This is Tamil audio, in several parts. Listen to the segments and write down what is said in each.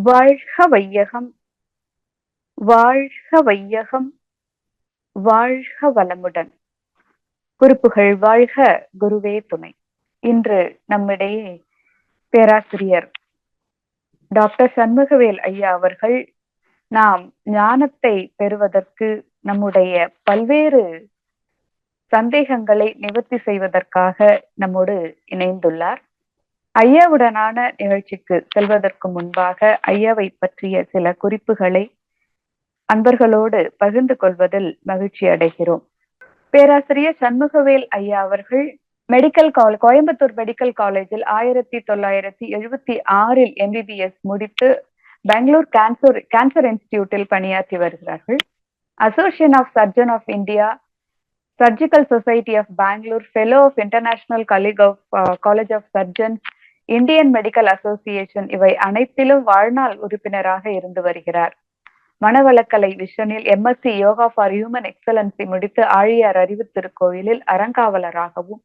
வாழ்க வையகம், வாழ்க வையகம், வாழ்க வளமுடன். குறிப்புகள் வாழ்க, குருவே துணை. இன்று நம்மிடையே பேராசிரியர் டாக்டர் சண்முகவேல் ஐயா அவர்கள் நாம் ஞானத்தை பெறுவதற்கு நம்முடைய பல்வேறு சந்தேகங்களை நிவர்த்தி செய்வதற்காக நம்மோடு இணைந்துள்ளார். ஐயாவுடனான நிகழ்ச்சிக்கு செல்வதற்கு முன்பாக ஐயாவை பற்றிய சில குறிப்புகளை அன்பர்களோடு பகிர்ந்து கொள்வதில் மகிழ்ச்சி அடைகிறோம். பேராசிரியர் சண்முகவேல் ஐயா அவர்கள் கோயம்புத்தூர் மெடிக்கல் காலேஜில் 1976 MBBS முடித்து பெங்களூர் கேன்சர் இன்ஸ்டிடியூட்டில் பணியாற்றி வருகிறார்கள். Association of surgeon of India, surgical society of Bangalore, fellow of international college of surgeons, Indian medical association இவை அனைத்திலும் வாழ்நாள் உறுப்பினராக இருந்து வருகிறார். மனவளக்கலை விஷனில் MSc yoga for human excellency முடித்து ஆழியார் அறிவு திருக்கோயிலில் அறங்காவலராகவும்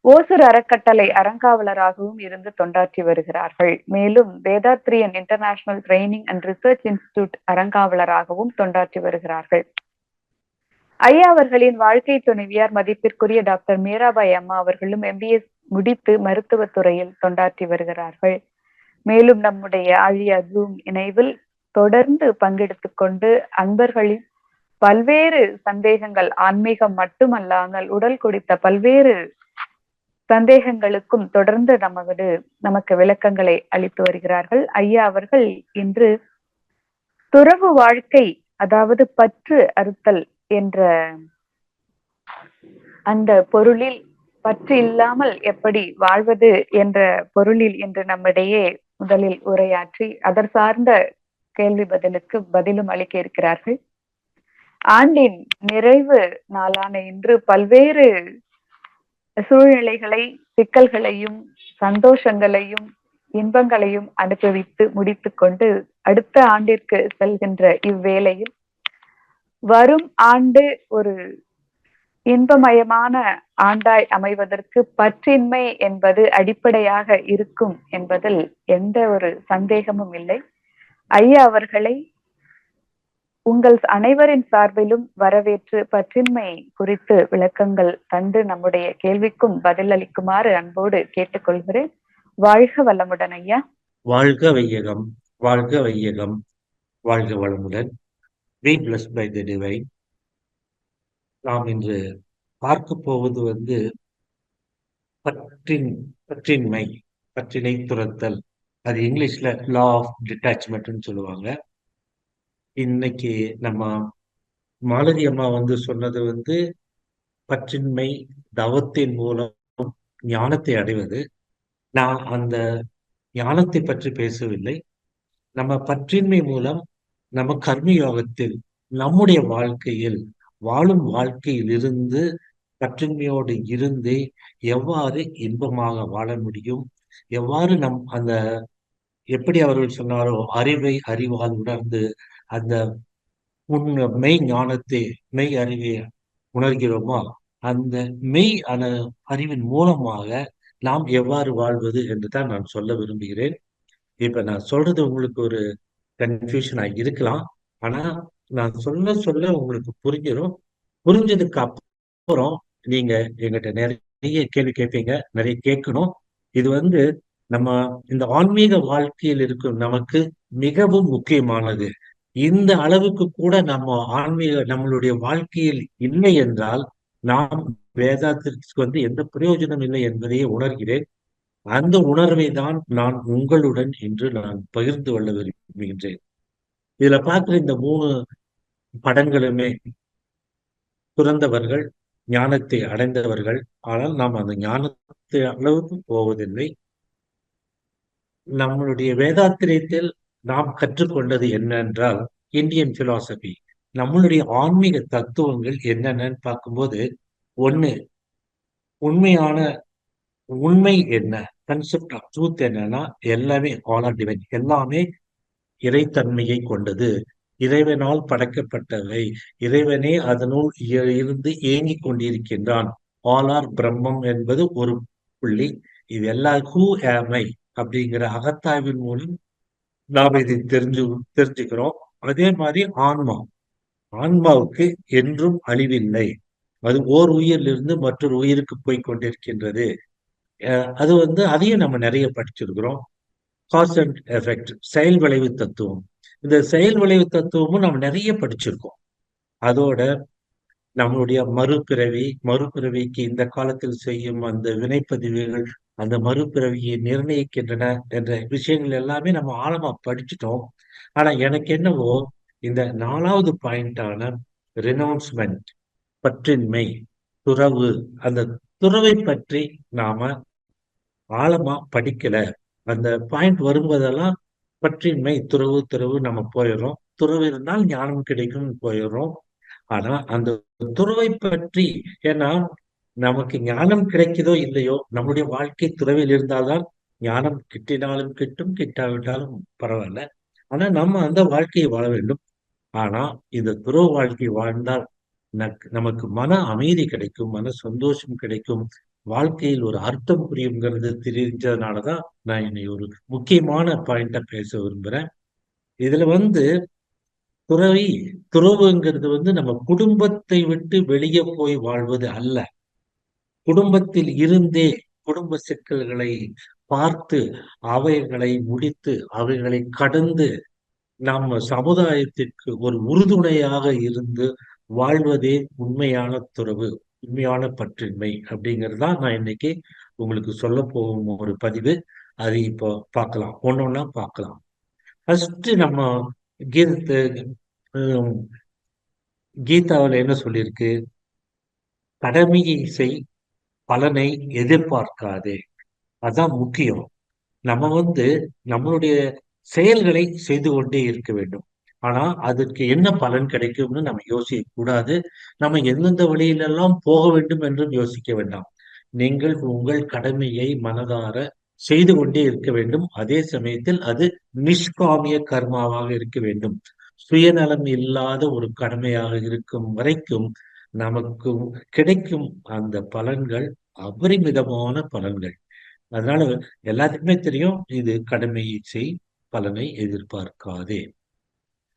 ஓசூர் அறக்கட்டளை அறங்காவலராகவும் இருந்து தொண்டாற்றி வருகிறார்கள். மேலும் Vethathirian international training and research institute அறங்காவலராகவும் தொண்டாற்றி வருகிறார்கள். ஐயா அவர்களின் வாழ்க்கை துணைவியார் மதிப்பிற்குரிய டாக்டர் மீராபாய் அம்மா அவர்களும் MBS முடித்து மருத்துவத்துறையில் தொண்டாற்றி வருகிறார்கள். மேலும் நம்முடைய ஆழியார் ஜூம் இணைவில் தொடர்ந்து பங்கெடுத்துக் கொண்டு அன்பர்களின் பல்வேறு சந்தேகங்கள், ஆன்மீகம் மட்டுமல்லாமல் உடல் குறித்த பல்வேறு சந்தேகங்களுக்கும் தொடர்ந்து நமக்கு விளக்கங்களை அளித்து வருகிறார்கள். ஐயா அவர்கள் இன்று துறவு வாழ்க்கை, அதாவது பற்று அறுத்தல் என்ற அந்த பொருளில், பற்று இல்லாமல் எப்படி வாழ்வது என்ற பொருளில் இன்று நம்மிடையே முதலில் உரையாற்றி அதர் சார்ந்த கேள்வி பதிலுக்கு பதிலும் அளிக்க இருக்கிறார்கள். ஆண்டின் நிறைவு நாளான இன்று பல்வேறு சூழ்நிலைகளை, சிக்கல்களையும் சந்தோஷங்களையும் இன்பங்களையும் அனுபவித்து முடித்துக் கொண்டு அடுத்த ஆண்டிற்கு செல்கின்ற இவ்வேளையில் வரும் ஆண்டு ஒரு இன்பமயமான ஆண்டாய் அமைவதற்கு பற்றின்மை என்பது அடிப்படையாக இருக்கும் என்பதில் எந்த ஒரு சந்தேகமும் இல்லை. ஐயா அவர்களை உங்கள் அனைவரின் சார்பிலும் வரவேற்று பற்றின்மை குறித்து விளக்கங்கள் தந்து நம்முடைய கேள்விக்கும் பதில் அளிக்குமாறு அன்போடு கேட்டுக்கொள்கிறேன். வாழ்க வளமுடன் ஐயா. வாழ்க வையகம், வாழ்க வையகம், வாழ்க வளமுடன். Be blessed by the divine. நாம் இன்று பார்க்க போவது பற்றின்மை, பற்றினை துரத்தல். அது இங்கிலீஷ்ல லா ஆஃப் டிட்டாச்மெண்ட்னு சொல்லுவாங்க. இன்னைக்கு நம்ம மாலதி அம்மா சொன்னது பற்றின்மை தவத்தின் மூலம் ஞானத்தை அடைவது. நான் அந்த ஞானத்தை பற்றி பேசவில்லை. நம்ம பற்றின்மை மூலம் நம்ம கர்மயோகத்தில் நம்முடைய வாழ்க்கையில் வாழும் வாழ்க்கையில் இருந்து பற்றின்மையோடு இருந்து எவ்வாறு இன்பமாக வாழ முடியும், எவ்வாறு எப்படி அவர்கள் சொன்னாரோ அறிவை அறிவால் உணர்ந்து அந்த மெய் ஞானத்தை, மெய் அறிவை உணர்கிறோமோ அந்த மெய் அறிவின் மூலமாக நாம் எவ்வாறு வாழ்வது என்று தான் நான் சொல்ல விரும்புகிறேன். இப்ப நான் சொல்றது உங்களுக்கு ஒரு கன்ஃபியூஷன் ஆகி இருக்கலாம். ஆனா நான் சொல்ல உங்களுக்கு புரிஞ்சிடும். புரிஞ்சதுக்கு அப்புறம் நீங்க எங்கிட்ட நிறைய கேள்வி கேட்பீங்க, நிறைய கேட்கணும். இது நம்ம இந்த ஆன்மீக வாழ்க்கையில் இருக்கும் நமக்கு மிகவும் முக்கியமானது. இந்த அளவுக்கு கூட நம்மளுடைய வாழ்க்கையில் இல்லை என்றால் நாம் வேதாத்திற்கு எந்த பிரயோஜனம் இல்லை என்பதையே உணர்கிறேன். அந்த உணர்வை தான் நான் உங்களுடன் இன்று நான் பகிர்ந்து கொள்ள விரும்புகின்றேன். இதுல பார்க்கிற இந்த 3 படங்களுமே துறந்தவர்கள், ஞானத்தை அடைந்தவர்கள். ஆனால் நாம் அந்த ஞானத்தை அளவுக்கு போவதில்லை. நம்மளுடைய வேதாத்திரியத்தில் நாம் கற்றுக்கொண்டது என்னென்றால் இந்தியன் பிலாசபி, நம்மளுடைய ஆன்மீக தத்துவங்கள் என்னென்னு பார்க்கும்போது, உண்மையான உண்மை என்ன, கன்செப்ட் ஆஃப் ட்ரூத் என்னன்னா எல்லாமே ஆல் ஆர் டிவைன், எல்லாமே இறைத்தன்மையை கொண்டது, இறைவனால் படைக்கப்பட்டவை, இறைவனே அதனுள் இருந்து இயங்கிக் கொண்டிருக்கின்றான். ஆல் ஆர் பிரம்மம் என்பது ஒரு புள்ளி. இது எல்லா ஹூ ஆம் ஐ அப்படிங்கிற அகத்தாய்வின் மூலம் நாம இதை தெரிஞ்சுக்கிறோம். அதே மாதிரி ஆன்மாவுக்கு என்றும் அழிவில்லை. அது ஓர் உயிரிலிருந்து மற்றொரு உயிருக்கு போய் கொண்டிருக்கின்றது. அது அதையும் நம்ம நிறைய படிச்சிருக்கிறோம். காஸ் அண்ட் எஃபெக்ட், செயல் விளைவு தத்துவம். இந்த செயல் விளைவு தத்துவமும் நம்ம நிறைய படிச்சிருக்கோம். அதோட நம்மளுடைய மறுபிறவிக்கு இந்த காலத்தில் செய்யும் அந்த வினைப்பதிவுகள் அந்த மறுபிறவியை நிர்ணயிக்கின்றன என்ற விஷயங்கள் எல்லாமே நம்ம ஆழமா படிச்சுட்டோம். ஆனா எனக்கு என்னவோ இந்த 4வது பாயிண்டான ரினவுன்ஸ்மெண்ட், பற்றின்மை, துறவு, அந்த துறவை பற்றி நாம ஆழமா படிக்கல. அந்த பாயிண்ட் வரும்போதெல்லாம் பற்றின்மை, துறவு துறவு நம்ம போயிடுறோம். துறவு இருந்தால் ஞானம் கிடைக்கும் போயிடுறோம். ஆனா அந்த துறவை பற்றி, ஏன்னா நமக்கு ஞானம் கிடைக்குதோ இல்லையோ, நம்முடைய வாழ்க்கை துறவில் இருந்தால்தான் ஞானம் கிட்டினாலும் கிட்டும், கிட்டாவிட்டாலும் பரவாயில்ல. ஆனா நம்ம அந்த வாழ்க்கையை வாழ வேண்டும். ஆனா இந்த துறவு வாழ்க்கை வாழ்ந்தால் நமக்கு மன அமைதி கிடைக்கும், மன சந்தோஷம் கிடைக்கும், வாழ்க்கையில் ஒரு அர்த்தம் புரியுங்கிறது தெரிஞ்சதுனாலதான் நான் என்னை ஒரு முக்கியமான பாயிண்டா பேச விரும்புறேன். இதுல துறவி துறவுங்கிறது நம்ம குடும்பத்தை விட்டு வெளியே போய் வாழ்வது அல்ல. குடும்பத்தில் இருந்தே குடும்ப சிக்கல்களை பார்த்து அவைகளை முடித்து அவைகளை கடந்து நம்ம சமுதாயத்திற்கு ஒரு உறுதுணையாக இருந்து வாழ்வதே உண்மையான துறவு, உண்மையான பற்றின்மை அப்படிங்கிறது தான் நான் இன்னைக்கு உங்களுக்கு சொல்ல போகும் ஒரு பதிவு. அது இப்போ பார்க்கலாம், ஒன்னொன்னா பார்க்கலாம். ஃபர்ஸ்ட் நம்ம கீத கீதாவில் என்ன சொல்லியிருக்கு? கடமையை செய், பலனை எதிர்பார்க்காதே. அதான் முக்கியம். நம்ம நம்மளுடைய செயல்களை செய்து கொண்டே இருக்க வேண்டும். ஆனா அதற்கு என்ன பலன் கிடைக்கும்னு நம்ம யோசிக்க கூடாது. நம்ம எந்தெந்த வழியிலெல்லாம் போக வேண்டும் என்றும் யோசிக்க வேண்டாம். நீங்கள் உங்கள் கடமையை மனதார செய்து கொண்டே இருக்க வேண்டும். அதே சமயத்தில் அது நிஷ்காமிய கர்மாவாக இருக்க வேண்டும். சுயநலம் இல்லாத ஒரு கடமையாக இருக்கும் வரைக்கும் நமக்கு கிடைக்கும் அந்த பலன்கள் அபரிமிதமான பலன்கள். அதனால எல்லாத்துக்குமே தெரியும், இது கடமையை செய், பலனை எதிர்பார்க்காதே.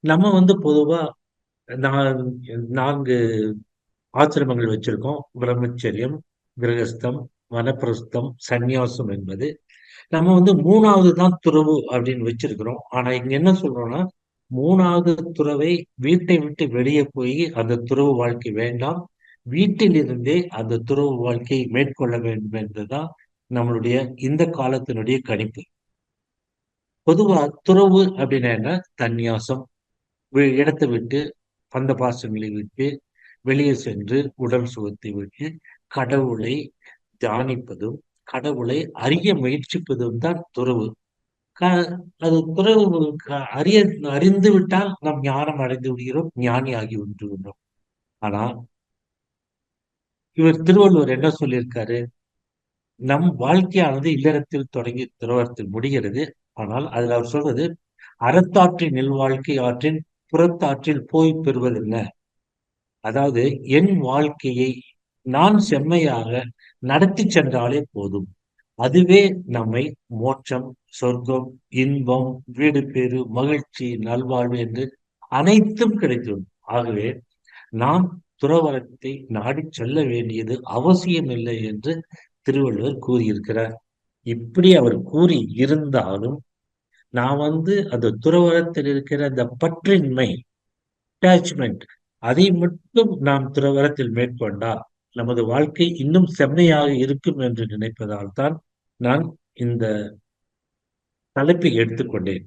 நம்ம பொதுவா நான் 4 ஆசிரமங்கள் வச்சிருக்கோம். பிரம்மச்சரியம், கிரகஸ்தம், வனப்பிரஸ்தம், சந்நியாசம் என்பது. நம்ம 3வது தான் துறவு அப்படின்னு வச்சிருக்கிறோம். ஆனா இங்க என்ன சொல்றோம்னா, 3வது துறவை வீட்டை விட்டு வெளியே போய் அந்த துறவு வாழ்க்கை வேண்டாம், வீட்டில் இருந்தே அந்த துறவு வாழ்க்கையை மேற்கொள்ள வேண்டும் என்றுதான் நம்மளுடைய இந்த காலத்தினுடைய கணிப்பு. பொதுவா துறவு அப்படின்னா என்ன? சந்நியாசம், இடத்தை விட்டு, பந்த பாசங்களை விட்டு வெளியே சென்று உடல் சுகத்தை விட்டு கடவுளை தியானிப்பதும் கடவுளை அறிய முயற்சிப்பதும் தான் துறவு. அது துறவு அறிந்து விட்டால் நாம் ஞானம் அடைந்து விடுகிறோம், ஞானி ஆகி விடுகிறோம். ஆனா இவர் திருவள்ளுவர் என்ன சொல்லியிருக்காரு? நம் வாழ்க்கையானது இல்லறத்தில் தொடங்கி துறவரத்தில் முடிகிறது. ஆனால் அதுல அவர் சொல்றது, அறத்தாற்றின் நெல்வாழ்க்கை ஆற்றின் புறத்தாற்றில் போய் பெறுவதென்ன? அதாவது என் வாழ்க்கையை நான் செம்மையாக நடத்தி சென்றாலே போதும். அதுவே நம்மை மோட்சம், சொர்க்கம், இன்பம், வீடு பேறு, மகிழ்ச்சி, நல்வாழ்வு என்று அனைத்தும் கிடைத்துவிடும். ஆகவே நாம் துறவரத்தை நாடி செல்ல வேண்டியது அவசியமில்லை என்று திருவள்ளுவர் கூறியிருக்கிறார். இப்படி அவர் கூறி இருந்தாலும் நான் அந்த துறவரத்தில் இருக்கிற அந்த பற்றின்மை, அட்டாச்மெண்ட், அதை மட்டும் நாம் துறவரத்தில் மேற்கொண்டால் நமது வாழ்க்கை இன்னும் செம்மையாக இருக்கும் என்று நினைப்பதால் தான் நான் இந்த தலைப்பை எடுத்துக்கொண்டேன்.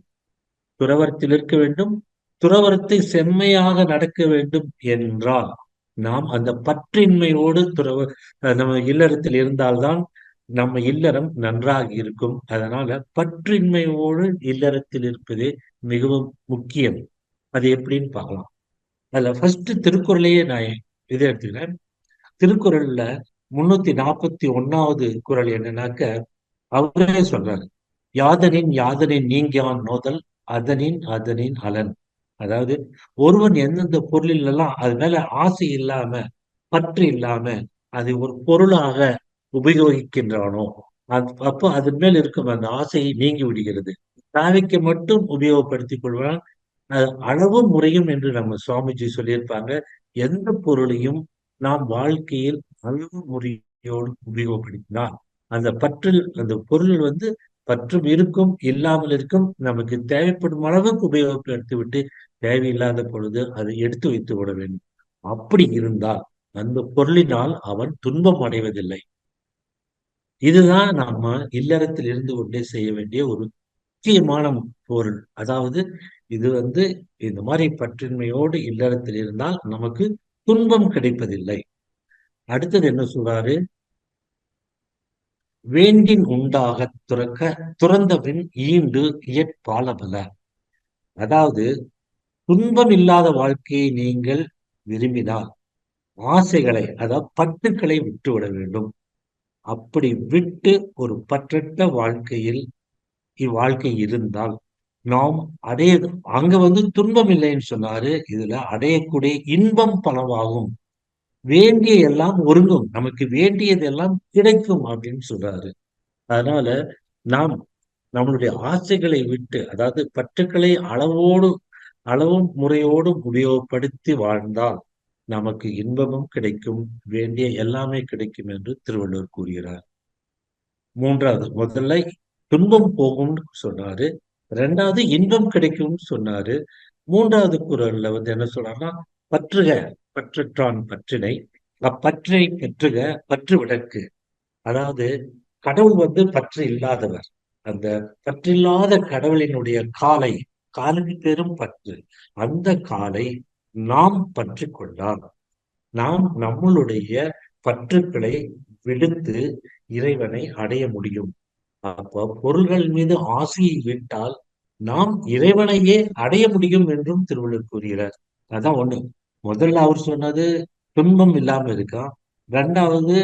துறவரத்தில் இருக்க வேண்டும், துறவரத்தை செம்மையாக நடக்க வேண்டும் என்றால் நாம் அந்த பற்றின்மையோடு நம்ம இல்லறத்தில் இருந்தால்தான் நம்ம இல்லறம் நன்றாக இருக்கும். அதனால பற்றின்மையோடு இல்லறத்தில் இருப்பதே மிகவும் முக்கியம். அது எப்படின்னு பார்க்கலாம். அதுல ஃபர்ஸ்ட் திருக்குறளையே நான் இதை எடுத்துக்கிறேன். திருக்குறள்ல 341வது குறள் என்னன்னாக்க, அவரே சொல்றாரு, யாதனின் யாதனின் நீங்கியான் நோதல் அதனின் அதனின் அலன். அதாவது ஒருவன் எந்தெந்த பொருளில் எல்லாம் அது மேல ஆசை இல்லாம, பற்று இல்லாம அதை ஒரு பொருளாக உபயோகிக்கின்றானோ அப்போ அதன் மேல் இருக்கும் அந்த ஆசையை நீங்கி விடுகிறது. தேவைக்கு மட்டும் உபயோகப்படுத்திக் கொள்வான். அளவும் முறையும் என்று நம்ம சுவாமிஜி சொல்லியிருப்பாங்க. எந்த பொருளையும் நாம் வாழ்க்கையில் அளவு முறையோடு உபயோகப்படுத்தினால் அந்த பற்றில் அந்த பொருள் வந்து பற்றும் இருக்கும், இல்லாமல் இருக்கும். நமக்கு தேவைப்படும் அளவுக்கு உபயோகப்படுத்தி விட்டு தேவையில்லாத பொழுது அதை எடுத்து வைத்து விட வேண்டும். அப்படி இருந்தால் அந்த பொருளினால் அவன் துன்பம் அடைவதில்லை. இதுதான் நம்ம இல்லறத்தில் இருந்து கொண்டே செய்ய வேண்டிய ஒரு முக்கியமான பொருள். அதாவது இது வந்து இந்த மாதிரி பற்றின்மையோடு இல்லறத்தில் இருந்தால் நமக்கு துன்பம் கிடைப்பதில்லை. அடுத்தது என்ன சொல்றாரு? வேண்டின் உண்டாகத் துறந்தபின் ஈண்டு இயற்பாலபல. அதாவது துன்பம் இல்லாத வாழ்க்கையை நீங்கள் விரும்பினால் ஆசைகளை, அதாவது பற்றுக்களை விட்டுவிட வேண்டும். அப்படி விட்டு ஒரு பற்றற்ற வாழ்க்கையில் இவ்வாழ்க்கை இருந்தால் நாம் அடைய அங்க வந்து துன்பம் இல்லைன்னு சொன்னாரு. இதுல அடையக்கூடிய இன்பம் பலவாகும். வேண்டிய எல்லாம் ஒருங்கும். நமக்கு வேண்டியது எல்லாம் கிடைக்கும் அப்படின்னு சொல்றாரு. அதனால நாம் நம்மளுடைய ஆசைகளை விட்டு, அதாவது பற்றுக்களை அளவும் முறையோடும் உபயோகப்படுத்தி வாழ்ந்தால் நமக்கு இன்பமும் கிடைக்கும், வேண்டிய எல்லாமே கிடைக்கும் என்று திருவள்ளுவர் கூறுகிறார். மூன்றாவது, முதல்ல துன்பம் போகும்னு சொன்னாரு. ரெண்டாவது இன்பம் கிடைக்கும்னு சொன்னாரு. மூன்றாவது குறள்ல வந்து என்ன சொல்றாருன்னா, பற்றுக பற்றற்றான் பற்றினை அப்பற்றை பெற்றுக பற்று விடற்கு. அதாவது கடவுள் வந்து பற்று இல்லாதவர். அந்த பற்றில்லாத கடவுளினுடைய காலுக்கு பெரும் பற்று. அந்த காலை நாம் பற்றி கொண்டால் நாம் நம்மளுடைய பற்றுக்களை விடுத்து இறைவனை அடைய முடியும். அப்போ பொருள்கள் மீது ஆசையை விட்டால் நாம் இறைவனையே அடைய முடியும் என்றும் திருவள்ளுவர் கூறுகிறார். அதான் ஒண்ணு. முதல்ல அவர் சொன்னது துன்பம் இல்லாம இருக்கா. ரெண்டாவது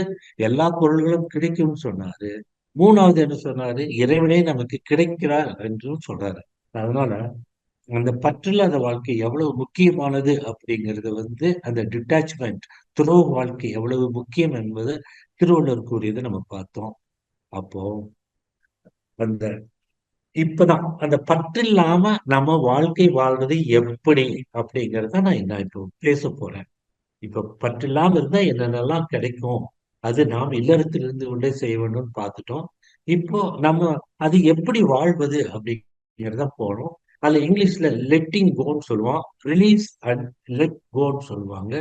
எல்லா பொருள்களும் கிடைக்கும்னு சொன்னாரு. மூணாவது என்ன சொன்னாரு? இறைவனே நமக்கு கிடைக்கிறார் என்றும் சொல்றாரு. அதனால அந்த பற்றில்லாத வாழ்க்கை எவ்வளவு முக்கியமானது அப்படிங்கிறது வந்து அந்த டிட்டாச்மெண்ட், துறவு வாழ்க்கை எவ்வளவு முக்கியம் என்பது திருவள்ளுவர் கூறியதை நம்ம பார்த்தோம். அப்போ அந்த இப்பதான் அந்த பற்றில்லாம நம்ம வாழ்க்கை வாழ்றது எப்படி அப்படிங்கறத நான் இப்போ பேச போறேன். இப்ப பற்றில்லாம இருந்தா என்னென்னலாம் கிடைக்கும், அது நாம் இல்லறத்தில் இருந்து கொண்டே செய்ய வேண்டும்னு பார்த்துட்டோம். இப்போ நம்ம அது எப்படி வாழ்வது அப்படிங்கிறத போறோம். அதுல இங்கிலீஷ்ல லெட்டிங் கோன்னு சொல்லுவான், ரிலீஸ் அண்ட் லெட் கோன்னு சொல்லுவாங்க.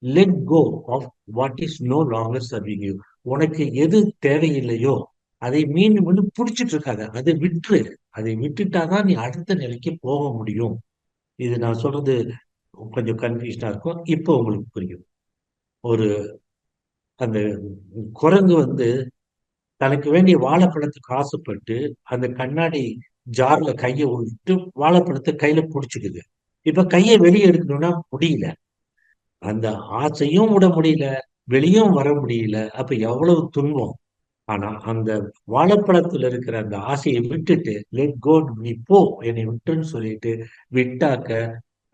Let go of what is no longer serving you. உனக்கு எது தேவையில்லையோ அதை மீண்டும் மீண்டும் பிடிச்சிட்டு இருக்காத, அதை விட்டுரு. அதை விட்டுட்டாதான் நீ அடுத்த நிலைக்கு போக முடியும். இது நான் சொல்றது கொஞ்சம் கன்ஃபியூஷனா இருக்கும். இப்போ உங்களுக்கு புரியும். ஒரு அந்த குரங்கு வந்து தனக்கு வேண்டிய வாழைப்பழத்துக்கு ஆசைப்பட்டு அந்த கண்ணாடி ஜார்ல கையை விட்டு வாழைப்பழத்தை கையில புடிச்சுக்குது. இப்ப கையை வெளியே எடுக்கணும்னா முடியல. அந்த ஆசையும் விட முடியல, வெளியும் வர முடியல. அப்ப எவ்வளவு துன்பம். ஆனா அந்த வாழைப்பழத்துல இருக்கிற அந்த ஆசையை விட்டுட்டு லெட் கோ, நீ போ என்னை விட்டுன்னு சொல்லிட்டு விட்டாக்க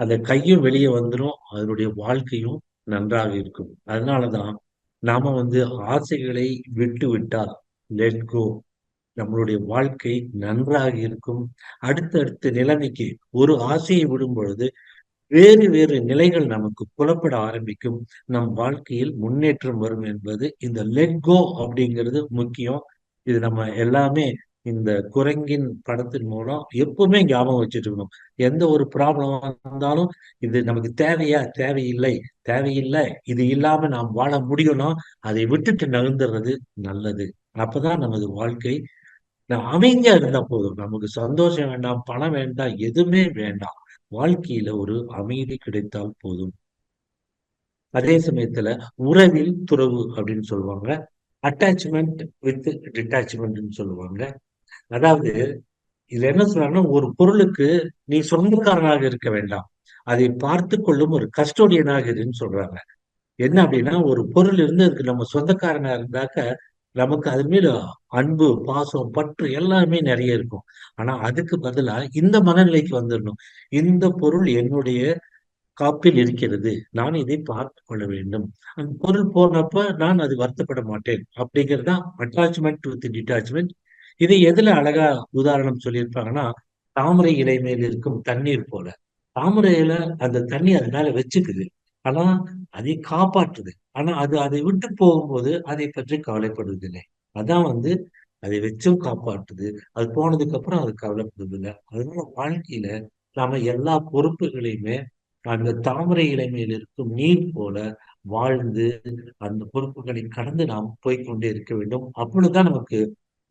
அந்த கையும் வெளியே வந்துடும், அதனுடைய வாழ்க்கையும் நன்றாக இருக்கும். அதனாலதான் நாம வந்து ஆசைகளை விட்டு விட்டால் லெட் கோ, நம்மளுடைய வாழ்க்கை நன்றாக இருக்கும். அடுத்தடுத்த நிலைமைக்கு ஒரு ஆசையை விடும் பொழுது வேறு வேறு நிலைகள் நமக்கு புலப்பட ஆரம்பிக்கும். நம் வாழ்க்கையில் முன்னேற்றம் வரும் என்பது இந்த லெட் கோ அப்படிங்கிறது முக்கியம். இது நம்ம எல்லாமே இந்த குரங்கின் படத்தின் மூலம் எப்பவுமே ஞாபகம் வச்சுட்டு இருக்கணும். எந்த ஒரு ப்ராப்ளம் வந்தாலும் இது நமக்கு தேவையா, தேவையில்லை, தேவையில்லை, இது இல்லாம நாம் வாழ முடியும்னா அதை விட்டுட்டு நகர்ந்துடுறது நல்லது. அப்பதான் நமது வாழ்க்கை அமைதியா இருந்தா போதும். நமக்கு சந்தோஷம் வேண்டாம், பணம் வேண்டாம், எதுவுமே வேண்டாம். வாழ்க்கையில ஒரு அமைதி கிடைத்தால் போதும். அதே சமயத்துல உறவில் துறவு அப்படின்னு சொல்லுவாங்க. அட்டாச்மெண்ட் வித் டிட்டாச்மெண்ட்னு சொல்லுவாங்க. அதாவது இதுல என்ன சொல்றாங்கன்னா, ஒரு பொருளுக்கு நீ சொந்தக்காரனாக இருக்க வேண்டாம், அதை பார்த்து கொள்ளும் ஒரு கஸ்டோடியனாக இருன்னு சொல்றாங்க. என்ன அப்படின்னா, ஒரு பொருள் இருந்து அதுக்கு நம்ம சொந்தக்காரனா இருந்தாக்க நமக்கு அது மேல அன்பு, பாசம், பற்று எல்லாமே நிறைய இருக்கும். ஆனா அதுக்கு பதிலா இந்த மனநிலைக்கு வந்துடணும். இந்த பொருள் என்னுடைய காப்பில் இருக்கிறது, நான் இதை பார்த்து கொள்ள வேண்டும். அந்த பொருள் போனப்ப நான் அது வருத்தப்பட மாட்டேன் அப்படிங்கிறது தான் அட்டாச்மெண்ட் வித் டிட்டாச்மெண்ட். இதை எதுல அழகா உதாரணம் சொல்லியிருப்பாங்கன்னா, தாமரை இலை மேல் இருக்கும் தண்ணீர் போல. தாமரை இலை அந்த தண்ணி அது மேல வச்சுக்குது. ஆனா அதை காப்பாற்றுது. ஆனா அது அதை விட்டு போகும்போது அதை பற்றி கவலைப்படுவதில்லை. அதான் வந்து அதை வச்சும் காப்பாற்றுது. அது போனதுக்கு அப்புறம் அது கவலைப்படுவதில்லை. அதனால வாழ்க்கையில நாம எல்லா பொறுப்புகளையுமே அந்த தாமரை இலை மேல் இருக்கும் நீர் போல வாழ்ந்து அந்த பொறுப்புகளை கடந்து நாம் போய்க்கொண்டே இருக்க வேண்டும். அப்பொழுதுதான் நமக்கு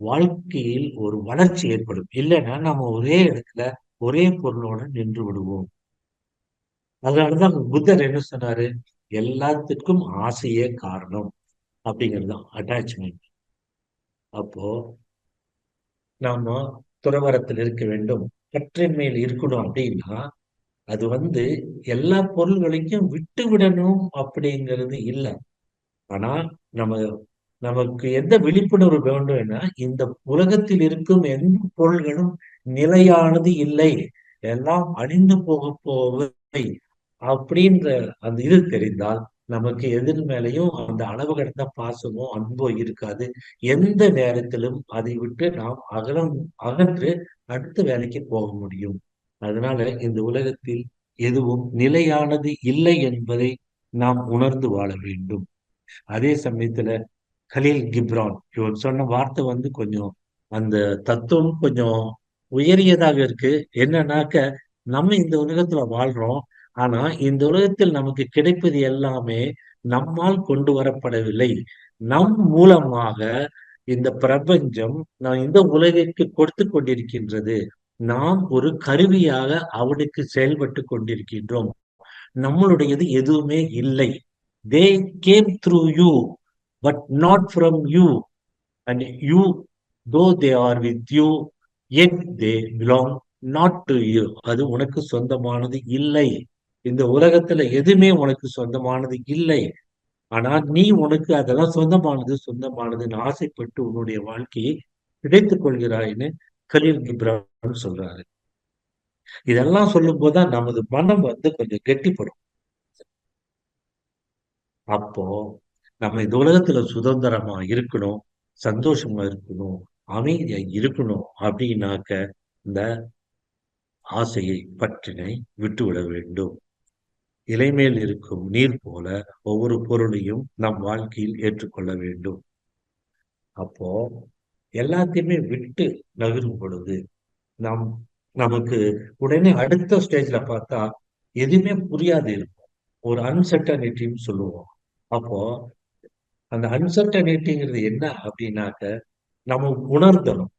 வாழ்க்கையில் ஒரு வளர்ச்சி ஏற்படும். இல்லைன்னா நம்ம ஒரே இடத்துல ஒரே பொருளோட நின்று விடுவோம். அதனாலதான் புத்தர் என்ன சொன்னாரு? எல்லாத்துக்கும் ஆசையே காரணம் அப்படிங்கிறதுதான் அட்டாச்மெண்ட். அப்போ நாம துறவறத்தில் இருக்க வேண்டும். கற்றின் மேல் இருக்கணும் அப்படின்னா, அது வந்து எல்லா பொருள்களையும் விட்டு விடணும் அப்படிங்கிறது இல்ல. ஆனா நம்ம நமக்கு எந்த விழிப்புணர்வு வேண்டும்னா, இந்த உலகத்தில் இருக்கும் எந்த பொருள்களும் நிலையானது இல்லை. எல்லாம் அழிந்து போகப் போவவை அப்படின்ற அந்த இது தெரிந்தால், நமக்கு எதிர் மேலயும் அந்த அளவு கடந்த பாசமோ, அன்போ இருக்காது. எந்த நேரத்திலும் அதை விட்டு நாம் அகன்று அடுத்த வேலைக்கு போக முடியும். அதனால இந்த உலகத்தில் எதுவும் நிலையானது இல்லை என்பதை நாம் உணர்ந்து வாழ வேண்டும். அதே சமயத்துல கலீல் கிப்ரான் இவர் சொன்ன வார்த்தை வந்து கொஞ்சம் அந்த தத்துவம் கொஞ்சம் உயரியதாக இருக்கு. என்னன்னாக்க நம்ம இந்த உலகத்துல வாழ்றோம். ஆனா இந்த உலகத்தில் நமக்கு கிடைப்பது எல்லாமே நம்மால் கொண்டு வரப்படவில்லை. நம் மூலமாக இந்த பிரபஞ்சம் நான் இந்த உலகிற்கு கொடுத்து கொண்டிருக்கின்றது. நாம் ஒரு கருவியாக அவனுக்கு செயல்பட்டு கொண்டிருக்கின்றோம். நம்மளுடையது எதுவுமே இல்லை. They came through you, but not from you. And you, though they are with you, yet they belong not to you. அது உனக்கு சொந்தமானது இல்லை. இந்த உலகத்துல எதுவுமே உனக்கு சொந்தமானது இல்லை. ஆனா நீ உனக்கு அதெல்லாம் சொந்தமானது சொந்தமானதுன்னு ஆசைப்பட்டு உன்னுடைய வாழ்க்கையை கிடைத்துக் கொள்கிறாய்ன்னு கலீல் கிப்ரான் சொல்றாரு. இதெல்லாம் சொல்லும் போதுதான் நமது மனம் வந்து கொஞ்சம் கெட்டிப்படும். அப்போ நம்ம இந்த உலகத்துல சுதந்திரமா இருக்கணும், சந்தோஷமா இருக்கணும், அமைதியா இருக்கணும் அப்படின்னாக்க இந்த ஆசையை பற்றினை விட்டுவிட வேண்டும். இலைமேல் இருக்கும் நீர் போல ஒவ்வொரு பொருளையும் நம் வாழ்க்கையில் ஏற்றுக்கொள்ள வேண்டும். அப்போ எல்லாத்தையுமே விட்டு நகரும் பொழுது நாம் நமக்கு உடனே அடுத்த ஸ்டேஜ்ல பார்த்தா எதுவுமே புரியாது இருக்கும். ஒரு அன்சர்டனிட்டின்னு சொல்லுவோம். அப்போ அந்த அன்சர்டனிட்டிங்கிறது என்ன அப்படின்னாக்க நம்ம உணர்தணும்.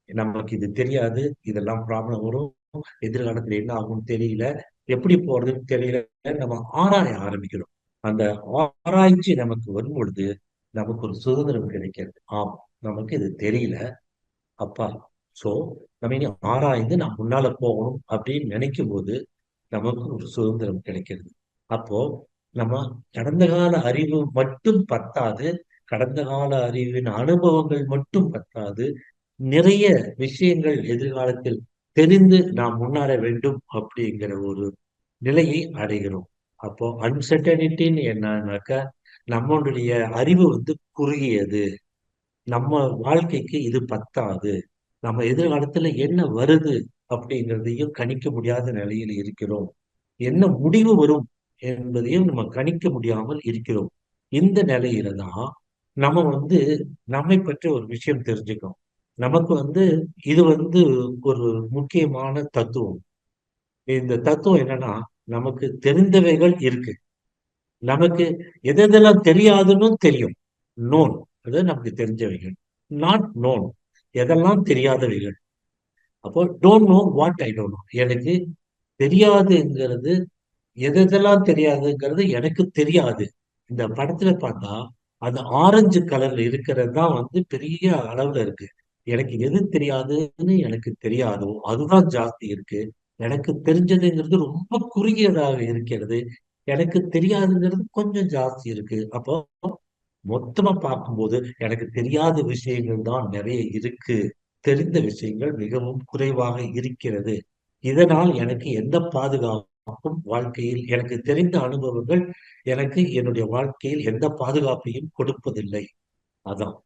நமக்கு இது தெரியாது. இதெல்லாம் ப்ராப்ளம் வரும். எதிர்காலத்துல என்ன ஆகும்னு தெரியல. எப்படி போறதுன்னு தெரியல. நம்ம ஆராய ஆரம்பிக்கிறோம். அந்த ஆராய்ச்சி நமக்கு வரும்பொழுது நமக்கு ஒரு சுதந்திரம் கிடைக்கிறது. ஆம், நமக்கு இது தெரியல. அப்பா, சோ நம்ம இனி ஆராய்ந்து நாம் முன்னால போகணும் அப்படின்னு நினைக்கும் போது நமக்கு ஒரு சுதந்திரம் கிடைக்கிறது. அப்போ நம்ம கடந்த கால அறிவு மட்டும் பத்தாது. கடந்த கால அறிவின் அனுபவங்கள் மட்டும் பத்தாது. நிறைய விஷயங்கள் எதிர்காலத்தில் தெரிந்து நாம் முன்னேற வேண்டும் அப்படிங்கிற ஒரு நிலையை அடைகிறோம். அப்போ அன்சர்டனிட்டின்னு என்னன்னாக்கா நம்மளுடைய அறிவு வந்து குறுகியது. நம்ம வாழ்க்கைக்கு இது பத்தாது. நம்ம எதிர்காலத்துல என்ன வருது அப்படிங்கிறதையும் கணிக்க முடியாத நிலையில் இருக்கிறோம். என்ன முடிவு வரும் என்பதையும் நம்ம கணிக்க முடியாமல் இருக்கிறோம். இந்த நிலையில தான் நம்ம வந்து நம்மை பற்றி ஒரு விஷயம் தெரிஞ்சுக்கணும். நமக்கு வந்து இது வந்து ஒரு முக்கியமான தத்துவம். இந்த தத்துவம் என்னன்னா, நமக்கு தெரிந்தவைகள் இருக்கு. நமக்கு எதெல்லாம் தெரியாதுன்னு தெரியும். நோன் அது நமக்கு தெரிஞ்சவைகள். நாட் நோன் எதெல்லாம் தெரியாதவைகள். அப்போ don't know what I don't know. எனக்கு தெரியாதுங்கிறது எதெல்லாம் தெரியாதுங்கிறது எனக்கு தெரியாது. இந்த படத்துல பார்த்தா அந்த ஆரஞ்சு கலர்ல இருக்கிறது தான் வந்து பெரிய அளவுல இருக்கு. எனக்கு எது தெரியாதுன்னு எனக்கு தெரியாதோ அதுதான் ஜாஸ்தி இருக்கு. எனக்கு தெரிஞ்சதுங்கிறது ரொம்ப குறுகியதாக இருக்கிறது. எனக்கு தெரியாதுங்கிறது கொஞ்சம் ஜாஸ்தி இருக்கு. அப்போ மொத்தமா பார்க்கும்போது எனக்கு தெரியாத விஷயங்கள் தான் நிறைய இருக்கு. தெரிந்த விஷயங்கள் மிகவும் குறைவாக இருக்கிறது. இதனால் எனக்கு எந்த பாதுகாப்பும் வாழ்க்கையில் எனக்கு தெரிந்த அனுபவங்கள் எனக்கு என்னுடைய வாழ்க்கையில் எந்த பாதுகாப்பையும் கொடுப்பதில்லை. அதான்.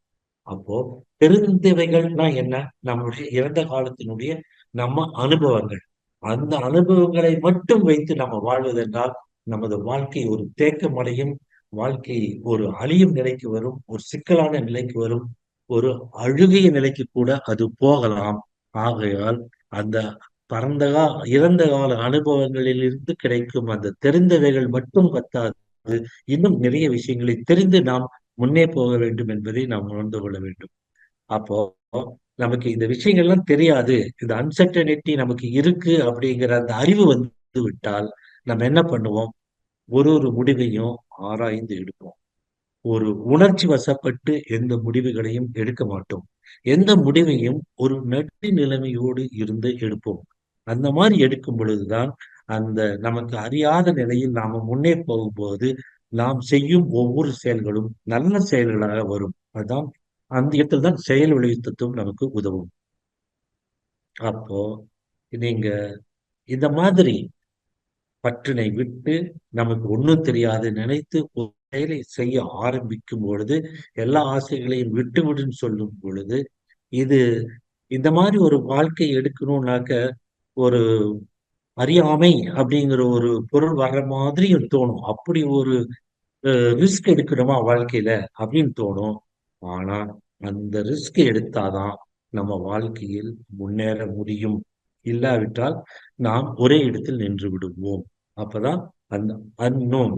அப்போ தெரிந்தவைகள்னா என்ன? நம்மளுடைய இறந்த காலத்தினுடைய நம்ம அனுபவங்கள். அந்த அனுபவங்களை மட்டும் வைத்து நம்ம வாழ்வதென்றால் நமது வாழ்க்கை ஒரு தேக்கமடையும், வாழ்க்கை ஒரு அழியும் நிலைக்கு வரும், ஒரு சிக்கலான நிலைக்கு வரும், ஒரு அழுகிய நிலைக்கு கூட அது போகலாம். ஆகையால் அந்த இறந்த கால அனுபவங்களிலிருந்து கிடைக்கும் அந்த தெரிந்தவைகள் மட்டும் பத்தாது. இன்னும் நிறைய விஷயங்களை தெரிந்து நாம் முன்னே போக வேண்டும் என்பதை நாம் உணர்ந்து கொள்ள வேண்டும். அப்போ நமக்கு இந்த விஷயங்கள்லாம் தெரியாது, இந்த அன்சர்டனிட்டி நமக்கு இருக்கு அப்படிங்கிற அந்த அறிவு வந்து விட்டால் நம்ம என்ன பண்ணுவோம்? ஒரு ஒரு முடிவையும் ஆராய்ந்து எடுப்போம். ஒரு உணர்ச்சி வசப்பட்டு எந்த முடிவுகளையும் எடுக்க மாட்டோம். எந்த முடிவையும் ஒரு நடுநிலைமையோடு இருந்து எடுப்போம். அந்த மாதிரி எடுக்கும் பொழுதுதான் அந்த நமக்கு அறியாத நிலையில் நாம முன்னே போகும்போது நாம் செய்யும் ஒவ்வொரு செயல்களும் நல்ல செயல்களாக வரும். அதான் அந்த இடத்துல தான் செயல் விளைவித்தத்துவம் நமக்கு உதவும். அப்போ நீங்க இந்த மாதிரி பற்றினை விட்டு நமக்கு ஒண்ணும் தெரியாது நினைத்து ஒரு செயலை செய்ய ஆரம்பிக்கும் பொழுது எல்லா ஆசைகளையும் விட்டு விடுன்னு சொல்லும் பொழுது இது இந்த மாதிரி ஒரு வாழ்க்கை எடுக்கணும்னாக்க ஒரு அறியாமை அப்படிங்கிற ஒரு பொருள் வர்ற மாதிரியும் தோணும். அப்படி ஒரு ரிஸ்க் எடுக்கணுமா வாழ்க்கையில அப்படின்னு தோணும். ஆனா அந்த ரிஸ்க் எடுத்தாதான் நம்ம வாழ்க்கையில் முன்னேற முடியும். இல்லாவிட்டால் நாம் ஒரே இடத்தில் நின்று விடுவோம். அப்பதான் அந்த அன்னோன்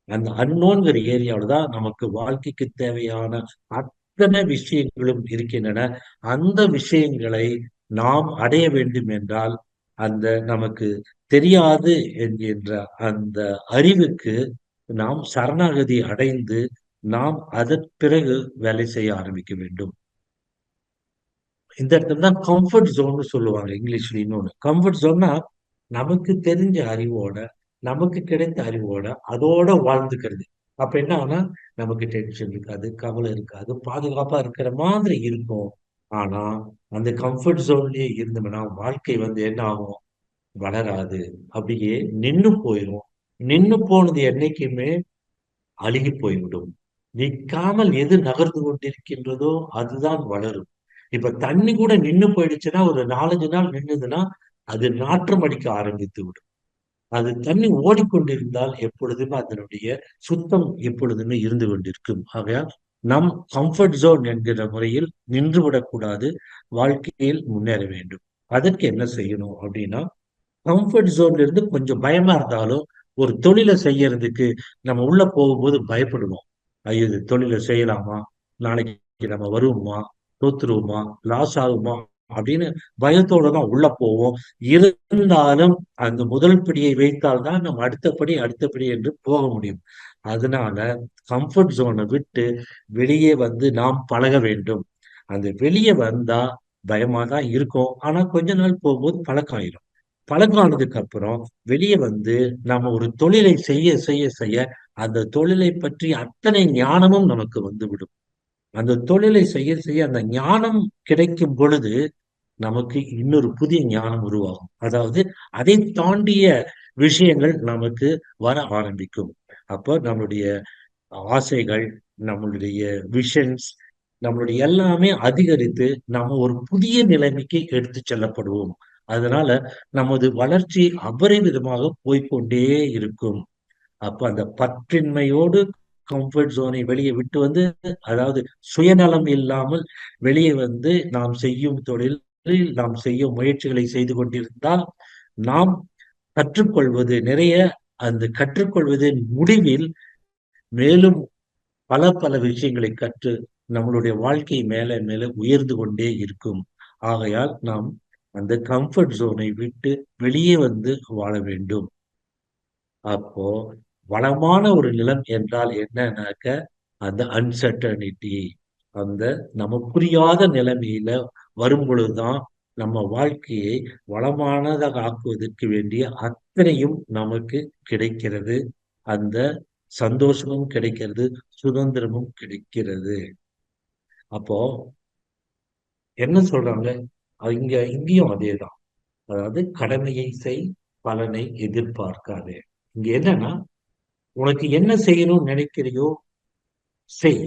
அந்த அன்னோன்கிற ஏரியாவில தான் நமக்கு வாழ்க்கைக்கு தேவையான அத்தனை விஷயங்களும் இருக்கின்றன. அந்த விஷயங்களை நாம் அடைய வேண்டும் என்றால் அந்த நமக்கு தெரியாது என்கின்ற அந்த அறிவுக்கு நாம் சரணாகதி அடைந்து நாம் அதன் பிறகு வேலை செய்ய ஆரம்பிக்க வேண்டும். இந்த இடத்துல தான் கம்ஃபர்ட் ஜோன்னு சொல்லுவாங்க இங்கிலீஷ்ல. இன்னொன்னு கம்ஃபர்ட் ஜோன்னா நமக்கு தெரிஞ்ச அறிவோட நமக்கு கிடைத்த அறிவோட அதோட வாழ்ந்துக்கிறது. அப்ப என்ன ஆகும்னா நமக்கு டென்ஷன் இருக்காது, கவலை இருக்காது, பாதுகாப்பா இருக்கிற மாதிரி இருக்கும். ஆனா அந்த கம்ஃபர்ட் ஜோன்லயே இருந்தோம்னா வாழ்க்கை வந்து என்ன ஆகும்? வளராது, அப்படியே நின்னு போயிரும். நின்னு போனது என்னைக்குமே அழுகி போய்விடும். நிற்காமல் எது நகர்ந்து கொண்டிருக்கின்றதோ அதுதான் வளரும். இப்ப தண்ணி கூட நின்னு போயிடுச்சுன்னா ஒரு 4, 5 நாள் நின்னுதுன்னா அது நாற்றம் அடிக்க ஆரம்பித்து விடும். அது தண்ணி ஓடிக்கொண்டிருந்தால் எப்பொழுதுமே அதனுடைய சுத்தம் எப்பொழுதுமே இருந்து கொண்டிருக்கும். ஆகையால் நம் கம்ஃபர்ட் ஜோன் என்கிற முறையில் நின்று விடக்கூடாது. வாழ்க்கையில் முன்னேற வேண்டும். அதற்கு என்ன செய்யணும் அப்படின்னா, கம்ஃபர்ட் ஜோன்ல இருந்து கொஞ்சம் பயமா இருந்தாலும் ஒரு தொழிலை செய்யறதுக்கு நம்ம உள்ள போகும்போது பயப்படுவோம். ஐயோ! இது தொழிலை செய்யலாமா? நாளைக்கு நம்ம வருவோமா? தோத்துருவோமா? லாஸ் ஆகுமா? அப்படின்னு பயத்தோட தான் உள்ள போவோம். இருந்தாலும் அந்த முதல் படியை வைத்தால் தான் நம்ம அடுத்த படி என்று போக முடியும். அதனால கம்ஃபர்ட் ஜோனை விட்டு வெளியே வந்து நாம் பழக வேண்டும். அந்த வெளியே வந்தா பயமா தான் இருக்கும். ஆனா கொஞ்ச நாள் போகும்போது பழக்கம் ஆயிரும். பழக்கம் ஆனதுக்கு அப்புறம் வெளியே வந்து நம்ம ஒரு தொழிலை செய்ய அந்த தொழிலை பற்றி அத்தனை ஞானமும் நமக்கு வந்துவிடும். அந்த தொழிலை செய்ய அந்த ஞானம் கிடைக்கும் பொழுது நமக்கு இன்னொரு புதிய ஞானம் உருவாகும். அதாவது அதை தாண்டிய விஷயங்கள் நமக்கு வர ஆரம்பிக்கும். அப்போ நம்மளுடைய ஆசைகள், நம்மளுடைய விஷன்ஸ், நம்மளுடைய எல்லாமே அதிகரித்து நாம ஒரு புதிய நிலைமைக்கு எடுத்து செல்லப்படுவோம். அதனால நமது வளர்ச்சி அபரிமிதமாக போய்க்கொண்டே இருக்கும். அப்ப அந்த பற்றின்மையோடு கம்ஃபர்ட் ஜோனை வெளியே விட்டு வந்து, அதாவது சுயநலம் இல்லாமல் வெளியே வந்து நாம் செய்யும் தொழிலில் நாம் செய்யும் முயற்சிகளை செய்து கொண்டிருந்தால் நாம் கற்றுக்கொள்வது நிறைய. அந்த கற்றுக்கொள்வதின் முடிவில் மேலும் பல விஷயங்களை கற்று நம்மளுடைய வாழ்க்கை மேல மேல உயர்ந்து கொண்டே இருக்கும். ஆகையால் நாம் அந்த கம்ஃபர்ட் ஜோனை விட்டு வெளியே வந்து வாழ வேண்டும். அப்போ வளமான ஒரு நிலம் என்றால் என்னன்னாக்க அந்த அன்சர்டனிட்டி, அந்த நம்ம புரியாத நிலைமையில வரும் பொழுதுதான் நம்ம வாழ்க்கையை வளமானதாக ஆக்குவதற்கு வேண்டிய அத்தனையும் நமக்கு கிடைக்கிறது. அந்த சந்தோஷமும் கிடைக்கிறது, சுதந்திரமும் கிடைக்கிறது. அப்போ என்ன சொல்றாங்க? இங்கேயும் அதேதான். அதாவது கடமையை செய், பலனை எதிர்பார்க்காதே. இங்க என்னன்னா, உனக்கு என்ன செய்யணும்னு நினைக்கிறியோ செய்.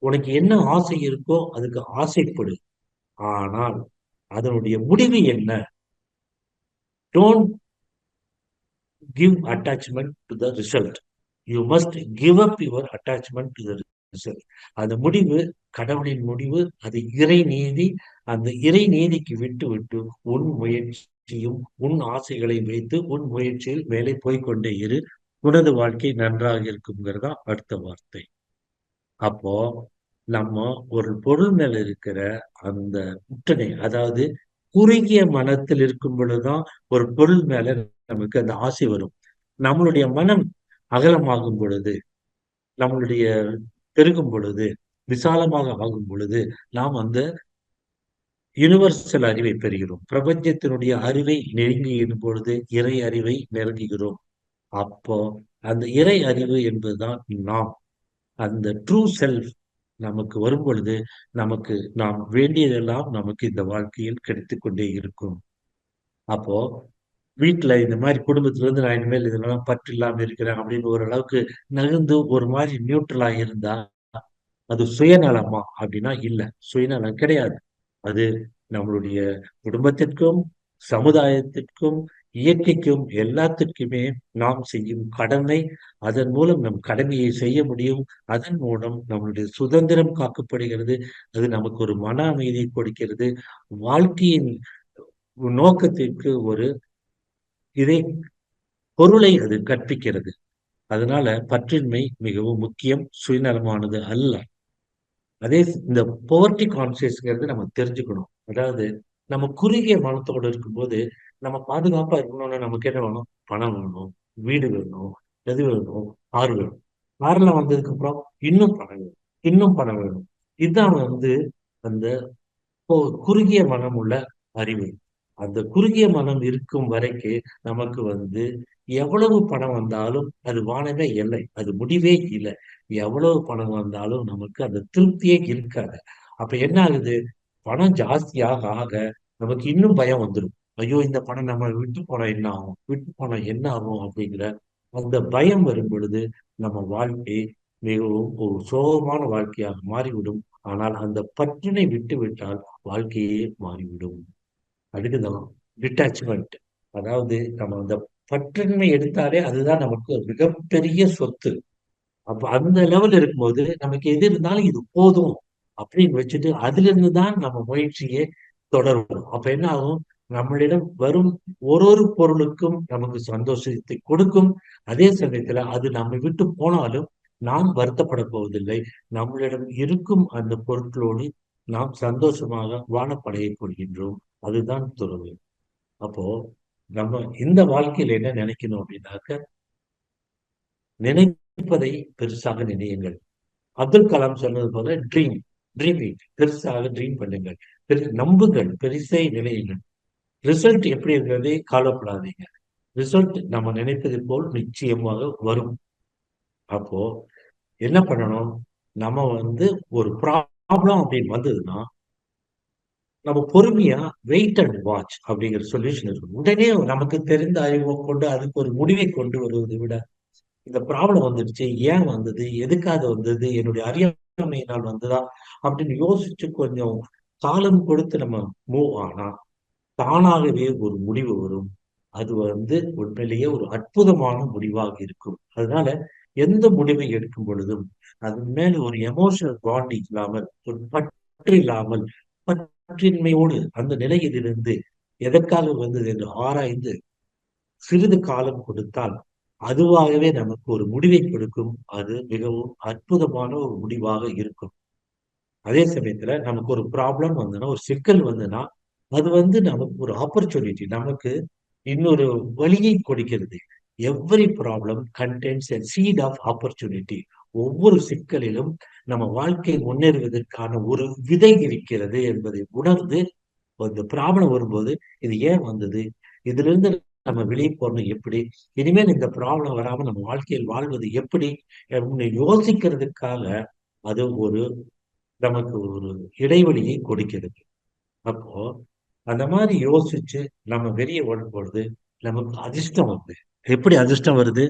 உனக்கு என்ன ஆசை இருக்கோ அதுக்கு ஆசைப்படு. ஆனால் அதனுடைய முடிவு என்ன? Don't give attachment to the result. You must give up your attachment to the result. அந்த முடிவு கடவுளின் முடிவு, அது இறை நீதி. அந்த இறை நீதிக்கு விட்டு விட்டு உன் முயற்சியும் உன் ஆசைகளை வைத்து உன் முயற்சியில் மேலே போய்க்கொண்டே இரு. உனது வாழ்க்கை நன்றாக இருக்குங்கிறதா அடுத்த வார்த்தை. அப்போ நம்ம ஒரு பொருள் மேல இருக்கிற அந்த முட்டனை, அதாவது குறுகிய மனத்தில் இருக்கும் பொழுதுதான் ஒரு பொருள் மேல நமக்கு அந்த ஆசை வரும். நம்மளுடைய மனம் அகலமாகும் பொழுது, நம்மளுடைய பெருகும் பொழுது, விசாலமாக ஆகும் பொழுது, நாம் அந்த யுனிவர்சல் அறிவை பெறுகிறோம். பிரபஞ்சத்தினுடைய அறிவை நெருங்கிடும் பொழுது இறை அறிவை நெருங்குகிறோம். அப்போ அந்த இறை அறிவு என்பதுதான் நாம். அந்த ட்ரூ செல்ஃப் நமக்கு வரும் பொழுது, நமக்கு நாம் வேண்டியதெல்லாம் நமக்கு இந்த வாழ்க்கையில் கிடைத்துக் கொண்டே இருக்கும். அப்போ வீட்டுல இந்த மாதிரி குடும்பத்துல இருந்து நான் இனிமேல் இதெல்லாம் பற்று இல்லாம இருக்கிறேன் அப்படின்னு ஓரளவுக்கு நகர்ந்து ஒரு மாதிரி நியூட்ரலா இருந்தா அது சுயநலமா அப்படின்னா இல்ல, சுயநலம் கிடையாது. அது நம்மளுடைய குடும்பத்திற்கும் சமுதாயத்திற்கும் இயற்கைக்கும் எல்லாத்திற்குமே நாம் செய்யும் கடமை. அதன் மூலம் நம் கடமையை செய்ய முடியும். அதன் மூலம் நம்மளுடைய சுதந்திரம் காக்கப்படுகிறது. அது நமக்கு ஒரு மன அமைதியை கொடுக்கிறது. வாழ்க்கையின் நோக்கத்திற்கு ஒரு இதை பொருளை அது கற்பிக்கிறது. அதனால பற்றின்மை மிகவும் முக்கியம், சுயநலமானது அல்ல. அதே இந்த போவர்ட்டி கான்சியஸ்ங்கிறது நம்ம தெரிஞ்சுக்கணும். அதாவது நம்ம குறுகிய மனத்தோடு இருக்கும்போது நம்ம பாதுகாப்பா இருக்கணும்னு நமக்கு என்ன வேணும்? பணம் வேணும், வீடு வேணும், எது வேணும்? கார் வேணும். கார்ல வந்ததுக்கு அப்புறம் இன்னும் பணம் வேணும், இன்னும் பணம் வேணும். இதுதான் அந்த குறுகிய மனம் உள்ள அறிவு. அந்த குறுகிய மனம் இருக்கும் வரைக்கு நமக்கு எவ்வளவு பணம் வந்தாலும் அது வானமே எல்லை, அது முடிவே இல்லை. எவ்வளவு பணம் வந்தாலும் நமக்கு அந்த திருப்தியே இருக்காது. அப்ப என்ன ஆகுது? பணம் ஜாஸ்தியாக ஆக நமக்கு இன்னும் பயம் வந்துடும். ஐயோ, இந்த பணம் நம்ம விட்டு போனா என்ன ஆகும், விட்டு போனா என்ன ஆகும் அப்படிங்கிற அந்த பயம் வரும் பொழுது நம்ம வாழ்க்கை மிகவும் ஒரு சோகமான வாழ்க்கையாக மாறிவிடும். ஆனால் அந்த பற்றினை விட்டு விட்டால் வாழ்க்கையே மாறிவிடும். அடுக்குதான் டிட்டாச்மெண்ட். அதாவது நம்ம அந்த பற்றின்மை எடுத்தாலே அதுதான் நமக்கு மிகப்பெரிய சொத்து. அப்ப அந்த லெவல் இருக்கும்போது நமக்கு எது இருந்தாலும் இது போதும் அப்படின்னு வச்சுட்டு அதுல இருந்துதான் நம்ம முயற்சியை தொடரும். அப்ப என்ன ஆகும்? நம்மளிடம் வரும் ஒரு பொருளுக்கும் நமக்கு சந்தோஷத்தை கொடுக்கும். அதே சமயத்துல அது நம்மை விட்டு போனாலும் நாம் வருத்தப்பட போவதில்லை. நம்மளிடம் இருக்கும் அந்த பொருட்களோடு நாம் சந்தோஷமாக வாழ பழகிக் கொள்கின்றோம். அதுதான் துறவு. அப்போ நம்ம இந்த வாழ்க்கையில என்ன நினைக்கணும் அப்படின்னாக்க, நினைப்பதை பெருசாக நினையுங்கள். அப்துல் கலாம் சொன்னது போல ட்ரீமிங் பெருசாக ட்ரீம் பண்ணுங்கள், நம்புங்கள், பெருசை நினையுங்கள். ரிசல்ட் எப்படி இருக்கிறதே கவலைப்படாதீங்க. ரிசல்ட் நம்ம நினைப்பது போல் நிச்சயமாக வரும். அப்போ என்ன பண்ணணும்? நம்ம ஒரு ப்ராப்ளம் அப்படின்னு வந்ததுன்னா நம்ம பொறுமையா வெயிட் அண்ட் வாட்ச் அப்படிங்கிற சொல்யூஷன் இருக்கும். உடனே நமக்கு தெரிந்த அறிவை கொண்டு அதுக்கு ஒரு முடிவை கொண்டு வருவதை விட, இந்த ப்ராப்ளம் வந்துடுச்சு, ஏன் வந்தது, எதுக்காக வந்தது, என்னுடைய அறியாமையினால் வந்ததா அப்படின்னு யோசிச்சு கொஞ்சம் காலம் கொடுத்து நம்ம மூவ் ஆனா தானாகவே ஒரு முடிவு வரும். அது உண்மையிலேயே ஒரு அற்புதமான முடிவாக இருக்கும். அதனால எந்த முடிவை எடுக்கும் பொழுதும் அது மேல ஒரு எமோஷனல் பாண்டிங் இல்லாமல், ஒரு பற்று இல்லாமல், பற்றின்மையோடு அந்த நிலையிலிருந்து எதற்காக வந்தது என்று ஆராய்ந்து சிறிது காலம் கொடுத்தால் அதுவாகவே நமக்கு ஒரு முடிவை கொடுக்கும். அது மிகவும் அற்புதமான ஒரு முடிவாக இருக்கும். அதே சமயத்துல நமக்கு ஒரு ப்ராப்ளம் வந்ததுன்னா, ஒரு சிக்கல் வந்ததுன்னா, அது நமக்கு ஒரு ஆப்பர்ச்சுனிட்டி, நமக்கு இன்னொரு வழியை கொடுக்கிறது. Every problem contains a seed of opportunity. ஒவ்வொரு சிக்கலிலும் நம்ம வாழ்க்கை முன்னேறுவதற்கான ஒரு விதை இருக்கிறது என்பதை உணர்ந்து இந்த ப்ராப்ளம் வரும்போது இது ஏன் வந்தது, இதுல இருந்து நம்ம வெளியே போறது எப்படி, இனிமேல் இந்த ப்ராப்ளம் வராம நம்ம வாழ்க்கையில் வாழ்வது எப்படி அப்படின்னு யோசிக்கிறதுக்காக அது நமக்கு ஒரு இடைவெளியை கொடுக்கிறது. அப்போ அந்த மாதிரி யோசிச்சு நம்ம வெளியே ஓடும் பொழுது நமக்கு அதிர்ஷ்டம் வருது. எப்படி அதிர்ஷ்டம் வருது?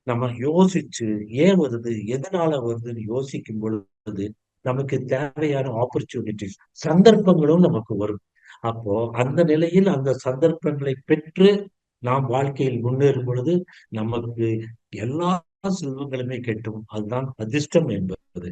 நம்ம யோசிச்சு ஏன் வருது, எதனால வருதுன்னு யோசிக்கும் பொழுது நமக்கு தேவையான ஆப்பர்ச்சுனிட்டிஸ், சந்தர்ப்பங்களும் நமக்கு வரும். அப்போ அந்த நிலையில் அந்த சந்தர்ப்பங்களை பெற்று நாம் வாழ்க்கையில் முன்னேறும் பொழுது நமக்கு எல்லா செல்வங்களுமே கிட்டும். அதுதான் அதிர்ஷ்டம் என்பது.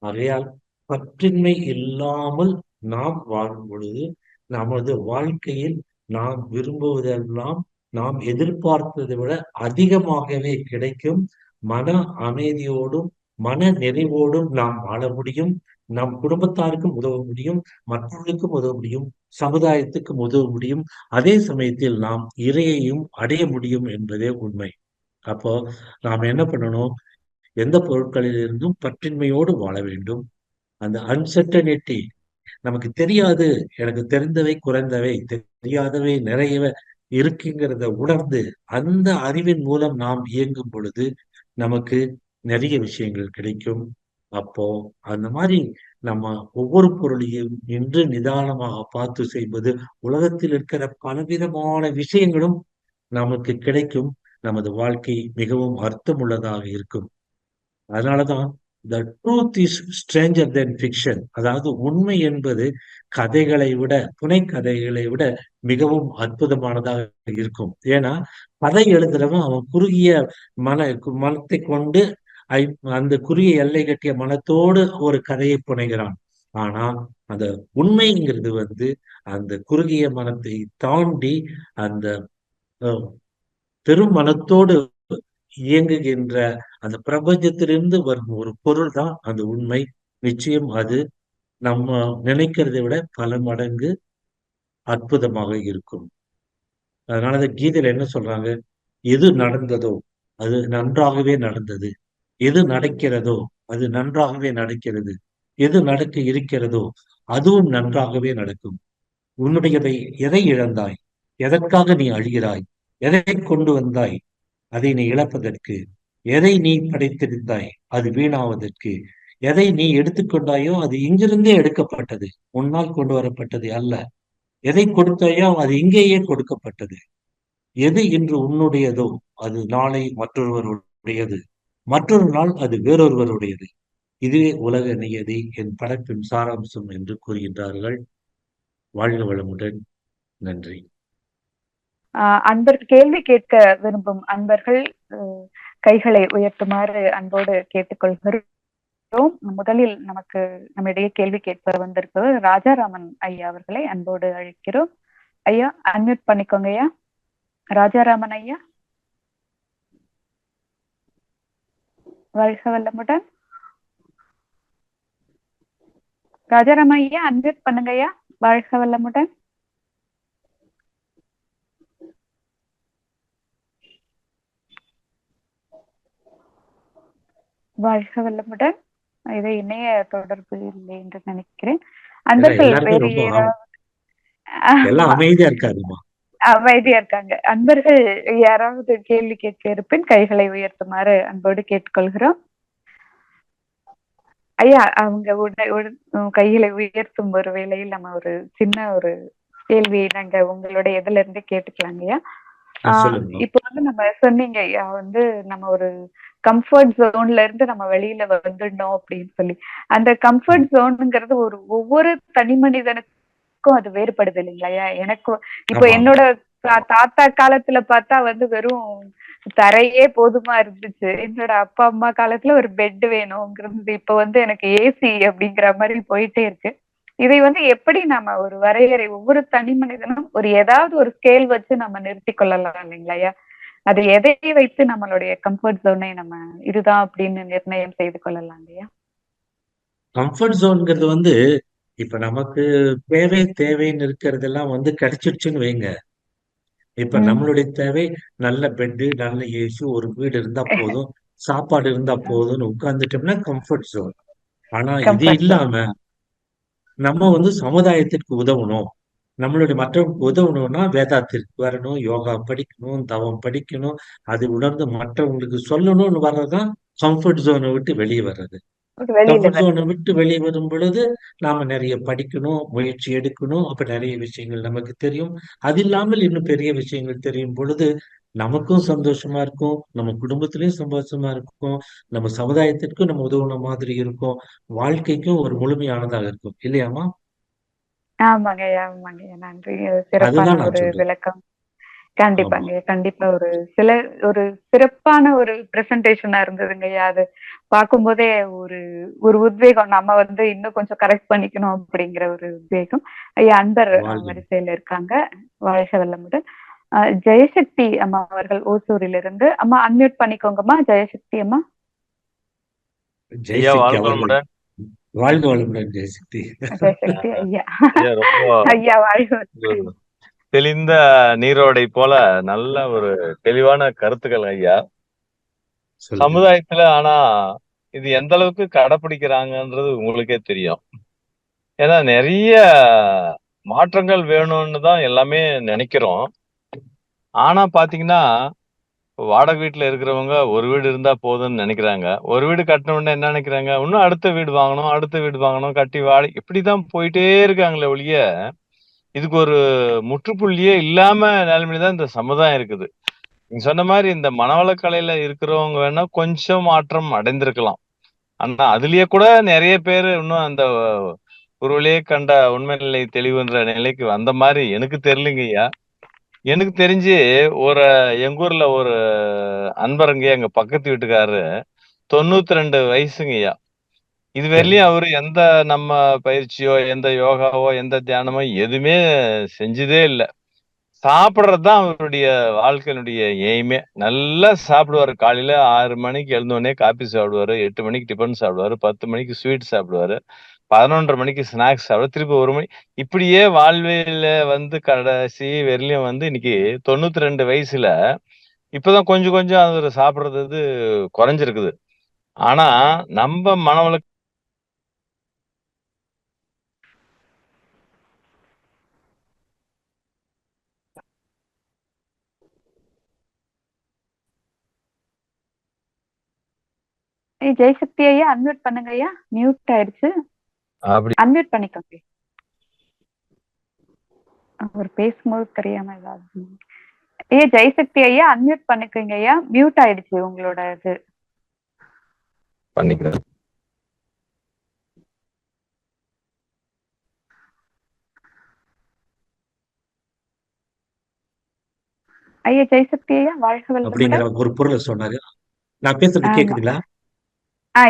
ஆகையால் பற்றின்மை இல்லாமல் நாம் வாழும் பொழுது நமது வாழ்க்கையில் நாம் விரும்புவதெல்லாம் நாம் எதிர்பார்த்ததை விட அதிகமாகவே கிடைக்கும். மன அமைதியோடும் மன நிறைவோடும் நாம் வாழ முடியும். நம் குடும்பத்தாருக்கும் உதவ முடியும், மற்றவர்களுக்கும் உதவ முடியும், சமுதாயத்துக்கும் உதவ முடியும். அதே சமயத்தில் நாம் இறையையும் அடைய முடியும் என்பதே உண்மை. அப்போ நாம் என்ன பண்ணணும்? எந்த பொருட்களிலிருந்தும் பற்றின்மையோடு வாழ வேண்டும். அந்த அன்சர்டனிட்டி, நமக்கு தெரியாது, எனக்கு தெரிந்தவை குறைந்தவை, தெரியாதவை நிறையவே இருக்குங்கிறத உணர்ந்து அந்த அறிவின் மூலம் நாம் இயங்கும் பொழுது நமக்கு நிறைய விஷயங்கள் கிடைக்கும். அப்போ அந்த மாதிரி நம்ம ஒவ்வொரு பொருளையும் நின்று நிதானமாக பார்த்து செய்வது, உலகத்தில் இருக்கிற பலவிதமான விஷயங்களும் நமக்கு கிடைக்கும். நமது வாழ்க்கை மிகவும் அர்த்தமுள்ளதாக இருக்கும். அதனாலதான் the truth is stranger than fiction. அதாவது உண்மை என்பது கதைகளை விட, புனைக்கதைகளை விட மிகவும் அற்புதமானதாக இருக்கும். ஏன்னா கதை எழுதுறவன் அவன் குறுகிய மன மனத்தை கொண்டு அந்த குறுகிய எல்லை கட்டிய மனத்தோடு ஒரு கதையை புனைகிறான். ஆனா அந்த உண்மைங்கிறது அந்த குறுகிய மனத்தை தாண்டி அந்த அஹ், பெரும் மனத்தோடு இயங்குகின்ற அந்த பிரபஞ்சத்திலிருந்து வரும் ஒரு பொருள் தான் அந்த உண்மை. நிச்சயம் அது நம்ம நினைக்கிறதை விட பல மடங்கு அற்புதமாக இருக்கும். அதனாலதான் கீதையில என்ன சொல்றாங்க? எது நடந்ததோ அது நன்றாகவே நடந்தது. எது நடக்கிறதோ அது நன்றாகவே நடக்கிறது. எது நடக்க இருக்கிறதோ அதுவும் நன்றாகவே நடக்கும். உன்னுடையதை எதை இழந்தாய்? எதற்காக நீ அழுகிறாய்? எதை கொண்டு வந்தாய்? அதை நீ இழப்பதற்கு. எதை நீ படைத்திருந்தாய்? அது வீணாவதற்கு. எதை நீ எடுத்துக்கொண்டாயோ அது இங்கிருந்தே எடுக்கப்பட்டது, உன்னால் கொண்டு வரப்பட்டது அல்ல. எதை கொடுத்தாயோ அது இங்கேயே கொடுக்கப்பட்டது. எது இன்று உன்னுடையதோ அது நாளை மற்றொருவருடையது, மற்றொரு நாள் அது வேறொருவருடையது. இதுவே உலக நியதி, என் படைப்பின் சாராம்சம் என்று கூறுகின்றார்கள். வாழ்க வளமுடன். நன்றி. அன்பர் கேள்வி கேட்க விரும்பும் அன்பர்கள் கைகளை உயர்த்துமாறு அன்போடு கேட்டுக்கொள்கிறோம். முதலில் நமக்கு நம்மிடையே கேள்வி கேட்பவர் வந்திருப்பவர் ராஜாராமன் ஐயா அவர்களை அன்போடு அழைக்கிறோம். ஐயா, அன்மியூட் பண்ணிக்கோங்க ஐயா. ராஜாராமன் ஐயா, வாழ்க வளமுடன். ராஜாராமன் ஐயா, அன்மியூட் பண்ணுங்க ஐயா. வாழ்க வளமுடன். வாழ்க வளமுடன். இது இணைய தொடர்பு இல்லை என்று நினைக்கிறேன். அன்பர்கள் வேறு எல்லாம் அமைதியா இருக்காருமா. அமைதியா இருக்காங்க. அன்பர்கள் யாராவது கேள்வி கேட்க இருப்பின் கைகளை உயர்த்துமாறு அன்போடு கேட்டுக்கொள்கிறோம். ஐயா, அவங்க கைகளை உயர்த்தும் ஒரு வேளையில் நம்ம ஒரு சின்ன ஒரு கேள்வி நாங்க உங்களுடைய இதுல இருந்து கேட்டுக்கலாங்க ஐயா. இப்ப நம்ம சொன்னீங்க ஐயா, நம்ம ஒரு கம்ஃபர்ட் ஜோன்ல இருந்து நம்ம வெளியில வந்துடணும் அப்படின்னு சொல்லி. அந்த கம்ஃபர்ட் ஜோனுங்கிறது ஒவ்வொரு தனி மனிதனுக்கும் அது வேறுபடுது இல்லைங்களா ஐயா? எனக்கு இப்போ என்னோட தாத்தா காலத்துல பார்த்தா வெறும் தரையே போதுமா இருந்துச்சு. என்னோட அப்பா அம்மா காலத்துல ஒரு பெட் வேணும்ங்கிறது இப்ப எனக்கு ஏசி அப்படிங்கிற மாதிரி போயிட்டே இருக்கு. இதை எப்படி நம்ம ஒரு வரையறை, ஒவ்வொரு தனி மனிதனும் ஏதாவது ஒரு ஸ்கேல் வச்சு நம்ம நிறுத்தி கொள்ளலாம் இல்லைங்களா ஐயா? அது எதை வைத்து நம்மளுடைய கம்ஃபர்ட் ஜோனை நம்ம இதுதான் அப்படின்னு நிர்ணயம் செய்து கொள்ளலாம் இல்லையா? கம்ஃபர்ட் ஜோன்ங்கிறது இப்ப நமக்கு தேவைன்னு இருக்கிறதெல்லாம் கிடைச்சிடுச்சுன்னு வைங்க. இப்ப நம்மளுடைய தேவை நல்ல பெட்டு, நல்ல ஏசி, ஒரு வீடு இருந்தா போதும், சாப்பாடு இருந்தா போதும்னு உட்கார்ந்துட்டோம்னா கம்ஃபர்ட் ஜோன். ஆனா இது இல்லாம நம்ம சமுதாயத்திற்கு உதவணும், நம்மளுடைய மற்றவங்களுக்கு உதவணும்னா வேதாத்திற்கு வரணும், யோகா படிக்கணும், தவம் படிக்கணும், அது உணர்ந்து மற்றவங்களுக்கு சொல்லணும்னு வர்றதுதான் கம்ஃபர்ட் ஜோனை விட்டு வெளியே வர்றது. கம்ஃபர்ட் ஜோனை விட்டு வெளியே வரும் பொழுது நாம நிறைய படிக்கணும், முயற்சி எடுக்கணும். அப்ப நிறைய விஷயங்கள் நமக்கு தெரியும். அது இல்லாமல் இன்னும் பெரிய விஷயங்கள் தெரியும் பொழுது நமக்கும் சந்தோஷமா இருக்கும், நம்ம குடும்பத்திலயும் சந்தோஷமா இருக்கும், நம்ம சமுதாயத்திற்கும் நம்ம உதவுன மாதிரி இருக்கும், வாழ்க்கைக்கும் ஒரு முழுமையானதாக இருக்கும் இல்லையாமா? ஆமாங்கய்யா, ஆமாங்கய்யா. நன்றி. சிறப்பான அதுதான் நான் ஒரு சொல்றது. விளக்கம். ஆமா. கண்டிப்பாங்கய்யா. கண்டிப்பா ஒரு சிறப்பான ஒரு பிரசன்டேஷனா இருந்ததுங்கய்யா. அது பார்க்கும்போதே ஒரு ஒரு உத்வேகம். நம்ம இன்னும் கொஞ்சம் கரெக்ட் பண்ணிக்கணும் அப்படிங்கிற ஒரு உத்வேகம். ஐயா அன்பர் வாழ்க வரிசையில இருக்காங்க. வாழ்க வளமுடன். ஜெயசக்தி அம்மா அவர்கள் ஓசூரிலிருந்து. அம்மா அன்மியூட் பண்ணிக்கோங்கம்மா. ஜெயசக்தி அம்மா. ஐயா ஜெயசக்தி வாழ்க அவர்கள். வளமுடன். வாழ்க வளமுடன் ஜெயசக்தி. ஜெயசக்தி ஐயா. ஐயா ரொம்ப ஐயா வாழ்க ஒரு வளமுடன். தெளிந்த நீரோடை போல நல்ல ஒரு தெளிவான கருத்துக்கள் ஐயா. சொல்லுங்க. சமுதாயத்துல ஆனா இது எந்த அளவுக்கு கடைப்பிடிக்கிறாங்கன்றது உங்களுக்கே தெரியும். ஏன்னா நிறைய மாற்றங்கள் வேணும்னு தான் எல்லாமே நினைக்கிறோம். ஆனா பாத்தீங்கன்னா வாடகை வீட்டுல இருக்கிறவங்க ஒரு வீடு இருந்தா போதும்னு நினைக்கிறாங்க. ஒரு வீடு கட்டின உடனே என்ன நினைக்கிறாங்க, இன்னும் அடுத்த வீடு வாங்கணும், அடுத்த வீடு வாங்கணும், கட்டி வாடகை இப்படிதான் போயிட்டே இருக்காங்களே ஒழிய இதுக்கு ஒரு முற்றுப்புள்ளியே இல்லாம நிலைமையில தான் இந்த சமுதாயம் இருக்குது. நீங்க சொன்ன மாதிரி இந்த மனவளக்கலையில இருக்கிறவங்க வேணா கொஞ்சம் மாற்றம் அடைந்திருக்கலாம். ஆனா அதுலயே கூட நிறைய பேர் இன்னும் அந்த குருவிலே கண்ட உண்மை நிலை தெளிவுன்ற நிலைக்கு வந்த மாதிரி எனக்கு தெரியலங்கய்யா. எனக்கு தெரிஞ்சு எங்க ஊர்ல ஒரு அன்பருங்க எங்க பக்கத்து வீட்டுக்காரரு 92 வயசுங்கய்யா. இது வரையிலயும் அவரு எந்த நம்ம பயிற்சியோ, எந்த யோகாவோ, எந்த தியானமோ எதுவுமே செஞ்சதே இல்ல. சாப்பிடுறதுதான் அவருடைய வாழ்க்கையினுடைய எய்மே. நல்லா சாப்பிடுவாரு. காலையில 6 மணிக்கு எழுந்தோடனே காபி சாப்பிடுவாரு, 8 மணிக்கு டிபன் சாப்பிடுவாரு, 10 மணிக்கு ஸ்வீட் சாப்பிடுவாரு, 11:30 மணிக்கு ஸ்நாக்ஸ் சாப்பிடுவாரு, திருப்பி 1 மணி இப்படியே வாழ்வியல கடைசி வரையிலும் இன்னைக்கு 92 வயசுல இப்பதான் கொஞ்சம் கொஞ்சம் அவரு சாப்பிடுறது குறைஞ்சிருக்குது. ஆனா நம்ம மனவள ஜெயசக்தி ஐயா அன்மியூட் பண்ணுங்க ஐயா. மியூட் ஆயிடுச்சு. அப்படி அன்மியூட் பண்ணிக்கோங்க. அவர் பேசும்போது தெரியாம ஏதாவது. ஐயா ஜெயசக்தி ஐயா அன்மியூட் பண்ணிக்கோங்க ஐயா. மியூட் ஆயிடுச்சு உங்களோட இது. பண்ணிக்கிறேன். ஐயா ஜெயசக்தி ஐயா வாழ்க வளமுடன். அப்படிங்கிற ஒரு பொருளை சொன்னாரு. நான் பேசுறது கேக்குதுங்களா?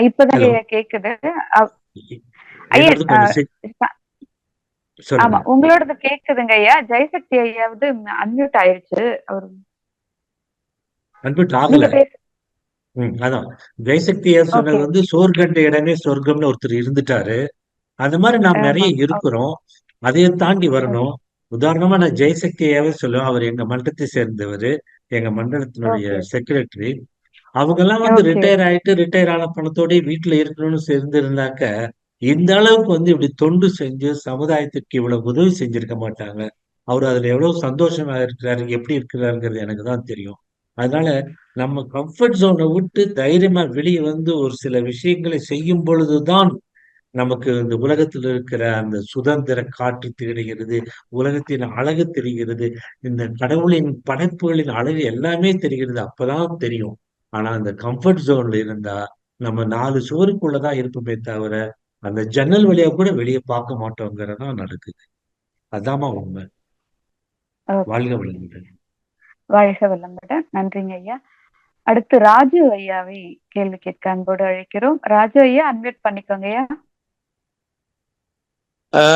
இப்பதான் ஹலோ. ஐயா கேக்குது. ஐயா என்னோடது கொஞ்சம் ஆமா சொல்லுங்க. உங்களோடது கேக்குதுங்க ஐயா. ஜெயசக்தி ஐயாவது அன்மியூட் ஆயிடுச்சு. அவரு அன்மியூட் ஆகல. நீங்க பேச அதான் ஜெயசக்தியா சொன்னது சோறு கண்ட இடமே சொர்க்கம்னு ஒருத்தர் இருந்துட்டாரு. அந்த மாதிரி நாம் நிறைய இருக்கிறோம். அதையே தாண்டி வரணும். உதாரணமா நான் ஜெயசக்தியாவே சொல்லுவேன். அவர் எங்க மண்டலத்தை சேர்ந்தவர், எங்க மண்டலத்தினுடைய செக்ரட்டரி. அவங்க எல்லாம் ரிட்டையர் ஆன பணத்தோட வீட்டுல இருக்கணும்னு சேர்ந்திருந்தாக்க இந்த அளவுக்கு இப்படி தொண்டு செஞ்சு சமுதாயத்துக்கு இவ்வளவு உதவி செஞ்சிருக்க மாட்டாங்க. அவர் அதுல எவ்வளவு சந்தோஷமா இருக்கிறாரு, எப்படி இருக்கிறாருங்கிறது எனக்கு தான் தெரியும். அதனால நம்ம கம்ஃபர்ட் ஜோனை விட்டு தைரியமா வெளியே ஒரு சில விஷயங்களை செய்யும் பொழுதுதான் நமக்கு இந்த உலகத்தில் இருக்கிற அந்த சுதந்திர காற்று தெரிகிறது, உலகத்தின் அழகு தெரிகிறது, இந்த கடவுளின் படைப்புகளின் அழகு எல்லாமே தெரிகிறது. அப்பதான் தெரியும். ஆனா அந்த கம்ஃபர்ட் ஜோன்ல இருந்தா நம்ம 4 சுவருக்குள்ளதான் இருப்போமே தவிர அந்த ஜன்னல் வழியா கூட வெளியே பார்க்க மாட்டோங்கிறதான் நடக்குது. அதாம்மா உண்மை. வாழ்க வளமுடன். வாழ்க வளமுடன். நன்றிங்க ஐயா. அடுத்து ராஜு ஐயாவை கேள்வி கேட்க அன்போடு அழைக்கிறோம். ராஜு ஐயா அன்மியூட் பண்ணிக்கோங்க ஐயா.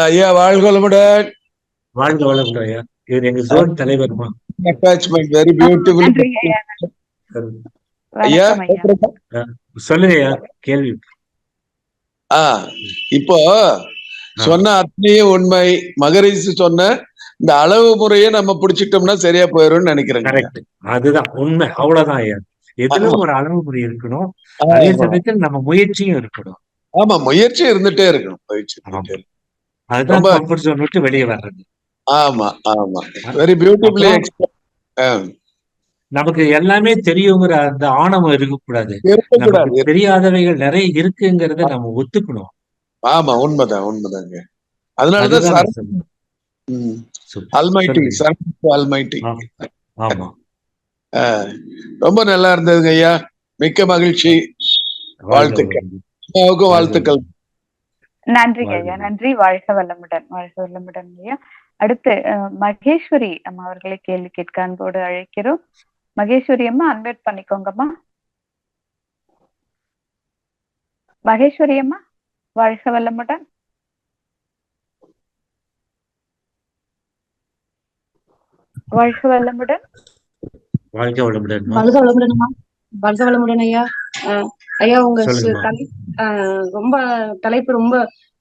ஐயா வாழ்க வளமுடன். வாழ்க வளமுடன் ஐயா. இவர் எங்க ஜோன் தலைவர்மா. Attachment very beautiful. ஐயா சொல்லுங்க ஐயா கேள்வி. இப்போ சொன்ன அத்தனையும் உண்மை. மகரிஷி சொன்ன இந்த அளவு முறையை நம்ம பிடிச்சிட்டோம்னா சரியா போயிரும் நினைக்கிறேன். கரெக்ட். அதுதான் உண்மை. அவ்வளவுதான் ஐயா. எதுல ஒரு அளவு முறை இருக்கணும், அதே சமயத்தில் நம்ம முயற்சியும் இருக்கணும். ஆமா, முயற்சி இருந்துட்டே இருக்கணும். அதுதான் கம்ஃபர்ட் ஜோன் விட்டு வெளியே வர்றது. ஆமா ஆமா, வெரி பியூட்டிஃபுல்லி எக்ஸ்பிளைன். நமக்கு எல்லாமே தெரியுங்கிற அந்த ஆணவம் இருக்கக்கூடாது. நமக்கு தெரியாதவைகள் நிறைய இருக்குங்கிறத நம்ம ஒத்துக்கணும். ஆமா, உண்மைதான் உண்மைதாங்க. அதனாலதான் அல்மைட்டி அல்மைட்டி. ஆமா, ரொம்ப நல்லா இருந்ததுங்க ஐயா. மிக்க மகிழ்ச்சி. வாழ்த்துக்கள். வாழ்த்துக்கள். நன்றிங்க ஐயா, வாழ்க நன்றி. வாழ்க வளமுடன், வாழ்க வளமுடன் ஐயா. அடுத்து மகேஸ்வரி அம்மா அவர்களை கேள்வி கேட்க அன்போடு அழைக்கிறோம். மகேஸ்வரி அம்மா அன்மியூட் பண்ணிக்கோங்கம்மா. மகேஸ்வரி அம்மா, வாழ்க வளமுடன். வாழ்க வளமுடன். வாழ்க வளமுடன்மா. வாழ்க வளமுடன்மா. வாழ்க வளமுடன் ஐயா. ஐயா உங்க சொல்லுங்கம்மா. ரொம்ப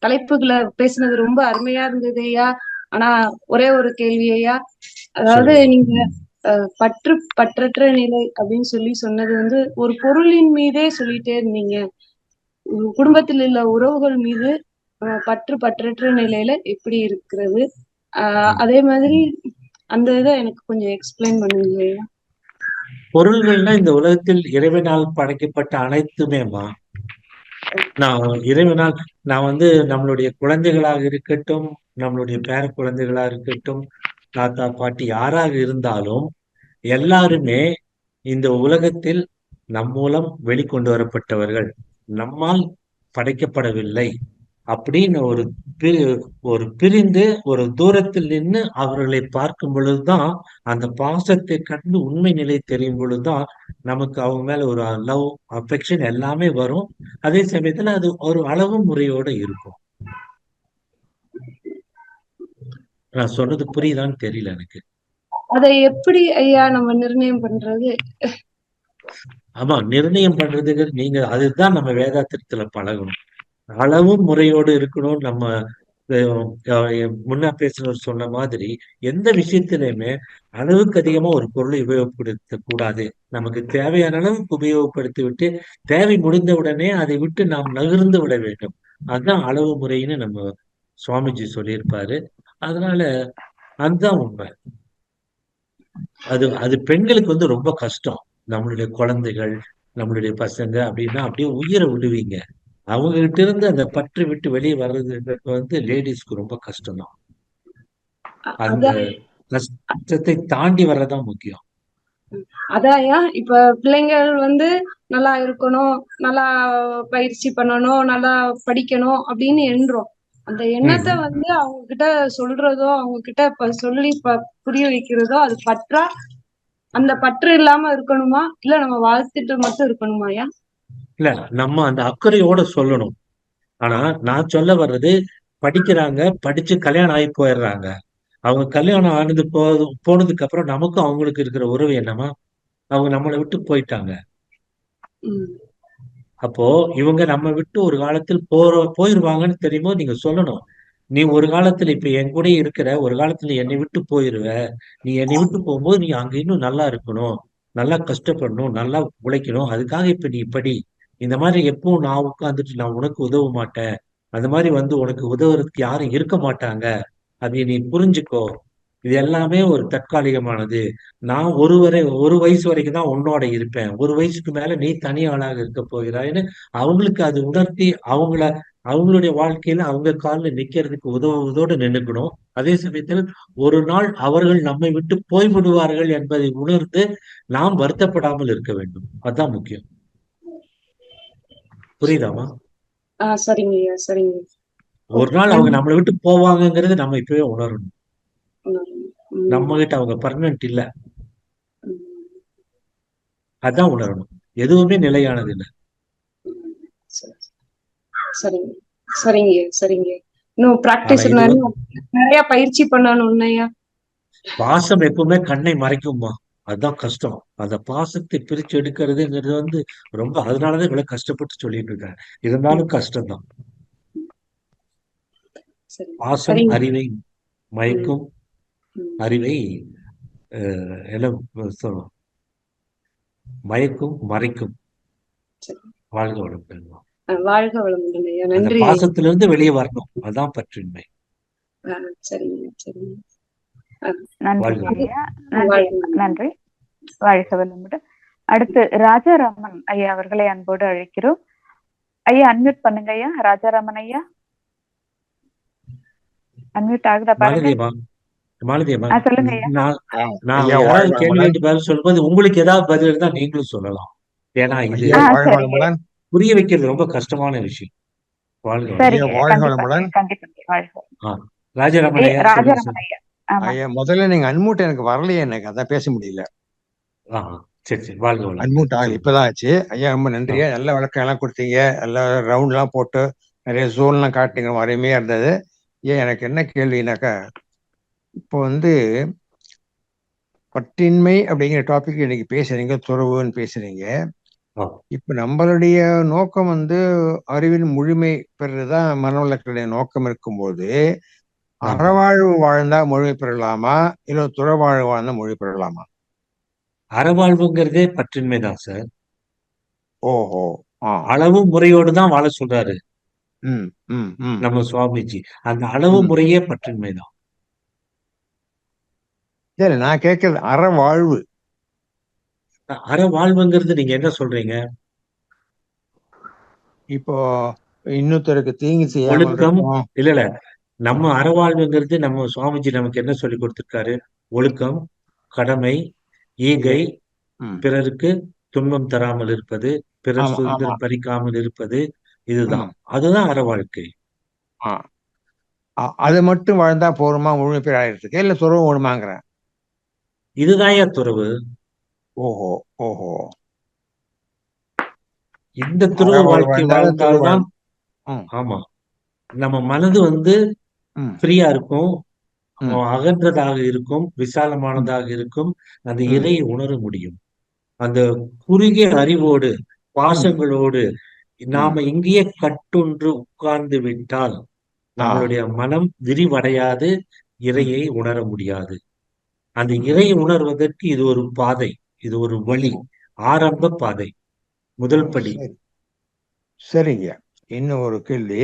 தலைப்புகளை பேசுனது ரொம்ப அருமையா இருந்தது ஐயா. ஆனா ஒரே ஒரு கேள்வி ஐயா, அதாவது சொல்லுங்கம்மா. நீங்க பற்றற்ற நிலை அப்படின்னு சொன்னது வந்து ஒரு பொருளின் மீதே சொல்லிட்டே இருந்தீங்க. குடும்பத்தில் உள்ள உறவுகள் மீது பற்றற்ற நிலையில எப்படி இருக்கிறது, அதே மாதிரி அந்த இதை எனக்கு கொஞ்சம் எக்ஸ்பிளைன் பண்ணுங்க ஐயா. பொருள்கள்னா இந்த உலகத்தில் இறைவனால் படைக்கப்பட்ட அனைத்துமேமா. நான் வந்து நம்மளுடைய குழந்தைகளாக இருக்கட்டும், நம்மளுடைய பேர குழந்தைகளா இருக்கட்டும், தாத்தா பாட்டி யாராக இருந்தாலும் எல்லாருமே இந்த உலகத்தில் நம் மூலம் வெளிக்கொண்டு வரப்பட்டவர்கள், நம்மால் படைக்கப்படவில்லை அப்படின்னு ஒரு பிரிந்து ஒரு தூரத்தில் நின்று அவர்களை பார்க்கும் பொழுதுதான், அந்த பாசத்தை கண்டு உண்மை நிலை தெரியும் பொழுதுதான் நமக்கு அவங்க மேல ஒரு லவ், அஃபெக்ஷன் எல்லாமே வரும். அதே சமயத்துல அது ஒரு அளவு முறையோட இருக்கும். நான் சொன்னது புரியுதான்னு தெரியல எனக்கு. அதை எப்படி ஐயா நம்ம நிர்ணயம் பண்றது? ஆமா, நிர்ணயம் பண்றதுக்கு நீங்க அதுதான் நம்ம வேதாத்திரத்துல பழகணும். அளவும் முறையோடு இருக்கணும். நம்ம முன்ன பேசுனவர் சொன்ன மாதிரி எந்த விஷயத்திலுமே அளவுக்கு அதிகமா ஒரு பொருளை உபயோகப்படுத்த கூடாது. நமக்கு தேவையான அளவுக்கு உபயோகப்படுத்தி விட்டு தேவை முடிந்த உடனே அதை விட்டு நாம் நகர்ந்து விட வேண்டும். அதுதான் அளவு முறைன்னு நம்ம சுவாமிஜி சொல்லியிருப்பாரு. அதனால அதுதான் உண்மை. அது பெண்களுக்கு வந்து ரொம்ப கஷ்டம். நம்மளுடைய குழந்தைகள், நம்மளுடைய பசங்க அப்படின்னா அப்படியே உயிரை விடுவீங்க. அவங்க கிட்ட இருந்து அந்த பற்று விட்டு வெளியே வர்றதுன்றது வந்து லேடிஸ்க்கு ரொம்ப கஷ்டம் தான். அந்த கஷ்டத்தை தாண்டி வர்றதுதான் முக்கியம். அதாயா, இப்ப பிள்ளைங்கள் வந்து நல்லா இருக்கணும், நல்லா பயிற்சி பண்ணணும், நல்லா படிக்கணும் அப்படின்னு எண்ணுறோம். அந்த எண்ணத்தை வந்து அவங்க கிட்ட சொல்றதோ, அவங்க கிட்ட சொல்லி புரிய வைக்கிறதோ அது பற்றா? அந்த பற்று இல்லாம இருக்கணுமா, இல்ல நம்ம வாழ்த்துட்டு மட்டும் இருக்கணுமாயா? இல்ல, நம்ம அந்த அக்கறையோட சொல்லணும். ஆனா நான் சொல்ல வர்றது, படிக்கிறாங்க, படிச்சு கல்யாணம் ஆகி போயிடுறாங்க. அவங்க கல்யாணம் ஆனது போனதுக்கு அப்புறம் நமக்கும் அவங்களுக்கு இருக்கிற உறவு என்னமா, அவங்க நம்மளை விட்டு போயிட்டாங்க. அப்போ இவங்க நம்ம விட்டு ஒரு காலத்தில் போயிருவாங்கன்னு தெரியுமோ நீங்க சொல்லணும். நீ ஒரு காலத்துல இப்ப என் கூட இருக்கிற, ஒரு காலத்துல என்னை விட்டு போயிருவ. நீ என்னை விட்டு போகும்போது நீ அங்க இன்னும் நல்லா இருக்கணும், நல்லா கஷ்டப்படணும், நல்லா உழைக்கணும். அதுக்காக இப்ப நீ படி. இந்த மாதிரி எப்பவும் நான் உட்கார்ந்துட்டு நான் உனக்கு உதவ மாட்டேன். அந்த மாதிரி வந்து உனக்கு உதவுறதுக்கு யாரும் இருக்க மாட்டாங்க. அதை நீ புரிஞ்சுக்கோ. இது எல்லாமே ஒரு தற்காலிகமானது. நான் ஒரு வயசு வரைக்கும் தான் உன்னோட இருப்பேன். ஒரு வயசுக்கு மேல நீ தனி ஆளாக இருக்க போகிறாய்ன்னு அவங்களுக்கு அது உணர்த்தி அவங்களுடைய வாழ்க்கையில அவங்க காலில் நிக்கிறதுக்கு உதவுவதோடு நின்னுக்கணும். அதே சமயத்தில் ஒரு நாள் அவர்கள் நம்மை விட்டு போய்விடுவார்கள் என்பதை உணர்ந்து நாம் வருத்தப்படாமல் இருக்க வேண்டும். அதுதான் முக்கியம். புரியுதாமா? சரிங்க சரிங்க. ஒரு நாள் அவங்க நம்மளை விட்டு போவாங்கங்கிறது நம்ம இப்பவே உணரணும். நம்ம கிட்ட அவங்க பர்மனன்ட் இல்ல, அதான் உணரணும். எதுவுமே நிலையானது இல்லை. சரிங்க சரிங்க சரிங்க. இன்னும் பிராக்டிஸ் நிறைய பயிற்சி பண்ணணும். பாசம் எப்பவுமே கண்ணை மறைக்குமா, அதுதான் கஷ்டம். அந்த பாசத்தை பிரிச்சு எடுக்கிறதுங்கிறது வந்து ரொம்ப, அதனாலதான் இவ்வளவு கஷ்டப்பட்டு சொல்லிட்டு இருக்கேன். இருந்தாலும் கஷ்டம்தான். பாசம் அறிவை மயக்கும், அறிவை மயக்கும், மறைக்கும். வாழ்க வளமுடன். வாழ்க வளமுடன். நன்றி. பாசத்திலிருந்து வெளியே வரணும், அதான் பற்றின்மை. சரிங்க சரிங்க. நன்றி. வாழ்க வளமுடன். அடுத்து ராஜாராமன் ஐயா அவர்களை அன்போடு அழைக்கிறோம். ஐயா அன்மியூட் பண்ணுங்க ஐயா. ராஜாராமன் ஐயா அன்மியூட் ஆகுதா பாருங்க. சொல்லுங்க ஐயா. நான் கேள்வி பதில் சொல்லும்போது உங்களுக்கு ஏதாவது பதில் இருந்தா நீங்களும் சொல்லலாம். ஏன்னா இது புரிய வைக்கிறது ரொம்ப கஷ்டமான விஷயம். வாழ்க வளமுடன். ஐயா சரிங்க வாழ்க கண்டிப்பா வளமுடன். கண்டிப்பா வாழ்க. ஆ, ராஜாராமன் ஐயா சொல்லுங்க ராஜாராமன் சார். ஐயா. ஆமா ஐயா முதல்ல நீங்க அன்மூட் எனக்கு வரலையே, எனக்கு அதான் பேச முடியல. ஆ, சரி சரி, வாழ்க வளமுடன். அன்மூட் ஆகல, சொல்லுங்க. இப்பதான் ஆச்சு. ஐயா ரொம்ப ஆ, நன்றியா, நல்ல விளக்கம் எல்லாம் கொடுத்தீங்க, எல்லா ரவுண்ட் எல்லாம் போட்டு நிறைய ஜோன்லாம் காட்டுங்க, அருமையா இருந்தது. ஏன் எனக்கு என்ன கேள்வினாக்கா, இப்போ வந்து பற்றின்மை அப்படிங்கிற டாபிக் இன்னைக்கு பேசுறீங்க, துறவுன்னு பேசுறீங்க. ஆ, இப்ப நம்மளுடைய நோக்கம் வந்து அறிவின் முழுமை பெறுறதுதான் மனவளக்கலுடைய நோக்கம் இருக்கும்போது, ஆ. அறவாழ்வு வாழ்ந்தா முழுமை பெறலாமா, இல்ல துறவாழ்வு வாழ்ந்தா முழுமை பெறலாமா? அறவாழ்வுங்கிறதே பற்றின்மை தான் சார். ஓஹோ. ஆ. அளவு முறையோடு தான் வாழ சொல்றாரு ம் ம் ம் நம்ம சுவாமிஜி. அந்த அளவு ம். முறையே பற்றின்மை தான். சரி, நான் கேட்கறது அறவாழ்வு. அறவாழ்வுங்கிறது நீங்க என்ன சொல்றீங்க? இப்போ இன்னொருத்தருக்கு தீங்கு செய்யாமல் ஒழுக்கம் இருக்கும். இல்ல நம்ம அறவாழ்வுங்கிறது நம்ம சுவாமிஜி நமக்கு என்ன சொல்லி கொடுத்திருக்காரு? ஒழுக்கம், கடமை, ஈகை, ம். பிறருக்கு துன்பம் தராமல் இருப்பது, பிறர் ஆமா ஆமா. சுதந்திரம் பறிக்காமல் இருப்பது, இதுதான். ம். அதுதான் அற வாழ்க்கை. ஆ. அது மட்டும் வாழ்ந்தா போருமா முழுமை பெற ஆயிரத்துக்கு, இல்ல துறவு வேணுமாங்கிறேன். இதுதான்யா துறவு. ஓஹோ ஓஹோ. இந்த துறவு அறவாழ்வு வாழ்க்கை வாழ்ந்தாலும் துறவு வாழ்ந்தால்தான், ம் ஆமா, நம்ம மனது ம் ஃப்ரீயா இருக்கும், ம் அகன்றதாக இருக்கும், ம் விசாலமானதாக இருக்கும். அந்த ம் இறையை உணர முடியும். அந்த குறுகிய அறிவோடு, ம் பாசங்களோடு ம். நாம இங்கேயே கட்டுன்று உட்கார்ந்து விட்டால் ஆ. நம்மளுடைய மனம் விரிவடையாது, ம் இறையை உணர முடியாது. அந்த ம் இறையை உணர்வதற்கு இது ஒரு பாதை, இது ஒரு வழி, ஆரம்ப பாதை, முதல் படி. சரி, சரிங்க. இன்னும் ஒரு கேள்வி.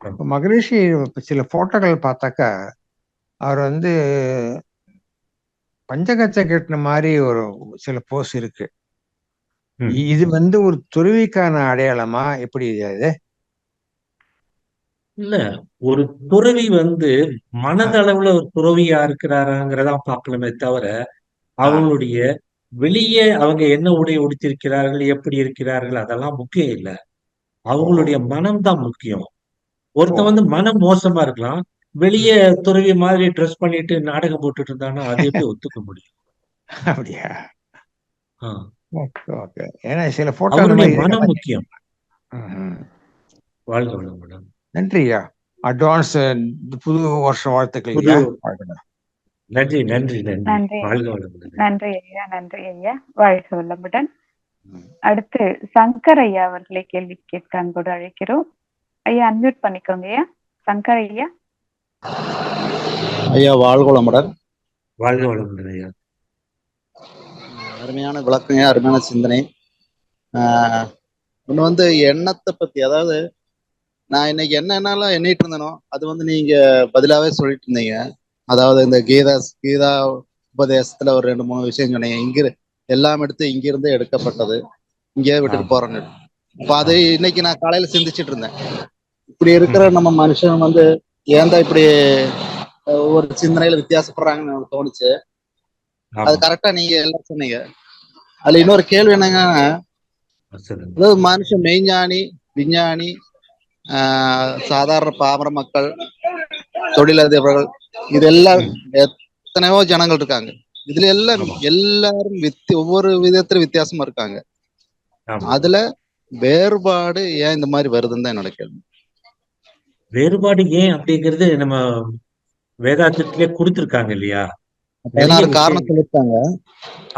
ஆம். இப்ப மகரிஷி சில போட்டோக்கள் பார்த்தாக்கா, அவர் வந்து பஞ்சகச்ச கட்டின மாதிரி ஒரு சில போஸ் இருக்கு. ம். இது வந்து ஒரு துறவிக்கான அடையாளமா, எப்படி அது? இல்ல, ஒரு துறவி ஆ, மனதளவுல ஒரு துறவியா இருக்கிறாராங்கிறதா பார்க்கணுமே தவிர, ஆ, அவங்களுடைய வெளியே அவங்க என்ன உடை உடுத்திருக்கிறார்கள், எப்படி இருக்கிறார்கள், அதெல்லாம் முக்கியம் இல்ல. ஓஹோ அவங்களுடைய மனம் தான் முக்கியம். ஓ ஒருத்தன் மனம் மோசமா இருக்கலாம், ம். வெளியே துறவி மாதிரி ட்ரெஸ் பண்ணிட்டு நாடகம் போட்டுட்டு இருந்தானா அது எப்படி ஒத்துக்க முடியும்? அப்படியா? ஆ. Okay okay. ஏன்னா சில போட்டோ அந்த அவருடைய மாதிரி மனம் இருக்கதான். முக்கியம். ம்ஹும். வாழ்க வளமுடன். நன்றியா. அட்வான்ஸ் புது வருஷ வாழ்த்துக்கள் புது ஐயா. வாழ்த்துக்கள். நன்றி நன்றி நன்றி. நன்றி வாழ்க வளமுடன். நன்றி ஐயா நன்றி ஐயா வாழ்க வளமுடன். ம். அடுத்து சங்கர் ஐயா அவர்களை கேள்வி கேட்க அன்போடு அழைக்கிறோம். ஐயா அன்மியூட் பண்ணிக்கோங்க ஐயா. சங்கர் ஐயா. ஐயா வாழ்க வளமுடன். வாழ்க வளமுடன் ஐயா. அருமையான விளக்கங்க, அருமையான சிந்தனை. ஒன்று வந்து எண்ணத்தை பத்தி, அதாவது நான் இன்னைக்கு என்னென்னலாம் எண்ணிட்டு இருந்தேனோ அது வந்து நீங்க பதிலாவே சொல்லிட்டு இருந்தீங்க. அதாவது இந்த கீதா உபதேசத்துல ஒரு 2-3 விஷயம் சொன்னீங்க. எல்லாம் எடுத்து இங்கிருந்து எடுக்கப்பட்டது, இங்கே விட்டுட்டு போறேன்னு. அப்ப அது இன்னைக்கு நான் காலையில சிந்திச்சுட்டு இருந்தேன். இப்படி இருக்கிற நம்ம மனுஷன் வந்து ஏன் தான் இப்படி ஒரு சிந்தனையில வித்தியாசப்படுறாங்கன்னு எனக்கு தோணுச்சு. அது கரெக்டா நீங்க எல்லாம் சொன்னீங்க. அதுல இன்னொரு கேள்வி என்னங்கன்னா, அதாவது மனுஷன் மெய்ஞானி, விஞ்ஞானி, சாதாரண பாமர மக்கள், தொழிலதிபர்கள், இதெல்லாம் எத்தனையோ ஜனங்கள் இருக்காங்க. இதுல எல்லாரும் ஒவ்வொரு விதத்துல வித்தியாசமா இருக்காங்க. அதுல வேறுபாடு ஏன் இந்த மாதிரி வருதுன்னு தான் என்னோட கேள்வி. வேறுபாடு ஏன் அப்படிங்கிறது நம்ம வேதாந்தத்திலே கொடுத்திருக்காங்க இல்லையா? 16 காரணம் சொல்லிருக்காங்க.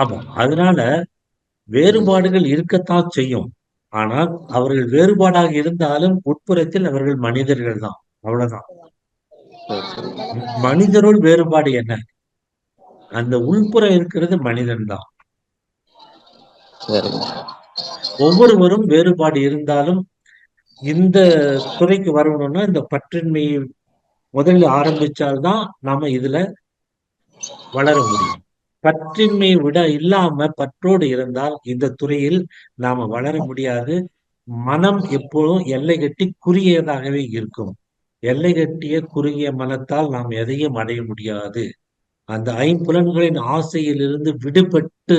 ஆமா, அதனால வேறுபாடுகள் இருக்கத்தான் செய்யும். ஆனால் அவர்கள் வேறுபாடாக இருந்தாலும் உட்புறத்தில் அவர்கள் மனிதர்கள் தான். அவ்வளவுதான். மனிதருள் வேறுபாடு என்ன? அந்த உள்புறம் இருக்கிறது மனிதன் தான். ஒவ்வொருவரும் வேறுபாடு இருந்தாலும் இந்த துறைக்கு வரணும்னா இந்த பற்றின்மையை முதலில் ஆரம்பிச்சால்தான் நாம இதுல வளர முடியும். பற்றின்மையை விட இல்லாம பற்றோடு இருந்தால் இந்த துறையில் நாம வளர முடியாது. மனம் எப்போதும் எல்லை கட்டி குறுகியதாகவே இருக்கும். எல்லை கட்டிய குறுகிய மனத்தால் நாம் எதையும் அடைய முடியாது. அந்த ஐம்புலன்களின் ஆசையிலிருந்து விடுபட்டு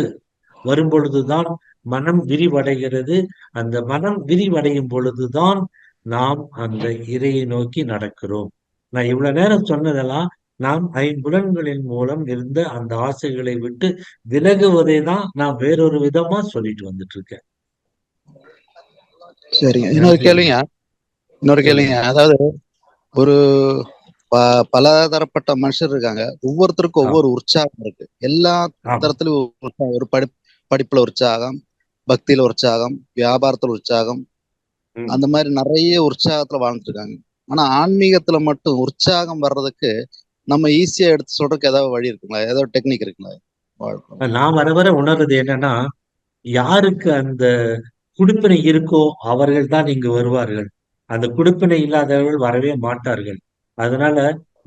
வரும்பொழுதுதான் மனம் விரிவடைகிறது. அந்த மனம் விரிவடையும் பொழுதுதான் நாம் அந்த இறையை நோக்கி நடக்கிறோம். நான் இவ்வளவு நேரம் சொன்னதெல்லாம் நாம் ஐம்புலன்களின் மூலம் இருந்த அந்த ஆசைகளை விட்டு விலகுவதை தான் நான் வேறொரு விதமா சொல்லிட்டு வந்துட்டு இருக்கேன். சரிங்க. நன்றி. சொல்லுங்க. கேளுங்க. அதாவது ஒரு பலதரப்பட்ட மனுஷர் இருக்காங்க. ஒவ்வொருத்தருக்கும் ஒவ்வொரு உற்சாகம் இருக்கு. எல்லா ஆமா. தரத்திலும் ஒரு படிப்புல உற்சாகம், பக்தியில உற்சாகம், வியாபாரத்துல உற்சாகம், ம். அந்த மாதிரி நிறைய உற்சாகத்துல வாழ்ந்துட்டு இருக்காங்க. ஆனா ஆன்மீகத்துல மட்டும் உற்சாகம் வர்றதுக்கு நம்ம ஈஸியா எடுத்து சொல்றதுக்கு ஏதாவது வழி இருக்குங்களா? ஏதாவது டெக்னிக் இருக்குங்களா? நான் வர வர உணர்றது என்னன்னா, யாருக்கு அந்த குடுப்பினை இருக்கோ அவர்கள் தான் இங்கு வருவார்கள். அந்த குடுப்பினை இல்லாதவர்கள் வரவே மாட்டார்கள். அதனால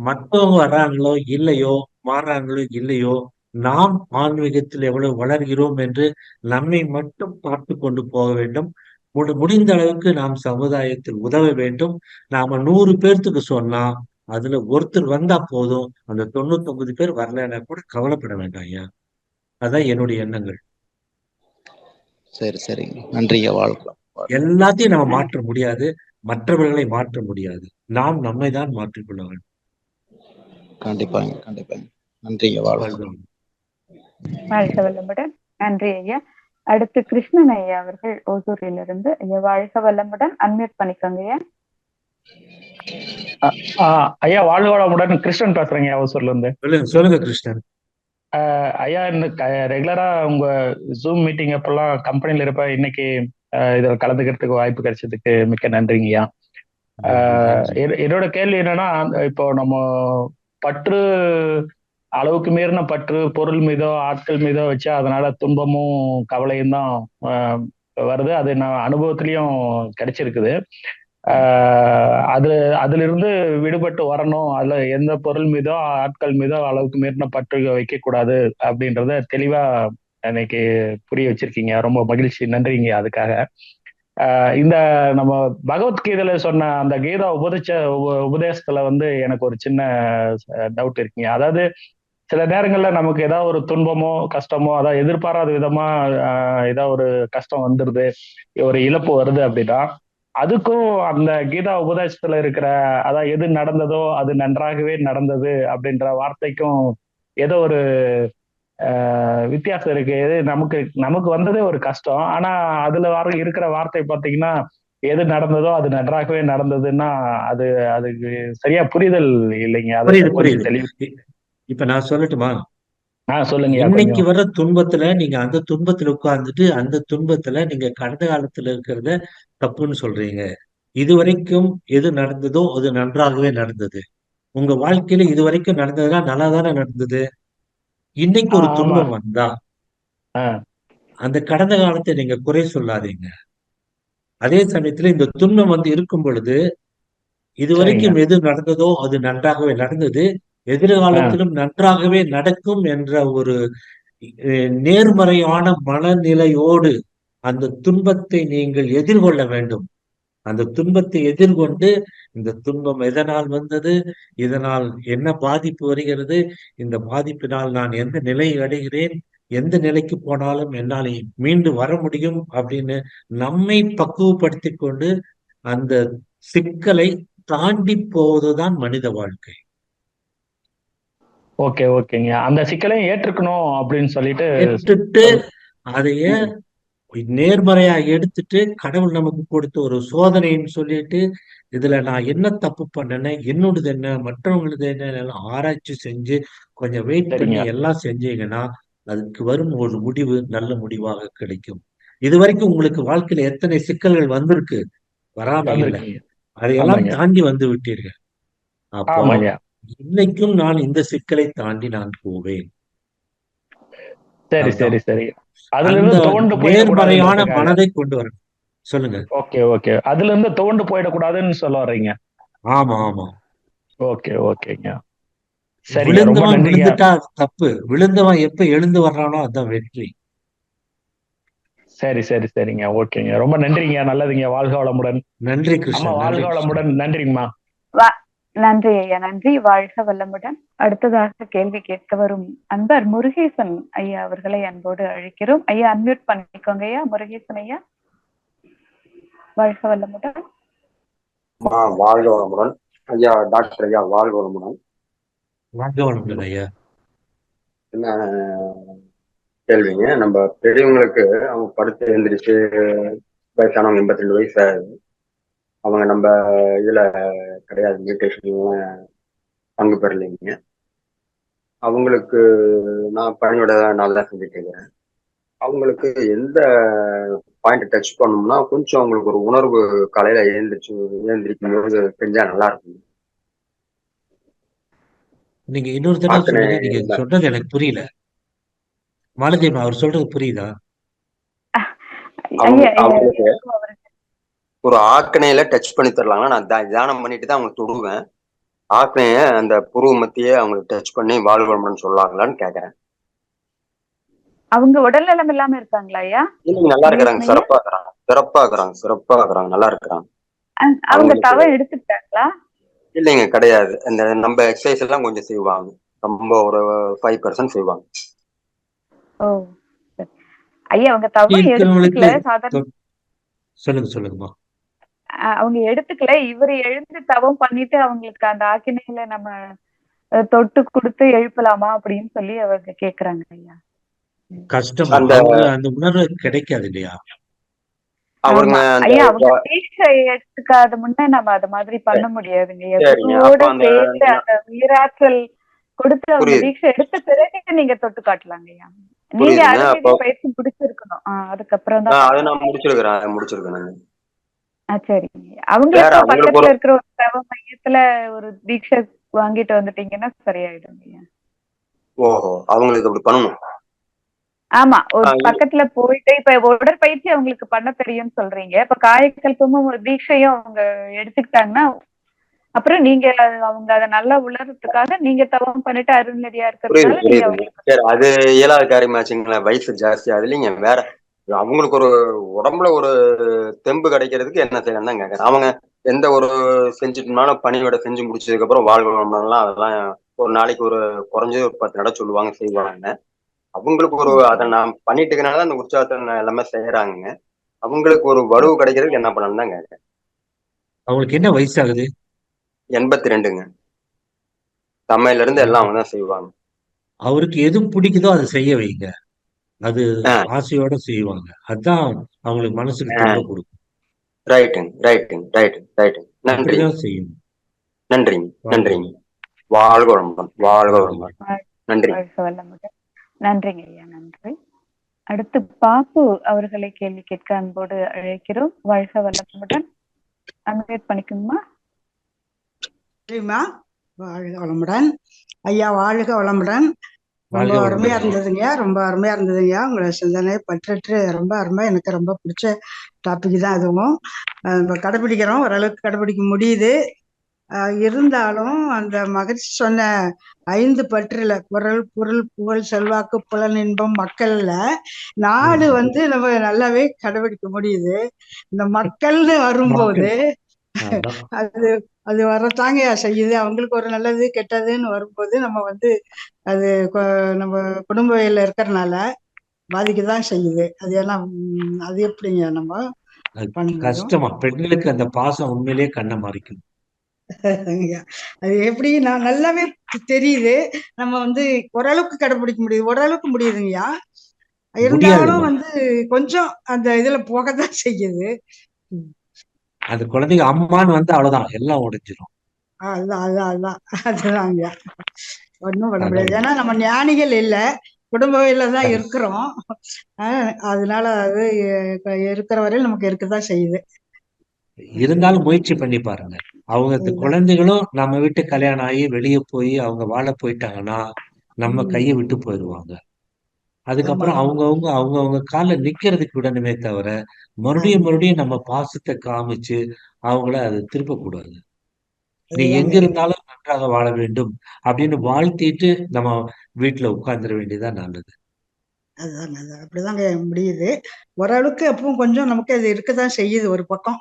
மற்றவங்க வர்றாங்களோ இல்லையோ, மாறுறாங்களோ இல்லையோ, நாம் ஆன்மீகத்தில் எவ்வளவு வளர்கிறோம் என்று நம்மை மட்டும் பார்த்து கொண்டு போக வேண்டும். முடிந்த அளவுக்கு நாம் சமுதாயத்தில் உதவ வேண்டும். நாம 100 பேர்த்துக்கு சொன்னா அதுல ஒருத்தர் வந்தா போதும். அந்த 99 பேர் வரலைன்னா கூட கவலைப்பட வேண்டாம் ஐயா. அதான் என்னுடைய எண்ணங்கள். சரி, சரிங்க. நன்றிங்க. வாழ்க்கலாம். எல்லாத்தையும் நம்ம மாற்ற முடியாது. மற்றவர்களை மாற்ற முடியாது. நாம் நம்மை தான் மாற்றிக்கொள்ள வேண்டும். கண்டிப்பாங்க. நன்றிங்க. வாழ்க்கலாம். வாழ்க வளமுடன். நன்றி ஐயா. அடுத்து கிருஷ்ணன் ஐயா அவர்கள் ஓசூரிலிருந்து. ஐயா வாழ்க வளமுடன். அன்மியூட் பண்ணிக்கோங்க ஐயா. ஐயா வாழ்க வளமுடன். கிருஷ்ணன் பேசுறேங்க ஓசூர்ல இருந்து. சொல்லுங்க கிருஷ்ணன். ஐயா ரெகுலரா உங்க ஜூம் மீட்டிங் அப்பெல்லாம் கம்பெனில இருப்ப இன்னைக்கு இதுல கலந்துக்கிறதுக்கு வாய்ப்பு கிடைச்சதுக்கு மிக்க நன்றிங்க ஐயா. என்னோட கேள்வி என்னன்னா, இப்போ நம்ம பற்று அளவுக்கு மீறின பற்று பொருள் மீதோ ஆட்கள் மீதோ வச்சா அதனால துன்பமும் கவலையும் தான் வருது. அது நான் அனுபவத்திலையும் கிடைச்சிருக்குது. அதுல இருந்து விடுபட்டு வரணும். அதுல எந்த பொருள் மீதோ ஆட்கள் மீதோ அளவுக்கு மீறின பற்று வைக்க கூடாது அப்படின்றத தெளிவா இன்னைக்கு புரிய வச்சிருக்கீங்க. ரொம்ப மகிழ்ச்சி. நன்றிங்க அதுக்காக. இந்த நம்ம பகவத்கீதையில சொன்ன அந்த கீதா உபதேசத்துல எனக்கு ஒரு சின்ன டவுட் இருக்குங்க. அதாவது சில நேரங்கள்ல நமக்கு ஏதாவது ஒரு துன்பமோ கஷ்டமோ, அதாவது எதிர்பாராத விதமா ஏதாவது ஒரு கஷ்டம் வந்துருது, ஒரு இழப்பு வருது அப்படின்னா, அதுக்கும் அந்த கீதா உபதேசத்துல இருக்கிற அதாவது எது நடந்ததோ அது நன்றாகவே நடந்தது அப்படின்ற வார்த்தைக்கும் ஏதோ ஒரு வித்தியாசம் இருக்கு. எது நமக்கு வந்ததே ஒரு கஷ்டம், ஆனா அதுல இருக்கிற வார்த்தை பாத்தீங்கன்னா எது நடந்ததோ அது நன்றாகவே நடந்ததுன்னா அது அதுக்கு சரியா புரிதல் இல்லைங்க. புரியுது. இப்ப நான் சொல்லட்டுமா? சொல்லுங்க. இன்னைக்கு வர்ற துன்பத்துல நீங்க அந்த துன்பத்துல உட்கார்ந்துட்டு அந்த துன்பத்துல நீங்க கடந்த காலத்துல இருக்கிறத தப்புன்னு சொல்றீங்க. இதுவரைக்கும் எது நடந்ததோ அது நன்றாகவே நடந்தது. உங்க வாழ்க்கையில இதுவரைக்கும் நடந்ததுன்னா நல்லா தானே நடந்தது. இன்னைக்கு ஒரு துன்பம் வந்தா அந்த கடந்த காலத்தை நீங்க குறை சொல்லாதீங்க. அதே சமயத்துல இந்த துன்பம் இருக்கும் பொழுது இதுவரைக்கும் எது நடந்ததோ அது நன்றாகவே நடந்தது, எதிர்காலத்திலும் நன்றாகவே நடக்கும் என்ற ஒரு நேர்மறையான மனநிலையோடு அந்த துன்பத்தை நீங்கள் எதிர்கொள்ள வேண்டும். அந்த துன்பத்தை எதிர்கொண்டு இந்த துன்பம் எதனால் வந்தது, இதனால் என்ன பாதிப்பு வருகிறது, இந்த பாதிப்பினால் நான் எந்த நிலையை அடைகிறேன், எந்த நிலைக்கு போனாலும் என்னால் மீண்டு வர முடியும் அப்படின்னு நம்மை பக்குவப்படுத்தி கொண்டு அந்த சிக்கலை தாண்டி போவதுதான் மனித வாழ்க்கை. ஓகேங்க. அந்த சிக்கலையும் ஏற்றுக்கணும் அப்படின்னு சொல்லிட்டு ஏற்றுட்டு அதைய நேர்மறையா எடுத்துட்டு கடவுள் நமக்கு கொடுத்த ஒரு சோதனைன்னு சொல்லிட்டு இதுல நான் என்ன தப்பு பண்ணேன், என்னோடது என்ன, மற்றவங்களது என்ன ஆராய்ச்சி செஞ்சு கொஞ்சம் வெயிட் பண்ணி எல்லாம் செஞ்சீங்கன்னா அதுக்கு வரும் ஒரு முடிவு நல்ல முடிவாக கிடைக்கும். இது வரைக்கும் உங்களுக்கு வாழ்க்கையில எத்தனை சிக்கல்கள் வந்திருக்கு, வராம இல்லை, அதையெல்லாம் தாண்டி வந்து விட்டீர்கள். அப்போ இன்னைக்கும் நான் இந்த சிக்கலை தாண்டி நான் போவேன். சரி. நேர்மறையான மனதை கொண்டு வரணும். சொல்லுங்க. ஓகே. அதுல இருந்து துவண்டு போயிடக்கூடாதுன்னு சொல்ல வர்றீங்க. ஆமா. ஓகேங்க. விழுந்தவன் விழுந்துட்டா தப்பு, விழுந்தவன் எப்ப எழுந்து வர்றானோ அதுதான் வெற்றி. சரிங்க. ஓகேங்க. ரொம்ப நன்றிங்க. நல்லதுங்க. வாழ்க வளமுடன். நன்றி கிருஷ்ணன். வாழ்க வளமுடன். நன்றிங்கம்மா. நன்றி ஐயா. நன்றி. வாழ்க வளமுடன். அடுத்ததாக கேள்வி கேட்க வரும் அன்பர் முருகேசன் ஐயா அவர்களை அன்போடு அழைக்கிறோம். ஐயா அன்மியூட் பண்ணிக்கோங்க ஐயா. முருகேசன் ஐயா வாழ்க வளமுடன். வாழ்க வளமுடன். ஐயா டாக்டர் ஐயா வாழ்க வளமுடன். வாழ்க வளமுடன் ஐயா. என்ன கேள்விங்க, நம்ம பெரியவங்களுக்கு அவங்க படுத்து எழுந்திரிச்சு வயசானவங்க 82 வயசு ஆகுது. அவங்க நம்ம இதுல கிடையாது, மியூட்டேஷன் பங்கு பெறலைங்க. அவங்களுக்கு நான் பணியோட நல்லா செஞ்சுட்டு இருக்கிறேன். அவங்களுக்கு எந்த பாயிண்ட் டச் பண்ணோம்னா கொஞ்சம் அவங்களுக்கு ஒரு உணர்வு காலையில எழுந்திரிக்கும் போது செஞ்சா நல்லா இருக்கும். நீங்க இன்னொரு தடவை ஆக்கனே சொல்லுங்க. நீங்க இல்ல. சொல்றது எனக்கு புரியல. மாலதேவன் அவர் சொல்றது புரியுதா? அவங்க ஐயா அவங்களுக்கு எனக்கும் அவருக்கு ஒரு ஆக்கணையில டச் பண்ணி தரலாங்களா? நான் தியானம் பண்ணிட்டு தான் அவங்களுக்கு தொடுவேன். ஆக்கணைய அந்த புருவ மத்தியே அவங்களுக்கு டச் பண்ணி வாழ்வளமுடன் சொல்லலாங்களான்னு கேட்கறேன். அவங்க உடல் நலம் இல்லாம இருக்காங்களா ஐயா? இல்லைங்க, நல்லா இருக்கிறாங்க, தினேஷ் ஐயா சிறப்பா இருக்கிறாங்க, சிறப்பா இருக்கிறாங்க, சிறப்பா இருக்கிறாங்க, நல்லா இருக்கிறாங்க. அவங்க அவங்களுக்கு தவம் எடுத்துக்கிட்டாங்களா? இல்லைங்க, கிடையாது. இந்த நம்ம எக்ஸசைஸ் எல்லாம் கொஞ்சம் செய்வாங்க, ரொம்ப ஒரு 5% செய்வாங்க. ஓ சரி. ஐயா அவங்க தவம் இருக்கிறவங்களுக்கு எடுத்துக்கல சாதாரண சொல்லுங்கம்மா. அவங்க எடுத்துக்கல. இவர் எழுந்து தவம் பண்ணிட்டு அவங்களுக்கு அந்த ஆக்கினையில நம்ம தொட்டு கொடுத்து எழுப்பலாமா அப்படின்னு சொல்லி அவங்க கேக்குறாங்க ஐயா. கஷ்டம். அந்த அவங்க அந்த உணர்வு கிடைக்காது இல்லையா? அவருங்க ஆமா அந்த ஐயா, அவங்க தீட்சை எடுத்துக்காத முன்ன நம்ம அது மாதிரி பண்ண முடியாதுங்க ஐயா. சரிங்க, குருவோட அப்ப அந்த சேர்ந்து அந்த உயிராற்றல் கொடுத்து அவங்க புரியுது தீட்சை எடுத்த பிறகு நீங்க தொட்டு காட்டலாங்க ஐயா. நீங்க புரியுதுங்க. அப்போ அருள்நிதி பயிற்சி முடிச்சிருக்கணும். அதுக்கப்புறம் தான் அதை பண்ணலாம். நான் முடிச்சிருக்கிறேன். சரிங்க. வேற அவங்களுக்கும் அவங்களுக்கு பக்கத்துல இருக்கிற ஒரு தவ மையத்துல ஒரு தீட்சை வாங்கிட்டு வந்துட்டீங்கன்னா சரியாயிடும் ஐயா. ஓஹோ, அவங்களுக்கு அப்படி பண்ணணும். ஆமா, ஒரு இது பக்கத்துல போயிட்டு இப்ப உடற்பயிற்சி அவங்களுக்கு பண்ண தெரியும்னு சொல்றீங்க. இப்ப காயக்கல்பமும் ஒரு தீட்சையும் அவங்க எடுத்துக்கிட்டாங்கன்னா அப்புறம் நீங்க அவங்க அதை நல்லா உணர்றதுக்காக நீங்க தவம் பண்ணிட்டு அருள்நிதியா புரியுது இருக்கிறதுனால நீங்க புரியுதுங்க. அவங்களுக்கு சரி, அது இயலாத காரியமாச்சுங்களேன், வயசு ஜாஸ்தி. அது இல்லைங்க, வேற அவங்களுக்கு ஒரு உடம்புல ஒரு தெம்பு கிடைக்கிறதுக்கு என்ன செய்யணும் தான் கேட்கறேன். அவங்க எந்த ஒரு செஞ்சுட்டோம்னாலும் பணியோட செஞ்சு முடிச்சதுக்கு அப்புறம் வாழ்வுலாம் அதெல்லாம் ஒரு நாளைக்கு ஒரு குறைஞ்சது ஒரு 10 நடை சொல்லுவாங்க, செய்வாங்க. அவங்களுக்கு ஒரு அதை நான் பண்ணிட்டு இருக்கனால அந்த உற்சாகத்தை எல்லாமே செய்யறாங்க. அவங்களுக்கு ஒரு வலுவு கிடைக்கிறதுக்கு என்ன பண்ணணும் தான் கேட்கறேன். அவங்களுக்கு என்ன வயசாகுது? 82ங்க. சமையல இருந்து எல்லாம் அவங்க தான் செய்வாங்க. அவருக்கு எது பிடிக்குதோ அதை செய்ய வைங்க. அது ஆ ஆசையோட செய்வாங்க. அதான் அவங்களுக்கு மனசுக்கு தெம்ப கொடுக்கும். ரைட்டுங்க. நன்றிங்க, அப்படிதான் செய்யணும். நன்றிங்க, வாழ்க நன்றிங்க. வளமுடன். வாழ்க வளமுடன், வாழ்க வாழ்க வளமுடன். வளமுடன். நன்றி. வாழ்க வளமுடன். நன்றிங்க ஐயா, நன்றி. அடுத்து பாப்பு அவர்களை கேள்வி கேட்க அன்போடு அழைக்கிறோம். வாழ்க வளமுடன். அன்மியூட் பண்ணிக்கோங்கம்மா. சரிம்மா, வாழ்க வளமுடன். ஐயா வாழ்க வளமுடன். ரொம்ப வாழ்க அருமையா வளமுடன் ஐயா. இருந்ததுங்க, ரொம்ப அருமையா இருந்ததுங்க. உங்களை சிந்தனை பற்றற்று ரொம்ப அருமை. எனக்கு ரொம்ப பிடிச்ச டாபிக் தான் அதுவும். நம்ம கடைபிடிக்கிறோம், ஓரளவுக்கு கடைபிடிக்க முடியுது. இருந்தாலும் அந்த மகிழ்ச்சி சொன்ன 5 பற்றுல குரல், பொருள், புகழ், செல்வாக்கு, புலனின்பம், மக்கள்ல 4 வந்து நம்ம நல்லாவே கடைபிடிக்க முடியுது. இந்த மக்கள்னு வரும்போது அதான். அது அது வரத்தாங்க செய்யுது. அவங்களுக்கு ஒரு நல்லது கெட்டதுன்னு வரும்போது நம்ம வந்து அது நம்ம குடும்ப வயல்ல இருக்கிறனால பாதிக்கதான் செய்யுது. அது எல்லாம் அது எப்படிங்க நம்ம அது பண்ண முடியும்? கஷ்டமா. பெண்களுக்கு அந்த பாசம் உண்மையிலேயே கண்ணை மறைக்கும். அது எப்படி நான் நல்லாவே தெரியுது. நம்ம வந்து ஓரளவுக்கு கடைபிடிக்க முடியுது, ஓரளவுக்கு முடியுதுங்கய்யா. இருந்தாலும் முடியாதும்மா. வந்து கொஞ்சம் அந்த இதுல போகத்தான் செய்யுது. அந்த குழந்தைங்க அம்மான்னு வந்து அவ்வளவுதான், எல்லாம் உடைஞ்சிடும். அதுதாங்கய்யா. ஒன்றும் பண்ண முடியாது. அதான் ஏன்னா நம்ம ஞானிகள் இல்லை, குடும்ப வயல்ல தான் correct. இருக்கிறோம். அதனால அது இருக்கிற வரையில் நமக்கு இருக்கதான் செய்யுது. இருந்தாலும் முயற்சி பண்ணி பாருங்க. அவங்க இந்த அதுதான். குழந்தைகளும் நம்ம வீட்டு கல்யாணம் ஆகி வெளியே போய் அவங்க வாழ போயிட்டாங்கன்னா நம்ம கையை விட்டு போயிடுவாங்க. ஆமா அதுக்கப்புறம் ஆமா. அவங்கவுங்க கால நிக்கிறதுக்கு விடணுமே தவிர மறுபடியும் நம்ம பாசத்தை காமிச்சு அவங்கள அது திருப்பக்கூடாது. நீ எங்க அதுதாங்க இருந்தாலும் நன்றாக வாழ வேண்டும் அப்படின்னு வாழ்த்திட்டு நம்ம வீட்டுல உட்கார்ந்துட வேண்டியதான் நல்லது. அதுதாங்க அப்படிதாங்க முடியுது. ஓரளவுக்கு அப்பவும் கொஞ்சம் நமக்கு அது இருக்கதான் செய்யுது ஒரு பக்கம்,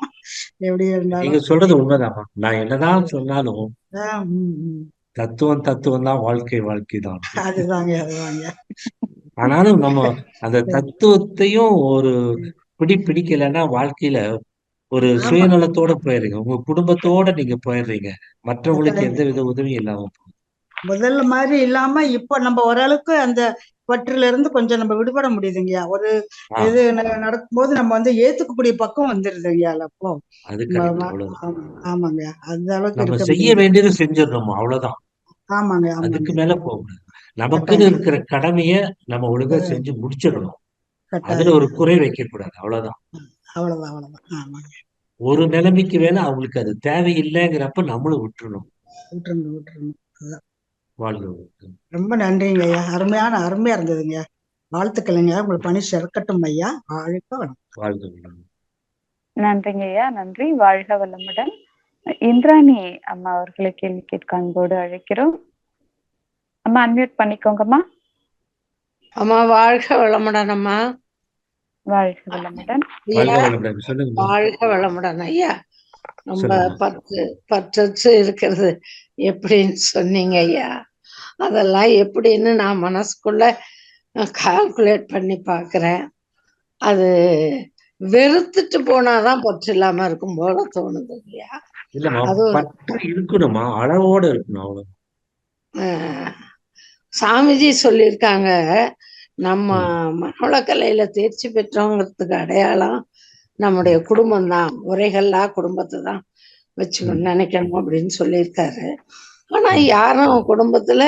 எப்படி நீங்க இருந்தாலும். சொல்றது உண்மைதாம்மா. நான் என்னதான் சொன்னாலும் ம். தத்துவம் தான், வாழ்க்கை தான். அதுதாங்க. ஆனாலும் நம்ம அந்த தத்துவத்தையும் ஒரு பிடிக்கலைன்னா வாழ்க்கையில ஒரு ஆமா சுயநலத்தோட போயிடுறீங்க. உங்க குடும்பத்தோட நீங்க போயிடுறீங்க. மற்றவங்களுக்கு கரெக்ட். எந்த வித உதவியும் இல்லாம போகுது. முதல்ல மாதிரி இல்லாம இப்ப நம்ம ஓரளவுக்கு அந்த பற்றுல இருந்து கொஞ்சம் நம்ம விடுபட முடியுதுங்கய்யா. ஒரு ஆ, இது நடக்கும்போது நம்ம வந்து ஏத்துக்கக்கூடிய பக்கம் வந்துருதுங்கய்யா. அப்போ அது ம- கரெக்ட். ம- அவ்வளவுதான். ஆமாங்க, அந்த அளவுக்கு நம்ம இருக்க செய்ய முடியுது. வேண்டியது செஞ்சிடணும். அவ்வளவுதான். ஆமாங்க அதுக்கு ஆமாங்க. மேல போகக்கூடாது. நமக்குன்னு கட்டாயம் இருக்கிற கடமைய நம்ம ஒழுங்கா அஹ் செஞ்சு முடிச்சிடணும். அதுல கட்டாயம். ஒரு குறை வைக்க கூடாது. அவ்வளவுதான். அவ்வளவுதான் அவ்வளவுதான். ஆமாங்க. ஒரு நிலைமைக்கு மேல அவங்களுக்கு அது தேவையில்லைங்கிறப்ப நம்மளும் விட்டுறணும். விட்டுருங்க விட்டுருங்க. அதான். வாழ்க வளமுடன். ரொம்ப நன்றிங்க ஐயா. அருமையா இருந்ததுங்க. வாழ்த்துக்களுங்க. உங்கள் பணி சிறக்கட்டும் ஐயா. வாழ்க வளம். வாழ்க வளமுடன். நன்றிங்க ஐயா, நன்றி. வாழ்க வளமுடன். இந்திராணி அம்மா அவர்களை கேள்வி கேட்க அன்போடு அழைக்கிறோம். அம்மா அன்மியூட் பண்ணிக்கோங்கம்மா. அம்மா வாழ்க வளமுடன் அம்மா. வாழ்க வளமுடன். வாழ்க ஐயா வளமுடன். சொல்லுங்கம்மா. வாழ்க வளமுடன் ஐயா. ரொம்ப சொல்லுங்கம்மா. பற்றற்று இருக்கிறது எப்படின்னு சொன்னீங்க ஐயா. அதெல்லாம் எப்படின்னு நான் மனசுக்குள்ள கால்குலேட் பண்ணி பார்க்கிறேன். அது வெறுத்துட்டு போனாதான் பற்று இல்லாம இருக்கும் போல தோணுது ஐயா. இல்லம்மா, அது பற்று இருக்கணுமா, அளவோட இருக்கணும். அவ்வளவு. அஹ், சாமிஜி சொல்லியிருக்காங்க, நம்ம ம். மனவளக்கலையில தேர்ச்சி பெற்றோங்கிறதுக்கு அடையாளம் நம்முடைய ம். குடும்பம் தான். உரைகள்லா குடும்பத்தை தான் வச்சுக்கணும் ம். நினைக்கணும் அப்படின்னு சொல்லியிருக்காரு. ஆனா ம். யாரும் குடும்பத்துல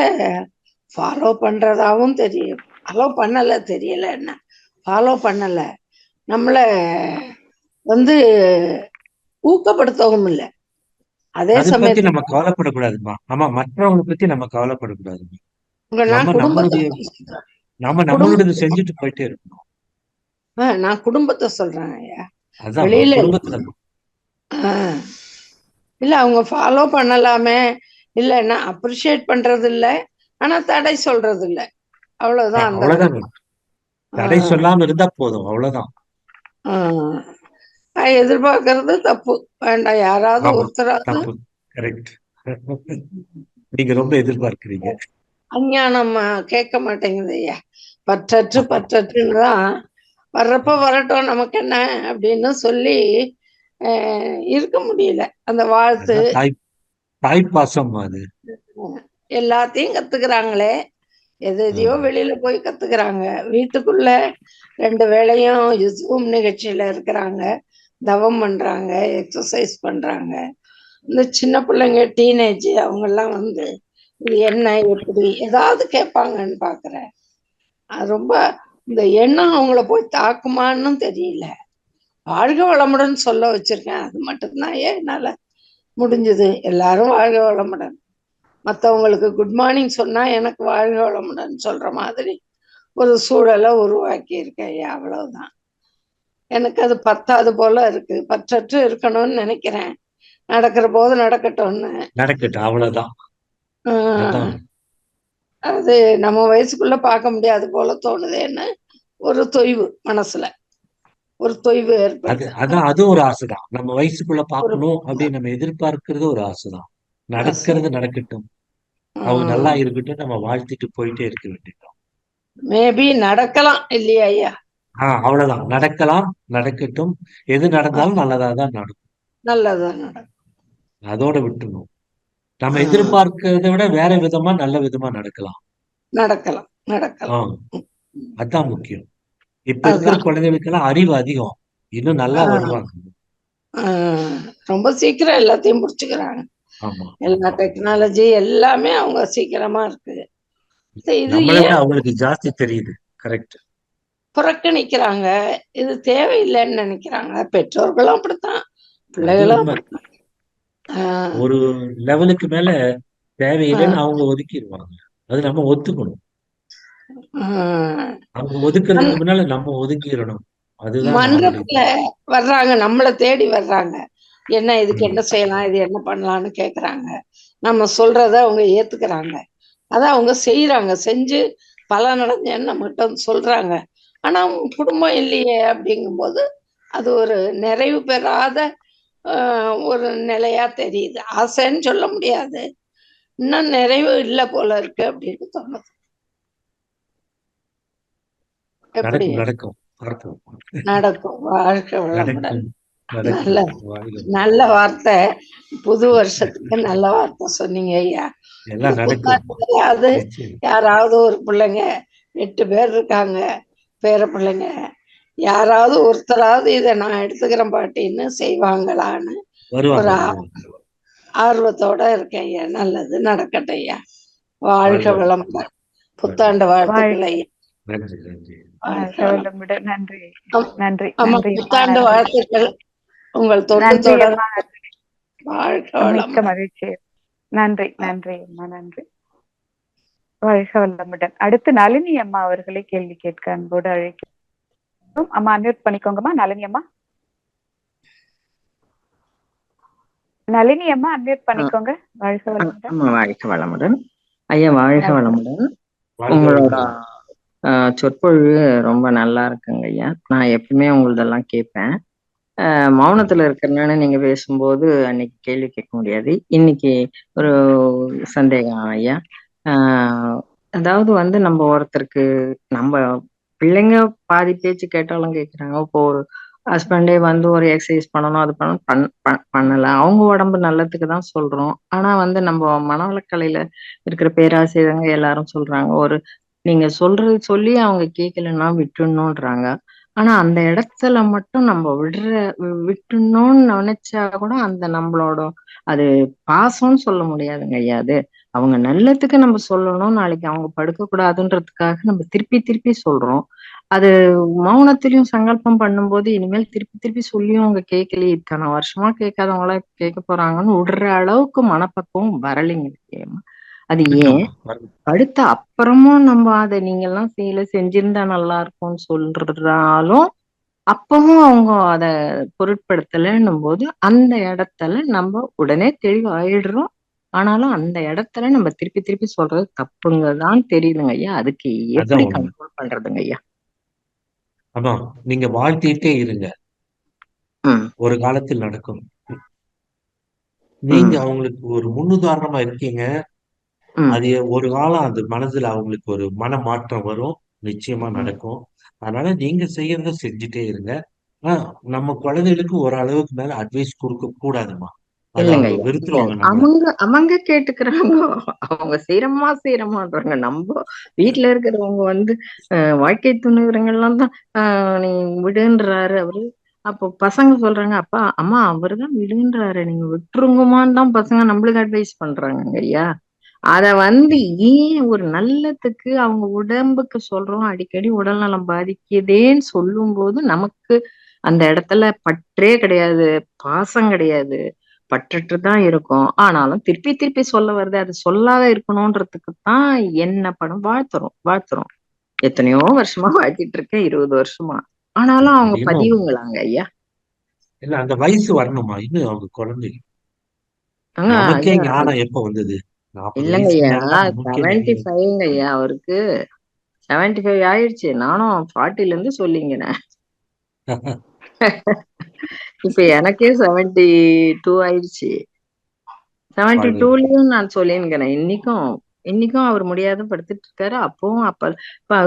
ஃபாலோ பண்றதாவும் தெரியும், ஃபாலோ பண்ணல, தெரியல என்ன ஃபாலோ பண்ணல, நம்மள வந்து ஊக்கப்படுத்தவும் இல்லை. அதே அதை பத்தி சமயத்துல நம்ம கவலைப்படக்கூடாதுமா. ஆமா, மற்றவங்களை பத்தி நம்ம கவலைப்படக்கூடாதுமா. நான் குடும்பத்தை நம்ம நம்மளுடைய குடும்பத்தை செஞ்சுட்டு போயிட்டே இருக்கணும். நான் குடும்பத்தை சொல்றேன் ஐயா. அதான் வெளியில குடும்பத்துல ஆஹ் இல்ல அவங்க ஃபாலோ பண்ணலாமே, இல்லைன்னா அப்ரிஷியேட் பண்றது இல்ல, ஆனா தடை சொல்றது இல்ல, அவ்வளவுதான். அந்த அவ்வளவுதான். தடை சொல்லாம இருந்தா போதும். அவ்வளவுதான். நான் எதிர்பார்க்கறது தப்பு வேண்டாம். யாராவது ஆமா, ஒருத்தராவது தப்பு. கரெக்ட். நீங்க ரொம்ப எதிர்பார்க்கிறீங்க. அஞ்ஞானம் கேட்க மாட்டேங்குது ஐயா. பற்றற்றுன்னு தான் வர்றப்ப வரட்டும் நமக்கு என்ன அப்படின்னு சொல்லி இருக்க முடியல. அந்த வாழ்த்து அதான் தாய் பாசம் அது. எல்லாத்தையும் கத்துக்கிறாங்களே, எதையோ ஆமா. வெளியில போய் கத்துக்கிறாங்க. வீட்டுக்குள்ள 2 வேளையும் ஜூம் நிகழ்ச்சியில இருக்கிறாங்க, தவம் பண்றாங்க, எக்ஸசைஸ் பண்றாங்க. இந்த சின்ன பிள்ளைங்க டீனேஜ் அவங்க எல்லாம் வந்து இது என்ன எப்படி ஏதாவது கேட்பாங்கன்னு பாக்குறேன். அது ரொம்ப இந்த எண்ணம் அவங்கள போய் தாக்குமான்னு தெரியல. வாழ்க வளமுடன் சொல்ல வச்சிருக்கேன், அது மட்டும்தான் என்னால முடிஞ்சது. எல்லாரும் வாழ்க வளமுடன். மற்றவங்களுக்கு குட் மார்னிங் சொன்னா எனக்கு வாழ்க வளமுடன் சொல்ற மாதிரி ஒரு சூழலை உருவாக்கி இருக்கேன் ஐயா. அவ்வளவுதான். எனக்கு அது பத்தாது போல இருக்கு. பற்றற்று இருக்கணும்னு நினைக்கிறேன். நடக்கிற போது நடக்கட்டும்னு. நடக்கட்டும். அவ்வளவுதான். அதான். அது நம்ம வயசுக்குள்ள பார்க்க முடியாது போல தோணுதேன்னு ஒரு தொய்வு மனசுல, ஒரு தொய்வு ஏற்படுது. அது ஒரு ஆசைதான். நம்ம வயசுக்குள்ள பார்க்கணும் அப்படின்னு நம்ம எதிர்பார்க்கிறது ஒரு ஆசைதான். நடக்கிறது நடக்கட்டும். அவங்க நல்லா இருக்கட்டும். நம்ம வாழ்த்திட்டு போயிட்டே இருக்க வேண்டியதுதான். மேபி நடக்கலாம் இல்லையா ஐயா? அவ்வளவுதான். நடக்கலாம், நடக்கட்டும். எது நடந்தாலும் நல்லதாதான் நடக்கும். நல்லதான் நடக்கும். அதோட விட்டுணும். நம்ம எதிர்பார்க்கிறத விட வேற விதமா நல்ல விதமா நடக்கலாம். அதான் முக்கியம். இப்ப இருக்கிற குழந்தைகளுக்கு எல்லாம் அறிவு அதிகம். இன்னும் நல்லா வருவாங்க. ரொம்ப சீக்கிரம் எல்லாத்தையும் புடிச்சுக்கிறாங்க. ஆமா. எல்லா டெக்னாலஜி எல்லாமே அவங்க சீக்கிரமா இருக்கு. இது நம்மளை விட அவங்களுக்கு ஜாஸ்தி தெரியுது. கரெக்ட். புறக்கணிக்கிறாங்க. இது தேவையில்லைன்னு நினைக்கிறாங்க. பெற்றோர்களும் அப்படித்தான், பிள்ளைகளும் ஒரு லெவலுக்கு மேல தேவையில்லைன்னு அவங்க ஒதுக்கிடுவாங்க. அது நம்ம ஒத்துக்கணும். அவங்க ஒதுக்குறதுக்கு முன்னால நம்ம ஒதுக்கிடணும். அதுதான் மன்றத்துல வர்றாங்க, நம்மளை தேடி வர்றாங்க. என்ன இதுக்கு என்ன செய்யலாம், இது என்ன பண்ணலாம்னு கேக்குறாங்க. நம்ம சொல்றத அவங்க ஏத்துக்கிறாங்க. அத அவங்க செய்யறாங்க. செஞ்சு பலன் அடைஞ்சேன்னு நம்மகிட்ட சொல்றாங்க. ஆனா அவங்க குடும்பம் இல்லையே அப்படிங்கும்போது அது ஒரு நிறைவு பெறாத ஒரு நிலையா தெரியுது. ஆசைன்னு சொல்ல முடியாது, இன்னும் நிறைவு இல்லை போல இருக்கு அப்படின்னு தோணுது. எப்படி நடக்கும். நடக்கும்? வாழ்க்கை வளமுடன். நல்ல நடக்கும். வாழ்க நல்ல வார்த்தை. புது வருஷத்துக்கு நல்ல வார்த்தை சொன்னீங்க ஐயா. எல்லாம் நடக்கும். புத்தாண்டாவது நிச்சயம். யாராவது ஒரு பிள்ளைங்க 8 பேர் இருக்காங்க பேர பிள்ளைங்க, யாராவது ஒருத்தராவது இதை நான் எடுத்துக்கிறேன் பாட்டின்னு செய்வாங்களான்னு ஒரு வருவாங்க. ஆர்வத்தோட இருக்கேன் ஐயா. நல்லது நடக்கட்டும் ஐயா. வாழ்க வாழ்க வளமுடன். புத்தாண்டு வாழ்த்துக்கள் ஐயா. நன்றி நன்றி. வாழ்க வாழ்க வளம். வளமுடன். நன்றி ஆம், நன்றி ஆமா, நன்றி அம்மா, புத்தாண்டு நன்றி வாழ்த்துக்கள். உங்கள் தொண்டு நன்றி தொடர். அம்மா, வாழ்க மிக்க வளமுடன். மகிழ்ச்சி. நன்றி நன்றி அம்மா, நன்றி. வாழ்க வளமுடன். அடுத்து நளினி அம்மா அவர்களை கேள்வி கேட்க அன்போடு அழைக்கிறோம். அம்மா அன்மியூட் பண்ணிக்கோங்கம்மா. நளினி அம்மா, நளினி அம்மா அன்மியூட் பண்ணிக்கோங்க. வாழ்க வளமுடன். ஆமா, வாழ்க வளமுடன் ஐயா. வாழ்க வளமுடன். வாழ்க உங்களோட வளமுடன். சொற்பொழிவு ரொம்ப நல்லா இருக்குங்க ஐயா. நான் எப்பவுமே உங்களதெல்லாம் கேட்பேன். மௌனத்துல இருக்கிறனால நீங்க பேசும்போது அன்னைக்கு கேள்வி கேட்க முடியாது. இன்னைக்கு ஒரு சந்தேகம் ஐயா. அதாவது வந்து நம்ம ஒருத்தருக்கு நம்ம பிள்ளைங்க பாதி பேச்சு கேட்டாலும் கேட்குறாங்க. இப்போ ஒரு ஹஸ்பண்டே வந்து ஒரு எக்ஸசைஸ் பண்ணணும், அது பண்ணல. அவங்க உடம்பு நல்லதுக்கு தான் சொல்றோம். ஆனா வந்து நம்ம மனவளக்கலையில இருக்கிற பேராசிரியங்க எல்லாரும் சொல்றாங்க, ஒரு நீங்க சொல்றது சொல்லி அவங்க கேட்கலன்னா விட்டுணுன்றாங்க. ஆனா அந்த இடத்துல மட்டும் நம்ம விட்டுணும்னு நினைச்சா கூட அந்த நம்மளோட அது பாசம்னு சொல்ல முடியாதுங்க ஐயா. அது அவங்க நல்லதுக்கு நம்ம சொல்லணும். நாளைக்கு அவங்க படுக்க கூடாதுன்றதுக்காக நம்ம திருப்பி திருப்பி சொல்றோம். அது மௌனத்திலையும் சங்கல்பம் பண்ணும்போது இனிமேல் திருப்பி திருப்பி சொல்லியும் அவங்க கேட்கலையே, இத்தனை வருஷமா கேட்காதவங்களா கேட்க போறாங்கன்னு விடுற அளவுக்கு மனப்பக்குவம் வரலைங்க. அது ஏன் அடுத்த அப்புறமும் நம்ம அதை நீங்கெல்லாம் செஞ்சிருந்தா நல்லா இருக்கும்னு சொல்றாலும் அப்பவும் அவங்க அதை பொருட்படுத்தலைன்னும் போது அந்த இடத்துல நம்ம உடனே தெளிவாயிடுறோம். ஆனாலும் அந்த இடத்துல நம்ம திருப்பி திருப்பி சொல்றது தப்புங்க தான் தெரியுதுங்க ஐயா. அதுக்கு எப்படி கண்ட்ரோல் பண்றதுங்க ஐயா? ஆமா, நீங்க வாழ்த்திட்டே இருங்க. ஒரு காலத்தில் நடக்கும். நீங்க அவங்களுக்கு ஒரு முன்னுதாரணமா இருக்கீங்க. அது ஒரு காலம் அது மனசுல அவங்களுக்கு ஒரு மன மாற்றம் வரும். நிச்சயமா நடக்கும். அதனால நீங்க செய்யறத செஞ்சுட்டே இருங்க. நம்ம குழந்தைகளுக்கு ஒரு அளவுக்கு மேல அட்வைஸ் கொடுக்க கூடாதுமா. அது இல்லைங்க அவங்க ஐயா, வெறுத்துருவாங்க நம்மள. அவங்க கேட்டுக்கிறாங்க. அவங்க செய்யறமான்றாங்க. நம்ம வீட்டுல இருக்கிறவங்க வந்து வாழ்க்கை துணைவரங்கள்லாம் தான் நீ விடுன்றாரு அவரு. அப்போ பசங்க சொல்றாங்க, அப்பா அம்மா அவருதான் விடுன்றாரு, நீங்க விட்டுருங்கம்மான்னு தான் பசங்க நம்மளுக்கு அட்வைஸ் பண்றாங்க ஐயா. அத வந்து ஏன் ஒரு நல்லதுக்கு அவங்க உடம்புக்கு சொல்றோம், அடிக்கடி உடல் நலம் பாதிக்குதேன்னு சொல்லும் போது நமக்கு அந்த இடத்துல பற்றே கிடையாது, பாசம் கிடையாது, பற்றற்று தான் இருக்கும். ஆனாலும் திருப்பி திருப்பி சொல்ல வருது, அது சொல்லாத இருக்கணும்ன்றதுக்கு தான் என்ன படம் வாழ்த்துறோம். எத்தனையோ வருஷமா வாழ்த்திட்டு இருக்கேன், 20 வருஷமா. ஆனாலும் அவங்க பதிவுங்களாங்க ஐயா. இல்ல, அந்த வயசு வரணுமா? இன்னும் அவங்க குழந்தை. நமக்கே ஞானம் எப்ப வந்தது? 40 இல்லங்க வயசுக்கு ஐயா, மேலதான் நமக்கே ஞானம். 75ங்க ஐயா அவருக்கு. 75 ஆயிடுச்சு. நானும் 40ல இருந்து சொல்லிங்கிறேன். இப்ப எனக்கே 72 ஆயிடுச்சு. 72லயும் நான் சொல்லிருக்கிறேன். இன்னைக்கும் அவர் முடியாத படுத்துட்டு இருக்காரு. அப்பவும்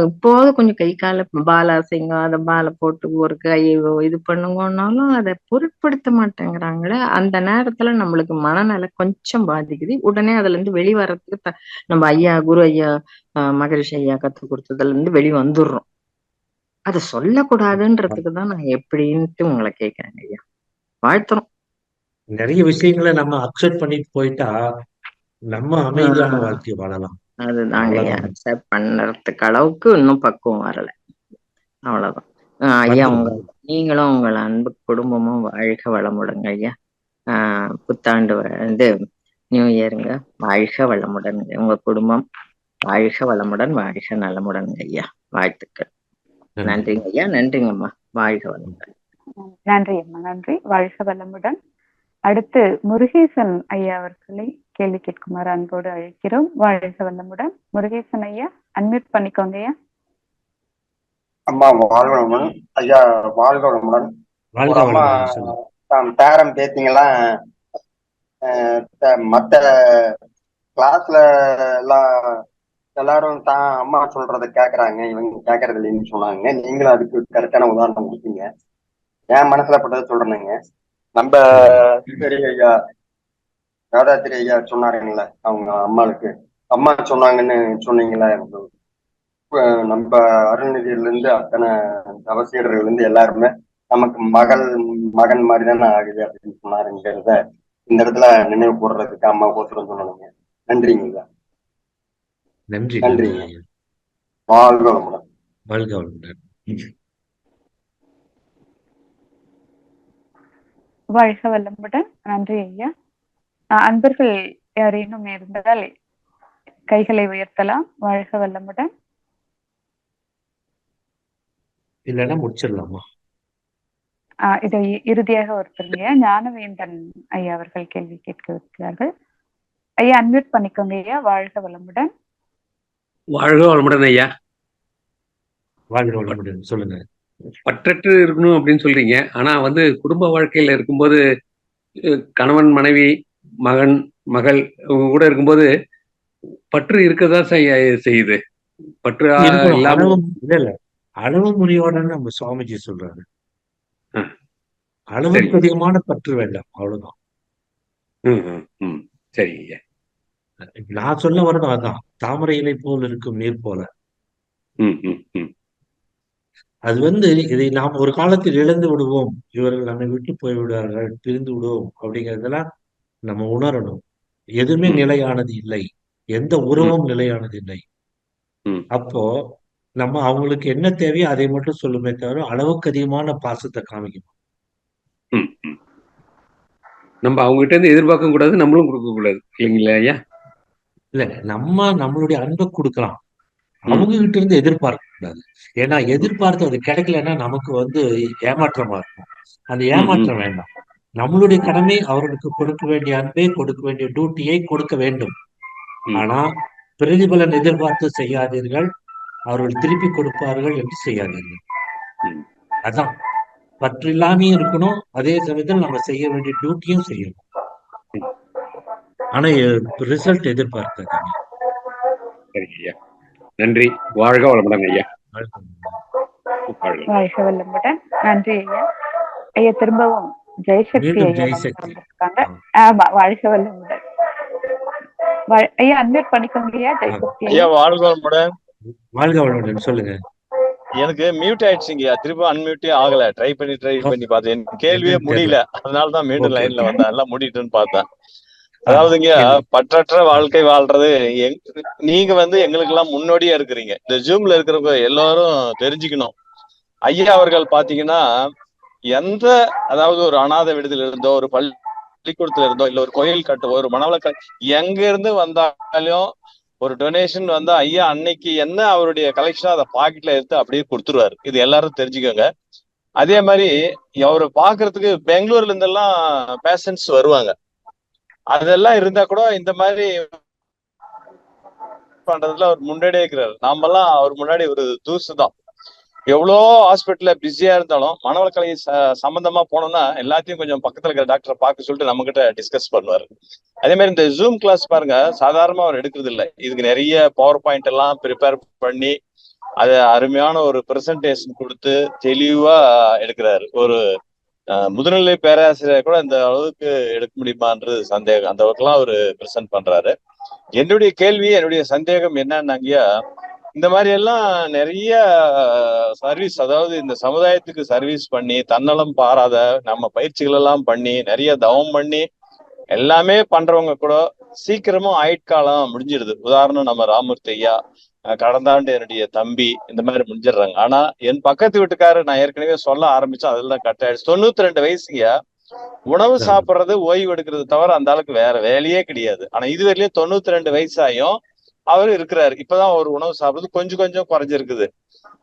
இப்போது கொஞ்சம் கை கால பால அசைங்க, அதை பாலை போட்டு ஒரு கையை இது பண்ணுங்கன்னாலும் அதை பொருட்படுத்த மாட்டேங்கிறாங்களே. அந்த நேரத்துல நம்மளுக்கு மனநல கொஞ்சம் பாதிக்குது. உடனே அதுல இருந்து வெளிவரத்துக்கு நம்ம குரு ஐயா மகரிஷி ஐயா கத்து கொடுத்ததுல இருந்து வந்துடுறோம். அதை சொல்லக்கூடாதுன்றதுக்கு தான் நான் எப்படின்ட்டு உங்களை கேட்கிறேன் ஐயா. வாழ்த்துறோம். நிறைய விஷயங்களை நம்ம அக்செப்ட் பண்ணிட்டு போயிட்டா நம்ம அமைதியான வாழ்க்கை வாழலாம். அதுதாங்க ஐயா, அக்செப்ட் பண்றதுக்கு அளவுக்கு இன்னும் பக்குவம் வரல. அவ்வளவுதான் ஐயா. நீங்களும் உங்கள் அன்பு குடும்பமும் வாழ்க வளமுடங்க ஐயா. புத்தாண்டு நியூ இயருங்க. வாழ்க வளமுடன் உங்க குடும்பம். வாழ்க வளமுடன், வாழ்க நலமுடன் ஐயா. வாழ்த்துக்கள். நன்றிங்க ஐயா. நன்றிங்கம்மா. வாழ்க வளமுடன். நன்றி அம்மா, நன்றி. வாழ்க வளமுடன். அடுத்து முருகேசன் ஐயா அவர்களை கேள்வி கேட்குமாறு அன்போடு அழைக்கிறோம். வாழ்க வளமுடன். முருகேசன் ஐயா அன்மியூட் பண்ணிக்கோங்க ஐயா. அம்மா வாழ்க வளமுடன் ஐயா. வாழ்க வளமுடன். ஒரு அம்மா பேரம் பேத்திங்கெல்லாம் மற்ற கிளாஸ்ல எல்லாரும் தான் அம்மா சொல்றத கேக்குறாங்க, இவங்க கேக்குறது இல்லைன்னு சொன்னாங்க. நீங்களும் அதுக்கு கரெக்டான உதாரணம் கொடுத்தீங்க. என் மனசுல பட்டதை சொல்றேனுங்க. நம்ம பெரிய ஐயா வேதாத்திரி ஐயா சொன்னாருங்களே, அவங்க அம்மாளுக்கு அம்மா சொன்னாங்கன்னு சொன்னீங்களே, நம்ம அருள்நிதியில இருந்து அத்தனை அவசியர்கள் இருந்து எல்லாருமே நமக்கு மகன் மாதிரி தானே ஆகுது அப்படின்னு சொன்னாருங்கிறத இந்த இடத்துல நினைவு கூடுறதுக்கு அம்மா கோசரம் சொல்லணுங்க. நன்றிங்க ஐயா. நன்றி. நன்றிங்க. வாழ்க வளமுடன். வாழ்க வளமுடன். வாழ்க வளமுடன். நன்றி ஐயா. அன்பர்கள் யாரேனும் இருந்தால் கைகளை உயர்த்தலாம். வாழ்க வளமுடன். இல்லைன்னா முடிச்சிடலாமா? இதை இறுதியாக ஒருத்தருங்க ஞானவேந்தன் ஐயா அவர்கள் கேள்வி கேட்க இருக்கிறார்கள். ஐயா அன்மியூட் பண்ணிக்கோங்க ஐயா. வாழ்க வளமுடன். வாழ்க வளமுடன் ஐயா. வாழ்க வளமுடன். சொல்லுங்க. பற்றற்று இருக்கணும் அப்படின்னு சொல்றீங்க. ஆனா குடும்ப வாழ்க்கையில இருக்கும்போது கணவன் மனைவி மகன் மகள் இவங்க கூட இருக்கும்போது பற்று இருக்கதான் செய்யுது. பற்று இல்ல அளவு முறையோட நம்ம சுவாமிஜி சொல்றாரு. அளவுக்கு அதிகமான பற்று வேண்டாம், அவ்வளவுதான். சரிங்க. நான் சொல்ல வரணும் அதான், தாமரை இலை போல் இருக்கும் நீர் போல. அது இதை நாம் ஒரு காலத்தில் இழந்து விடுவோம், இவர்கள் நம்மை விட்டு போய் விடுவார்கள், பிரிந்து விடுவோம் அப்படிங்கிறதெல்லாம் நம்ம உணரணும். எதுவுமே நிலையானது இல்லை, எந்த உறவும் நிலையானது இல்லை. அப்போ நம்ம அவங்களுக்கு என்ன தேவையோ அதை மட்டும் சொல்லுமே தவிர அளவுக்கு அதிகமான பாசத்தை காமிக்கணும். நம்ம அவங்க கிட்ட இருந்து எதிர்பார்க்க கூடாது, நம்மளும் கொடுக்க கூடாது இல்லைங்களா ஐயா? இல்ல, நம்மளுடைய அன்பை கொடுக்கலாம், அவங்க கிட்ட இருந்து எதிர்பார்க்க கூடாது. ஏன்னா எதிர்பார்த்து அது கிடைக்கலன்னா நமக்கு ஏமாற்றமா இருக்கும். அந்த ஏமாற்றம் வேண்டாம். நம்மளுடைய கடமை அவர்களுக்கு கொடுக்க வேண்டிய அன்பை, கொடுக்க வேண்டிய டியூட்டியை கொடுக்க வேண்டும். ஆனா பிரதிபலன் எதிர்பார்த்து செய்யாதீர்கள், அவர்கள் திருப்பி கொடுப்பார்கள் என்று செய்யாதீர்கள். அதான் பற்று இல்லாமையும் இருக்கணும், அதே சமயத்தில் நம்ம செய்ய வேண்டிய டியூட்டியும் செய்யணும். ஆனா ரிசல்ட் எதிர்பார்க்காதீங்க. சரிங்க. நன்றி. வாழ்க வளமுடன் ஐயா. வாழ்க வளமுடன். நன்றி ஐயா. ஐயா திரும்பவும் ஜெயசக்தி ஐயா இருக்காங்க. ஆமா, வாழ்க வளமுடன். ஐயா அன்மியூட் பண்ணிக்கோங்க ஐயா. ஜெயசக்தி ஐயா வாழ்க வளமுடன். வாழ்க வளமுடன். சொல்லுங்க. எனக்கு மியூட் ஆயிடுச்சுங்கய்யா, திரும்ப அன்மியூட்டே ஆகல. ட்ரை பண்ணி பார்த்தேன், எனக்கு கேள்வியே முடியல. அதனாலதான் மீண்டும் லைன்ல வந்தேன், எல்லாம் முடிட்டுன்னு பார்த்தேன். அதாவதுங்க, பற்றற்ற வாழ்க்கை வாழ்றது நீங்க எங்களுக்கு எல்லாம் முன்னோடியா இருக்கிறீங்க. இந்த ஜூம்ல இருக்கிறவங்க எல்லாரும் தெரிஞ்சுக்கணும். ஐயா அவர்கள் பாத்தீங்கன்னா அதாவது ஒரு அநாத விடுதல இருந்தோ, ஒரு பள்ளிக்கூடத்துல இருந்தோ, இல்ல ஒரு கோயில் கட்டுவோ, ஒரு மணவள எங்க இருந்து வந்தாலும் ஒரு டொனேஷன் வந்தா ஐயா அன்னைக்கு என்ன அவருடைய கலெக்ஷன் அதை பாக்கெட்ல எடுத்து அப்படியே கொடுத்துருவாரு. இது எல்லாரும் தெரிஞ்சுக்கோங்க. அதே மாதிரி அவரை பாக்குறதுக்கு பெங்களூர்ல இருந்தெல்லாம் பேஷண்ட்ஸ் வருவாங்க. அதெல்லாம் இருந்தா கூட இந்த மாதிரி பண்றதுல அவர் முன்னாடியே இருக்கிறாரு. நாமெல்லாம் அவர் முன்னாடி ஒரு தூசுதான். எவ்வளோ ஹாஸ்பிட்டல்ல பிஸியா இருந்தாலும் மனவளக்கலை சம்பந்தமா போனோம்னா எல்லாத்தையும் கொஞ்சம் பக்கத்துல இருக்கிற டாக்டரை பார்க்க சொல்லிட்டு நம்ம கிட்ட டிஸ்கஸ் பண்ணுவாரு. அதே மாதிரி இந்த ஜூம் கிளாஸ் பாருங்க, சாதாரணமா அவர் எடுக்கிறது இல்லை. இதுக்கு நிறைய பவர் பாயிண்ட் எல்லாம் ப்ரிப்பேர் பண்ணி அது அருமையான ஒரு பிரசன்டேஷன் கொடுத்து தெளிவா எடுக்கிறாரு. ஒரு முதுநிலை பேராசிரியர் கூட இந்த அளவுக்கு எடுக்க முடியுமான்றது சந்தேகம். அந்த அளவுக்குலாம் அவரு பிரசன்ட் பண்றாரு. என்னுடைய கேள்வி, என்னுடைய சந்தேகம் என்னன்னாங்கய்யா, இந்த மாதிரி எல்லாம் நிறைய சர்வீஸ், அதாவது இந்த சமுதாயத்துக்கு சர்வீஸ் பண்ணி தன்னலம் பாராத நம்ம பயிற்சிகள் எல்லாம் பண்ணி நிறைய தவம் பண்ணி எல்லாமே பண்றவங்க கூட சீக்கிரமும் ஆயுட்காலம் முடிஞ்சிடுது. உதாரணம் நம்ம ராமூர்த்தி ஐயா, கடந்த ஆண்டு என்னுடைய தம்பி, இந்த மாதிரி முடிஞ்சிடுறாங்க. ஆனா என் பக்கத்து வீட்டுக்காரர், நான் ஏற்கனவே சொல்ல ஆரம்பிச்சேன், அதெல்லாம் கட் ஆயிடுச்சு. 92 வயசுங்கய்யா. உணவு சாப்பிடுறது, ஓய்வு எடுக்கிறது தவிர அந்த ஆளுக்கு வேற வேலையே கிடையாது. ஆனா இதுவரையிலேயே 92 வயசாயும் அவரு இருக்கிறாரு. இப்பதான் ஒரு உணவு சாப்பிடுறது கொஞ்சம் கொஞ்சம் குறைஞ்சிருக்குது.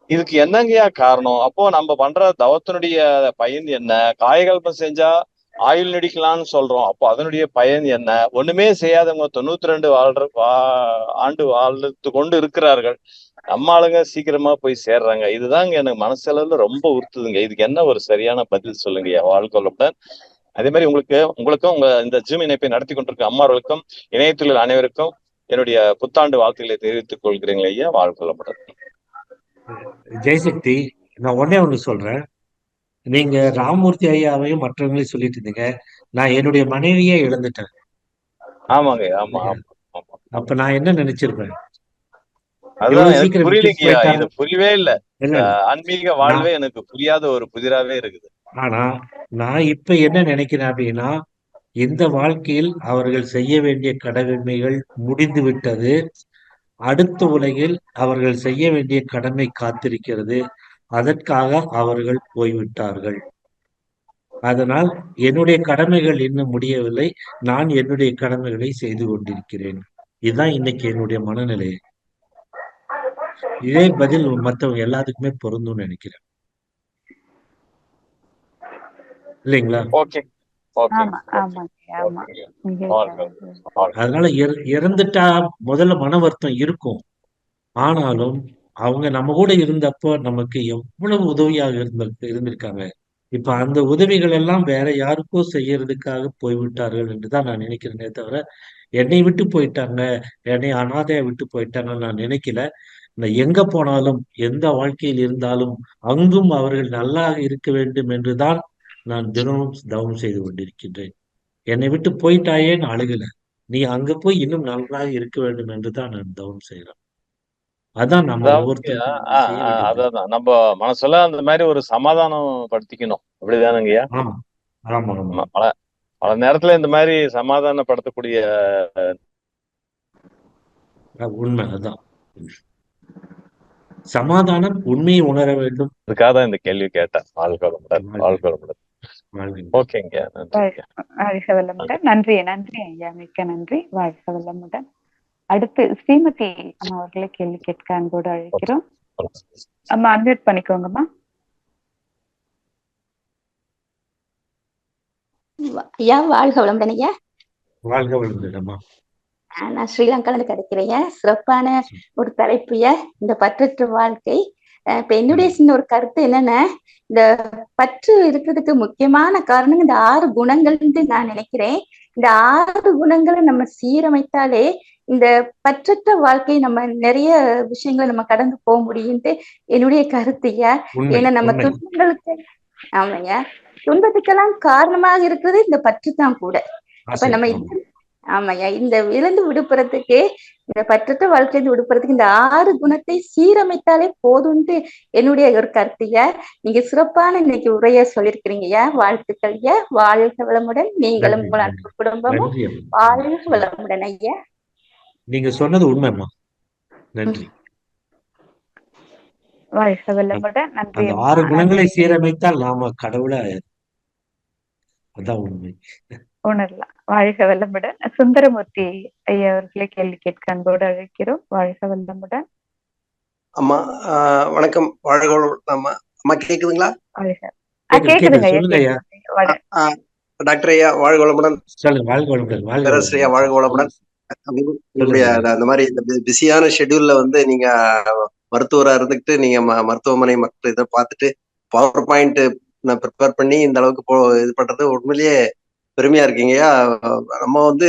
இதுக்கு என்னங்கய்யா காரணம்? அப்போ நம்ம பண்ற தவத்தினுடைய பயன் என்ன? காயகல்பம் செஞ்சா ஆயுள் நடிக்கலாம்னு சொல்றோம், அப்போ அதனுடைய பயன் என்ன? ஒண்ணுமே செய்யாதவங்க 92 ஆண்டு வாழ்த்து கொண்டு இருக்கிறார்கள். நம்ம ஆளுங்க சீக்கிரமா போய் சேர்றாங்க. இதுதாங்க எனக்கு மனசளவுல ரொம்ப உறுத்துதுங்க. இதுக்கு என்ன ஒரு சரியான பதில் சொல்லுங்கய்யா. வாழ்க்கொள்ளுடன். அதே மாதிரி உங்களுக்கும் உங்க இந்த ஜூம் இணைப்பை நடத்தி கொண்டிருக்க அம்மார்களுக்கும் இணையத்துள்ள அனைவருக்கும் என்னுடைய புத்தாண்டு வாழ்த்துக்களை தெரிவித்துக் கொள்கிறீங்களா ஐயா. வாழ்க்கொள்ளுடன். ஜெயசக்தி, நான் ஒன்னே ஒண்ணு சொல்றேன். நீங்க ராமமூர்த்தி ஐயாவையும் மற்றவங்களையும் சொல்லிட்டு இருந்தீங்க. நான் என்னுடைய மனைவியே இழந்துட்டேன். ஆமாங்க. ஆமா இல்லையா? ஆமா ஆமா. அப்ப நான் என்ன நினைச்சிருப்பேன்? அதுதான் எவ்வளவு எனக்கு சீக்கிரம் விட்டுட்டு புரியலைங்கய்யா. போயிட்டாங்க. இது புரியவே இல்ல. இல்ல இந்த இல்ல ஆன்மீக நான் வாழ்வே எனக்கு புரியாத ஒரு புதிராவே இருக்குது. ஆனா நான் இப்ப என்ன நினைக்கிறேன் அப்படின்னா, இந்த வாழ்க்கையில் அவர்கள் செய்ய வேண்டிய கடமைகள் முடிந்து விட்டது. அடுத்த உலகில் அவர்கள் செய்ய வேண்டிய கடமை காத்திருக்கிறது. அதற்காக அவர்கள் போய்விட்டார்கள். அதனால் என்னுடைய கடமைகள் இன்னும் முடியவில்லை. நான் என்னுடைய கடமைகளை செய்து கொண்டிருக்கிறேன். இதுதான் இன்னைக்கு என்னுடைய மனநிலை. இதே பதில் மத்தவங்க எல்லாத்துக்குமே பொருந்தும்னு நினைக்கிறேன். இல்லைங்களா? ஓகே ஓகே ஆமா ஆமாங்க ஆமா. ஓகேங்க. மிக வாழ்க வாழ்க. அதனால இறந்துட்டா முதல்ல மன வருத்தம் இருக்கும். ஆனாலும் அவங்க நம்ம கூட இருந்தப்போ நமக்கு எவ்வளவு உதவியாக இருந்திருக்காங்க. இப்ப அந்த உதவிகள் எல்லாம் வேற யாருக்கோ செய்யறதுக்காக போய்விட்டார்கள் என்றுதான் நான் நினைக்கிறேனே தவிர, என்னை விட்டு போயிட்டாங்க, என்னை அனாதையா விட்டு போயிட்டாங்கன்னு நான் நினைக்கல. நான் எங்க போனாலும், எந்த வாழ்க்கையில் இருந்தாலும், அங்கும் அவர்கள் நல்லா இருக்க வேண்டும் என்றுதான் நான் தினமும் தவம் செய்து கொண்டிருக்கின்றேன். என்னை விட்டு போயிட்டாயேன்னு அழுகல. நீ அங்க போய் இன்னும் நன்றாக இருக்க வேண்டும் என்றுதான் நான் தவம் செய்றேன். அதான் நம்ம அதாவதுங்கய்யா, ஒவ்வொருத்தரும் செய்ய வேண்டியது. அதான் நம்ம மனசுல அந்த மாதிரி ஒரு சமாதானம் படுத்திக்கணும். அப்படிதானுங்கய்யா? ஆமா ஆமா ஆமா பல பல நேரத்துல இந்த மாதிரி சமாதானப்படுத்தக்கூடிய உண்மை அதான். சமாதானம், உண்மையை உணர வேண்டும். அதுக்காக தான் இந்த கேள்வி கேட்டேன். வாழ்க வளமுடன். வாழ்க வளமுடன். வாழ்க. ஓகேங்க. நன்றிங்க. வாழ்க வளமுடன். நன்றி நன்றி ஐயா, மிக்க நன்றி. வாழ்க வளமுடன். அடுத்து ஸ்ரீமதி அம்மா அவர்களை கேள்வி கேட்க அன்போடு அழைக்கிறோம். அம்மா அன்மியூட் பண்ணிக்கோங்கம்மா. ஐயா வாழ்க வளமுடன் ஐயா. வாழ்க வளமுடன். நான் ஸ்ரீலங்கால இருந்து கிடைக்கிறேன். சிறப்பான ஒரு தலைப்புயா, இந்த பற்றற்ற வாழ்க்கை. இப்ப என்னுடைய சின்ன ஒரு கருத்து என்னன்னா, இந்த பற்று இருக்கிறதுக்கு முக்கியமான காரணம் இந்த 6 குணங்கள்னு நான் நினைக்கிறேன். இந்த 6 குணங்களை நம்ம சீரமைத்தாலே இந்த பற்றற்ற வாழ்க்கை நம்ம நிறைய விஷயங்களை நம்ம கடந்து போக முடியும்ட்டு என்னுடைய கருத்துயா. ஏன்னா நம்ம துன்பங்களுக்கு ஆமாய்யா, துன்பத்துக்கெல்லாம் காரணமாக இருக்கிறது இந்த பற்று தான் கூட. அப்ப நம்ம ஆமாய்யா, இந்த இழந்து விடுப்புறதுக்கு, இந்த பற்றற்ற வாழ்க்கையிலிருந்து விடுப்புறதுக்கு இந்த 6 குணத்தை சீரமைத்தாலே போதும்ட்டு என்னுடைய ஒரு கருத்துயா. நீங்க சிறப்பான இன்னைக்கு உரைய சொல்லியிருக்கிறீங்கய்யா. வாழ்த்துக்கள் ஐயா. வாழ்க வளமுடன். நீங்களும் உங்கள் அன்பு குடும்பமும் வாழ்க வளமுடன் ஐயா. நீங்க சொன்னது உண்மைமா. நன்றி. வாழ்க வளமுடன். நன்றி. அந்த 6 குணங்களை சீரமைத்தால் நாம கடவுளா அதான் உண்மை. உணரலாம். வாழ்க வளமுடன். சுந்தரமூர்த்தி ஐயா அவர்களை கேள்வி கேட்க அன்போடு அழைக்கிறோம். வாழ்க வளமுடன். அம்மா வணக்கம். வாழ்க வளமுடன். அம்மா கேக்குதுங்களா? கேக்குதுங்க ஐயா. டாக்டர் ஐயா வாழ்க வளமுடன். வாழ்க வளமுடன். பேரரசர் ஐயா வாழ்க வளமுடன். அந்த மாதிரி இந்த பிஸியான ஷெட்யூல்ல வந்து நீங்க மருத்துவரா இருந்துகிட்டு நீங்க மருத்துவமனை மற்ற இதை பார்த்துட்டு பவர் பாயிண்ட் நான் ப்ரிப்பேர் பண்ணி இந்த அளவுக்கு இது பண்றது உண்மையிலேயே பெருமையா இருக்கீங்கய்யா. நம்ம வந்து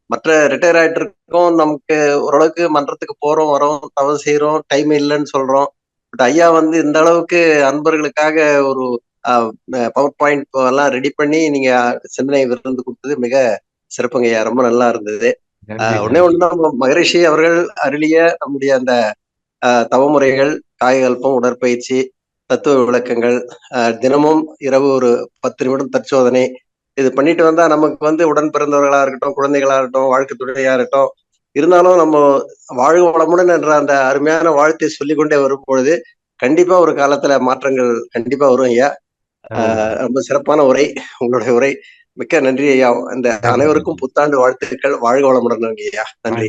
மற்ற ரிட்டையர் ஆயிட்டு இருக்கோம், நமக்கு ஓரளவுக்கு மன்றத்துக்கு போறோம் வரோம், தவறு செய்யறோம், டைம் இல்லைன்னு சொல்றோம். பட் ஐயா வந்து இந்த அளவுக்கு அன்பர்களுக்காக ஒரு பவர் பாயிண்ட் எல்லாம் ரெடி பண்ணி நீங்க சிந்தனை விருந்து கொடுத்தது மிக சிறப்புங்க ஐயா. ரொம்ப நல்லா இருந்தது. ஒண்ணுதான் மகரிஷி அவர்கள் அருளிய நம்முடைய அந்த தவமுறைகள், காயகல்பம், உடற்பயிற்சி, தத்துவ விளக்கங்கள், தினமும் இரவு ஒரு 10 நிமிடம் தற்சோதனை, இது பண்ணிட்டு வந்தா நமக்கு வந்து உடன் பிறந்தவர்களா இருக்கட்டும், குழந்தைகளா இருக்கட்டும், வாழ்க்கை துணையா இருக்கட்டும், இருந்தாலும் நம்ம வாழ்க வளமுடன் என்ற அந்த அருமையான வாழ்த்தை சொல்லிக்கொண்டே வரும் பொழுது கண்டிப்பா ஒரு காலத்துல மாற்றங்கள் கண்டிப்பா வரும் ஐயா. ரொம்ப சிறப்பான உரை, உங்களுடைய உரை. மிக்க நன்றி ஐயா. இந்த அனைவருக்கும் புத்தாண்டு வாழ்த்துக்கள். வாழ்க வளமுடன் ஐயா. நன்றி.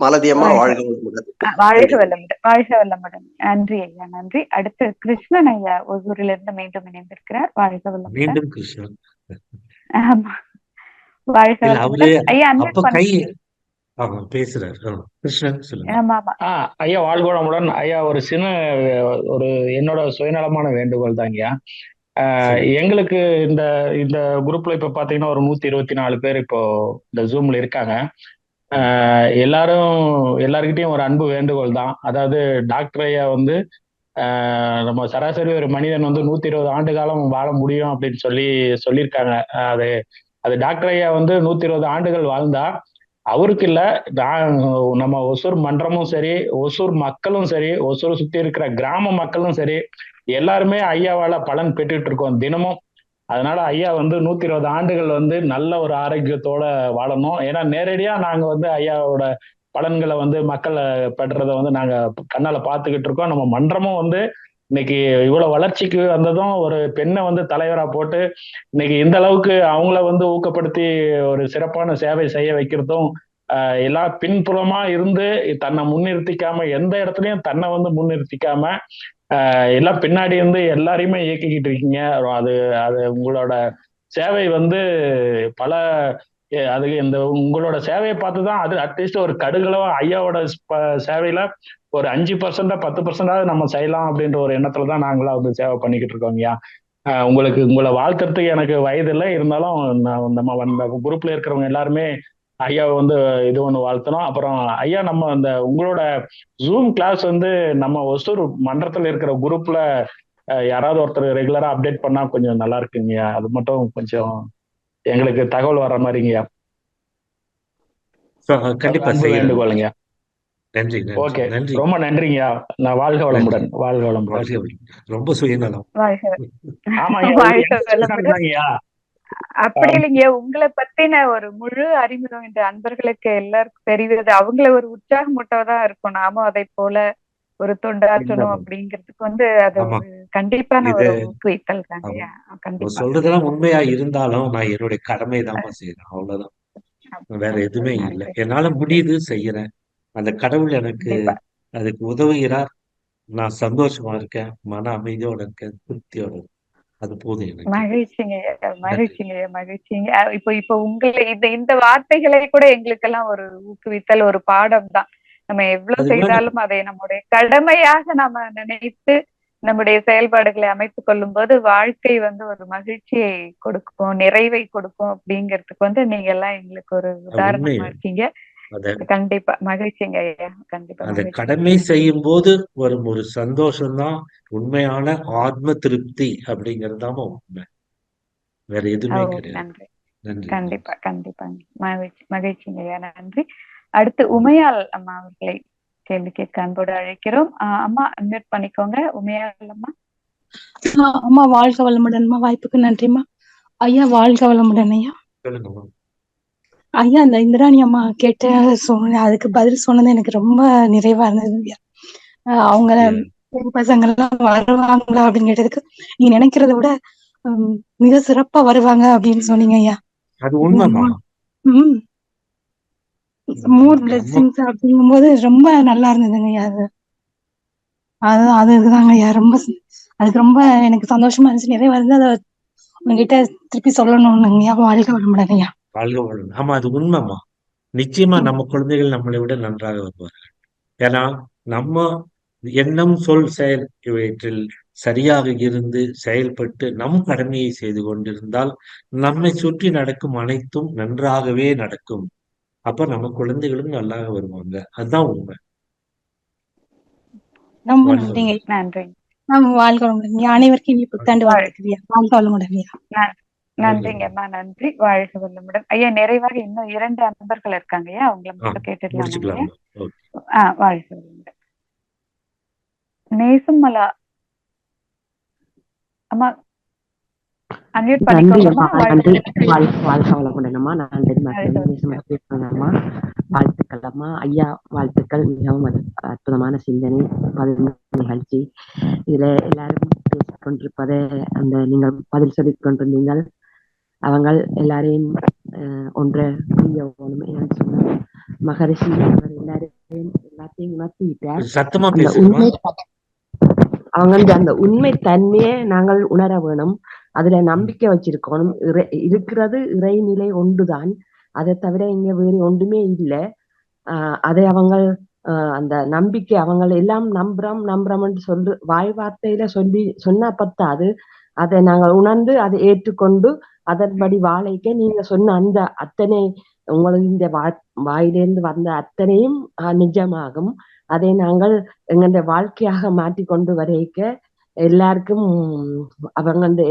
மாலதி அம்மா வாழ்க வளமுடன். வாழ்க வளமுடன். வாழ்க வளமுடன். நன்றி ஐயா. நன்றி. அடுத்து கிருஷ்ணன் ஐயா ஒசூரில் இருந்து மீண்டும் இணைந்திருக்கிறார். வாழ்க வளமுடன். மீண்டும் கிருஷ்ணன். ஆமா, வாழ்க வளமுடன் ஐயா. பேசுறாரு கிருஷ்ணன், சொல்லுங்க. ஐயா வாழ்க வளமுடன் ஐயா. ஒரு சின்ன ஒரு என்னோட சுயநலமான வேண்டுகோள் தான் ஐயா. எங்களுக்கு இந்த இந்த குரூப்ல இப்ப பாத்தீங்கன்னா ஒரு 124 பேர் இப்போ இந்த ஜூம்ல இருக்காங்க. எல்லார்கிட்டையும் ஒரு அன்பு வேண்டுகோள் தான். அதாவது டாக்டர் ஐயா வந்து நம்ம சராசரி ஒரு மனிதன் வந்து 120 ஆண்டு காலம் வாழ முடியும் அப்படின்னு சொல்லியிருக்காங்க. அது அது டாக்டர் ஐயா வந்து 120 ஆண்டுகள் வாழ்ந்தா அவருக்கு இல்ல, நம்ம ஒசூர் மன்றமும் சரி, ஒசூர் மக்களும் சரி, ஒசூர் சுத்தி இருக்கிற கிராம மக்களும் சரி, எல்லாருமே ஐயாவால பலன் பெற்றுட்டு இருக்கோம் தினமும். அதனால ஐயா வந்து 120 ஆண்டுகள் வந்து நல்ல ஒரு ஆரோக்கியத்தோட வாழணும். ஏன்னா நேரடியா நாங்க வந்து ஐயாவோட பலன்களை வந்து மக்கள் பெற்றதை வந்து நாங்க கண்ணால பார்த்துக்கிட்டு இருக்கோம். நம்ம மன்றமும் வந்து இன்னைக்கு இவ்வளவு வளர்ச்சிக்கு வந்ததும் ஒரு பெண்ணை வந்து தலைவரா போட்டு இன்னைக்கு இந்த அளவுக்கு அவங்கள வந்து ஊக்கப்படுத்தி ஒரு சிறப்பான சேவை செய்ய வைக்கிறதும், எல்லா பின்புறமா இருந்து தன்னை முன்னிறுத்திக்காம, எந்த இடத்துலயும் தன்னை வந்து முன்னிறுத்திக்காம எல்லாம் பின்னாடி இருந்து எல்லாரையுமே இயக்கிக்கிட்டு இருக்கீங்க. அது அது உங்களோட சேவை வந்து பல அது இந்த உங்களோட சேவையை பார்த்துதான் அது அட்லீஸ்ட் ஒரு கடுகளோ ஐயாவோட சேவையில ஒரு 5% 10% நம்ம செய்யலாம் அப்படின்ற ஒரு எண்ணத்துலதான் நாங்களா வந்து சேவை பண்ணிக்கிட்டு இருக்கோம் ஐயா. உங்களை வாழ்த்துறதுக்கு எனக்கு வயது இல்லை, இருந்தாலும் நம்ம குரூப்ல இருக்கிறவங்க எல்லாருமே ஐயாவை வந்து இது ஒன்று வாழ்த்தணும். அப்புறம் ஐயா, நம்ம அந்த உங்களோட ஜூம் கிளாஸ் வந்து நம்ம ஒசூர் மன்றத்தில் இருக்கிற குரூப்ல யாராவது ஒருத்தர் ரெகுலரா அப்டேட் பண்ணா கொஞ்சம் நல்லா இருக்குங்கய்யா. அது மட்டும் கொஞ்சம் எங்களுக்கு தகவல் வர்ற மாதிரிங்கய்யா. கண்டிப்பா வேண்டுகோளுங்க. நன்றி. ஓகே, ரொம்ப நன்றிங்கய்யா. நான் வாழ்க வளமுடன். வாழ்க வளமுடன். ரொம்ப சுயநலம். அப்படி இல்லைங்க, உங்களை பத்தின ஒரு முழு அறிமுகம் இந்த அன்பர்களுக்கு எல்லாருக்கும் தெரிவது அவங்கள ஒரு உற்சாகமூட்டதான் இருக்கும். நாமும் அதை போல ஒரு தொண்டாற்றணும் அப்படிங்கிறதுக்கு வந்து அது கண்டிப்பான ஒரு ஊக்குவித்தல் தாங்க. கண்டிப்பா சொல்றதெல்லாம் உண்மையா இருந்தாலும் நான் என்னுடைய கடமை தான் செய்யறேன், அவ்வளவுதான். வேற எதுவுமே இல்லை. என்னால முடியுது செய்யறேன். அந்த கடவுள் எனக்கு அதுக்கு உதவுகிறார். நான் சந்தோஷமா இருக்கேன், மன அமைதியோட இருக்கேன், திருப்தியோட இருக்கேன். அது போதும் எனக்கு. மகிழ்ச்சிங்க. இப்போ உங்களை இந்த வார்த்தைகளை கூட எங்களுக்கெல்லாம் ஒரு ஊக்குவித்தல், ஒரு பாடம் தான். நம்ம எவ்வளவு செய்தாலும் அதை நம்முடைய கடமையாக நாம நினைத்து நம்முடைய செயல்பாடுகளை அமைத்துக் கொள்ளும் போது வாழ்க்கை வந்து ஒரு மகிழ்ச்சியை கொடுக்கும், நிறைவை கொடுக்கும் அப்படிங்கிறதுக்கு வந்து நீங்க எல்லாம் எங்களுக்கு ஒரு உதாரணமா இருக்கீங்க. கண்டிப்பா மகிழ்ச்சிங்க ஐயா. கண்டிப்பா அந்த கடமை செய்யும் போது வரும் ஒரு சந்தோஷம்தான் உண்மையான ஆத்ம திருப்தி அப்படிங்கறதாம உண்மை, வேற எதுவுமே கிடையாது. கண்டிப்பா மகிழ்ச்சிங்க ஐயா. நன்றி. அடுத்து உமையாள் அம்மா அவர்களை கேள்வி கேட்க அன்போடு அழைக்கிறோம். அம்மா அன்மியூட் பண்ணிக்கோங்க. உமையாள் அம்மா. அம்மா வாழ்க வளமுடன்மா. வாய்ப்புக்கு நன்றிம்மா. ஐயா வாழ்க வளமுடன் ஐயா. ஐயா, அந்த இந்திராணி அம்மா கேட்ட அதுக்கு பதில் சொன்னது எனக்கு ரொம்ப நிறைவா இருந்தது. அவங்க பசங்க எல்லாம் வருவாங்களா அப்படின்னு கேட்டதுக்கு நீங்க நினைக்கிறத விட மிக சிறப்பா வருவாங்க அப்படின்னு சொன்னீங்க ஐயா. மோர் பிளெஸிங்ஸ் அப்படிங்கும்போது ரொம்ப நல்லா இருந்ததுங்க ஐயா. அதுதாங்க ஐயா, ரொம்ப அதுக்கு ரொம்ப எனக்கு சந்தோஷமா இருந்துச்சு, நிறைய வந்து அதை உங்ககிட்ட திருப்பி சொல்லணும்னுங்க ஐயா. வாழ்க்கை வளமுடன் ஐயா. வாழ்க்கை வளமுடன். ஆமா, அது உண்மைமா. நிச்சயமா நம்ம குழந்தைகள் நம்மளை விட நன்றாக வருவார்கள். ஏன்னா நம்ம எண்ணம் சொல் செயல் இவற்றில் சரியாக இருந்து செயல்பட்டு நம் கடமையை செய்து கொண்டிருந்தால் நம்மை சுற்றி நடக்கும் அனைத்தும் நன்றாகவே நடக்கும். அப்ப நம்ம குழந்தைகளும் நல்லாக வருவாங்க. அதுதான் உண்மை. ரொம்ப நன்றிங்க. நன்றி. வாழ்க வளமுடன். அனைவருக்கும் புத்தாண்டு வாழ்த்துக்கள். வாழ்க வளமுடன். நன்றிங்கம்மா. நன்றி. வாழ்க வளமுடன் ஐயா. நிறைவாக இன்னும் 2 அன்பர்கள் இருக்காங்க ஐயா, அவங்கள மட்டும் கேட்டுடலாம். வாழ்க வளமுடன். நேசமலா அம்மா அன்மியூட் பண்ணிக்கோங்கம்மா. வாழ்க வளமுடன்மா. வாழ்த்துக்கள் அம்மா. ஐயா வாழ்த்துக்கள். மிகவும் அற்புதமான சிந்தனை, நிகழ்ச்சி. இதுல எல்லாரும் பேசிக் கொண்டிருப்பதை அந்த நீங்கள் பதில் சொல்லிக் கொண்டிருந்தீங்கள். அவங்க எல்லாரையும் ஒன்றை புரிய வேணும் சொன்ன மகரிஷி எல்லாத்தையும் உணர்த்திட்டார். அவங்க அந்த உண்மை தன்மையை நாங்கள் உணர வேணும், அதுல நம்பிக்கை வச்சிருக்கணும். இருக்கிறது இறைநிலை ஒன்றுதான், அதை தவிர இங்க வேறு ஒன்றுமே இல்லை. அதை அவங்க அந்த நம்பிக்கை அவங்க எல்லாம் நம்புறோம்னு சொல்லு வாய் வார்த்தையில சொன்னா பத்தாது. அதை நாங்கள் உணர்ந்து அதை ஏற்றுக்கொண்டு அதன்படி வாழைக்க நீங்க சொன்ன அந்த அத்தனை உங்களின் வாயிலிருந்து வந்த அத்தனையும் நிஜமாகும். அதை நாங்கள் எங்களுடைய வாழ்க்கையாக மாற்றி கொண்டு வரைக்க எல்லாருக்கும் அவங்க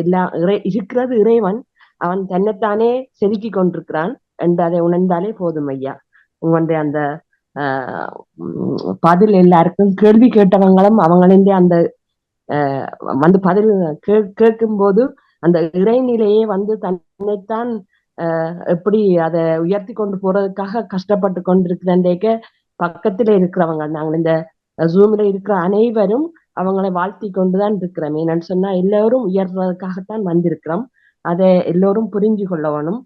இருக்கிறது இறைவன், அவன் தன்னைத்தானே செதுக்கி கொண்டிருக்கிறான் என்று அதை உணர்ந்தாலே போதும் ஐயா. உங்களுடைய அந்த பதில் எல்லாருக்கும் கேள்வி கேட்டவங்களும் அவங்களின் அந்த வந்து பதில் கேட்கும் போது அந்த இறைநிலையே வந்து தன்னைத்தான் எப்படி அதை உயர்த்தி கொண்டு போறதுக்காக கஷ்டப்பட்டு கொண்டிருக்கிறேக்க பக்கத்துல இருக்கிறவங்க நாங்கள் இந்த ஜூம்ல இருக்கிற அனைவரும் அவங்களை வாழ்த்தி கொண்டுதான் இருக்கிறோம். என்னன்னு சொன்னா எல்லோரும் உயர்றதுக்காகத்தான் வந்திருக்கிறோம். அதை எல்லோரும் புரிஞ்சு கொள்ளவனும்.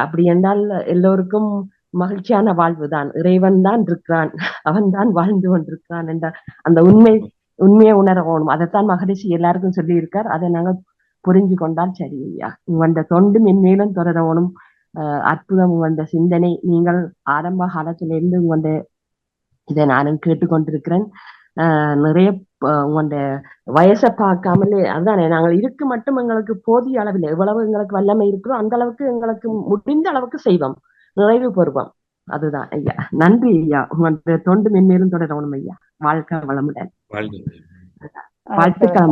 அப்படி என்றால் எல்லோருக்கும் மகிழ்ச்சியான வாழ்வு தான். இறைவன் தான் இருக்கிறான், அவன் தான் வாழ்ந்து கொண்டிருக்கிறான் என்ற அந்த உண்மையை உணரணும். அதைத்தான் மகரிஷி எல்லாருக்கும் சொல்லி இருக்கார். அதை நாங்கள் புரிஞ்சு கொண்டால் சரி ஐயா. உங்களோட தொண்டு மென்மேலும் தொடரவனும். அற்புதம் உங்களோட சிந்தனை. நீங்கள் ஆரம்ப காலத்திலிருந்து உங்களோட இதை நானும் கேட்டுக்கொண்டிருக்கிறேன். நிறைய உங்களோட வயசை பார்க்காமலே அதுதானே நாங்கள் இருக்கு மட்டும் எங்களுக்கு போதிய அளவில் எவ்வளவு எங்களுக்கு வல்லமை இருக்கிறோம் அந்த அளவுக்கு எங்களுக்கு முடிந்த அளவுக்கு செய்வோம், நிறைவு பெறுவோம். அதுதான் ஐயா. நன்றி ஐயா. உங்களோட தொண்டு மென்மேலும் தொடரணும் ஐயா. வாழ்க்கை வளமுடன். வாழ்த்துக்கள்.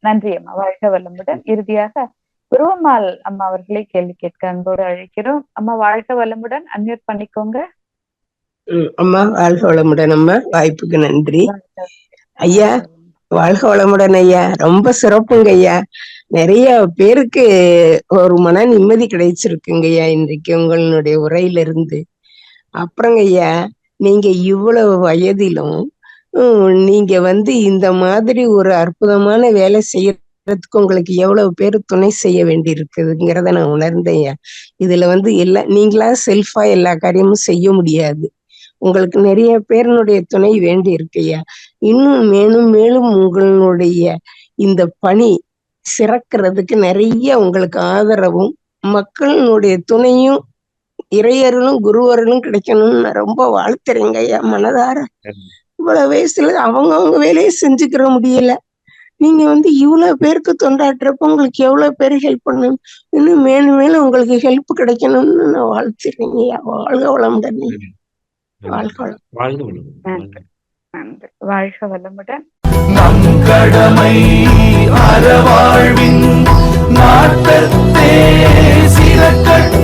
நன்றி அம்மா. வாழ்க வளமுடன். இறுதியாக உருவமால் அம்மா அவர்களை கேள்வி கேட்க அன்போடு அழைக்கிறோம். அம்மா வாழ்க வளமுடன். அன்மியூட் பண்ணிக்கோங்க. அம்மா வாழ்க வளமுடன் அம்மா. வாய்ப்புக்கு நன்றி ஐயா. வாழ்க வளமுடன் ஐயா. ரொம்ப சிறப்புங்க ஐயா. நிறைய பேருக்கு ஒரு மன நிம்மதி கிடைச்சிருக்குங்க ஐயா இன்றைக்கு உங்களுடைய உரையிலிருந்து. அப்புறங்க ஐயா, நீங்க இவ்வளவு வயதிலும் நீங்க இந்த மாதிரி ஒரு அற்புதமான வேலை செய்யறதுக்கு உங்களுக்கு எவ்வளவு பேர் துணை செய்ய வேண்டி இருக்குதுங்கிறத நான் உணர்ந்தேன். இதுல நீங்களா செல்ஃபா எல்லா காரியமும் செய்ய முடியாது. உங்களுக்கு நிறைய பேருனுடைய துணை வேண்டி இருக்குய்யா. இன்னும் மேலும் மேலும் உங்களுடைய இந்த பணி சிறக்கிறதுக்கு நிறைய உங்களுக்கு ஆதரவும் மக்களினுடைய துணையும் இறையர்களும் குருவர்களும் கிடைக்கணும்னு நான் ரொம்ப வாழ்த்துறேங்க ஐயா மனதார. இவ்வளவு வயசுல அவங்க வேலையை செஞ்சுக்கிற முடியல. நீங்க இவ்வளவு பேருக்கு தொண்டாற்றுறப்ப உங்களுக்கு எவ்வளவு பேர் ஹெல்ப் பண்ணணும். இன்னும் மேலும் மேலும் உங்களுக்கு ஹெல்ப் கிடைக்கணும்னு நான் வாழ்த்துறேங்க ஐயா. வாழ்க வளமுடன். வாழ்க வளமுடன். நம் கடமை அறவாழ்வின் நாட்டத்தே சிறக்கட்டும்.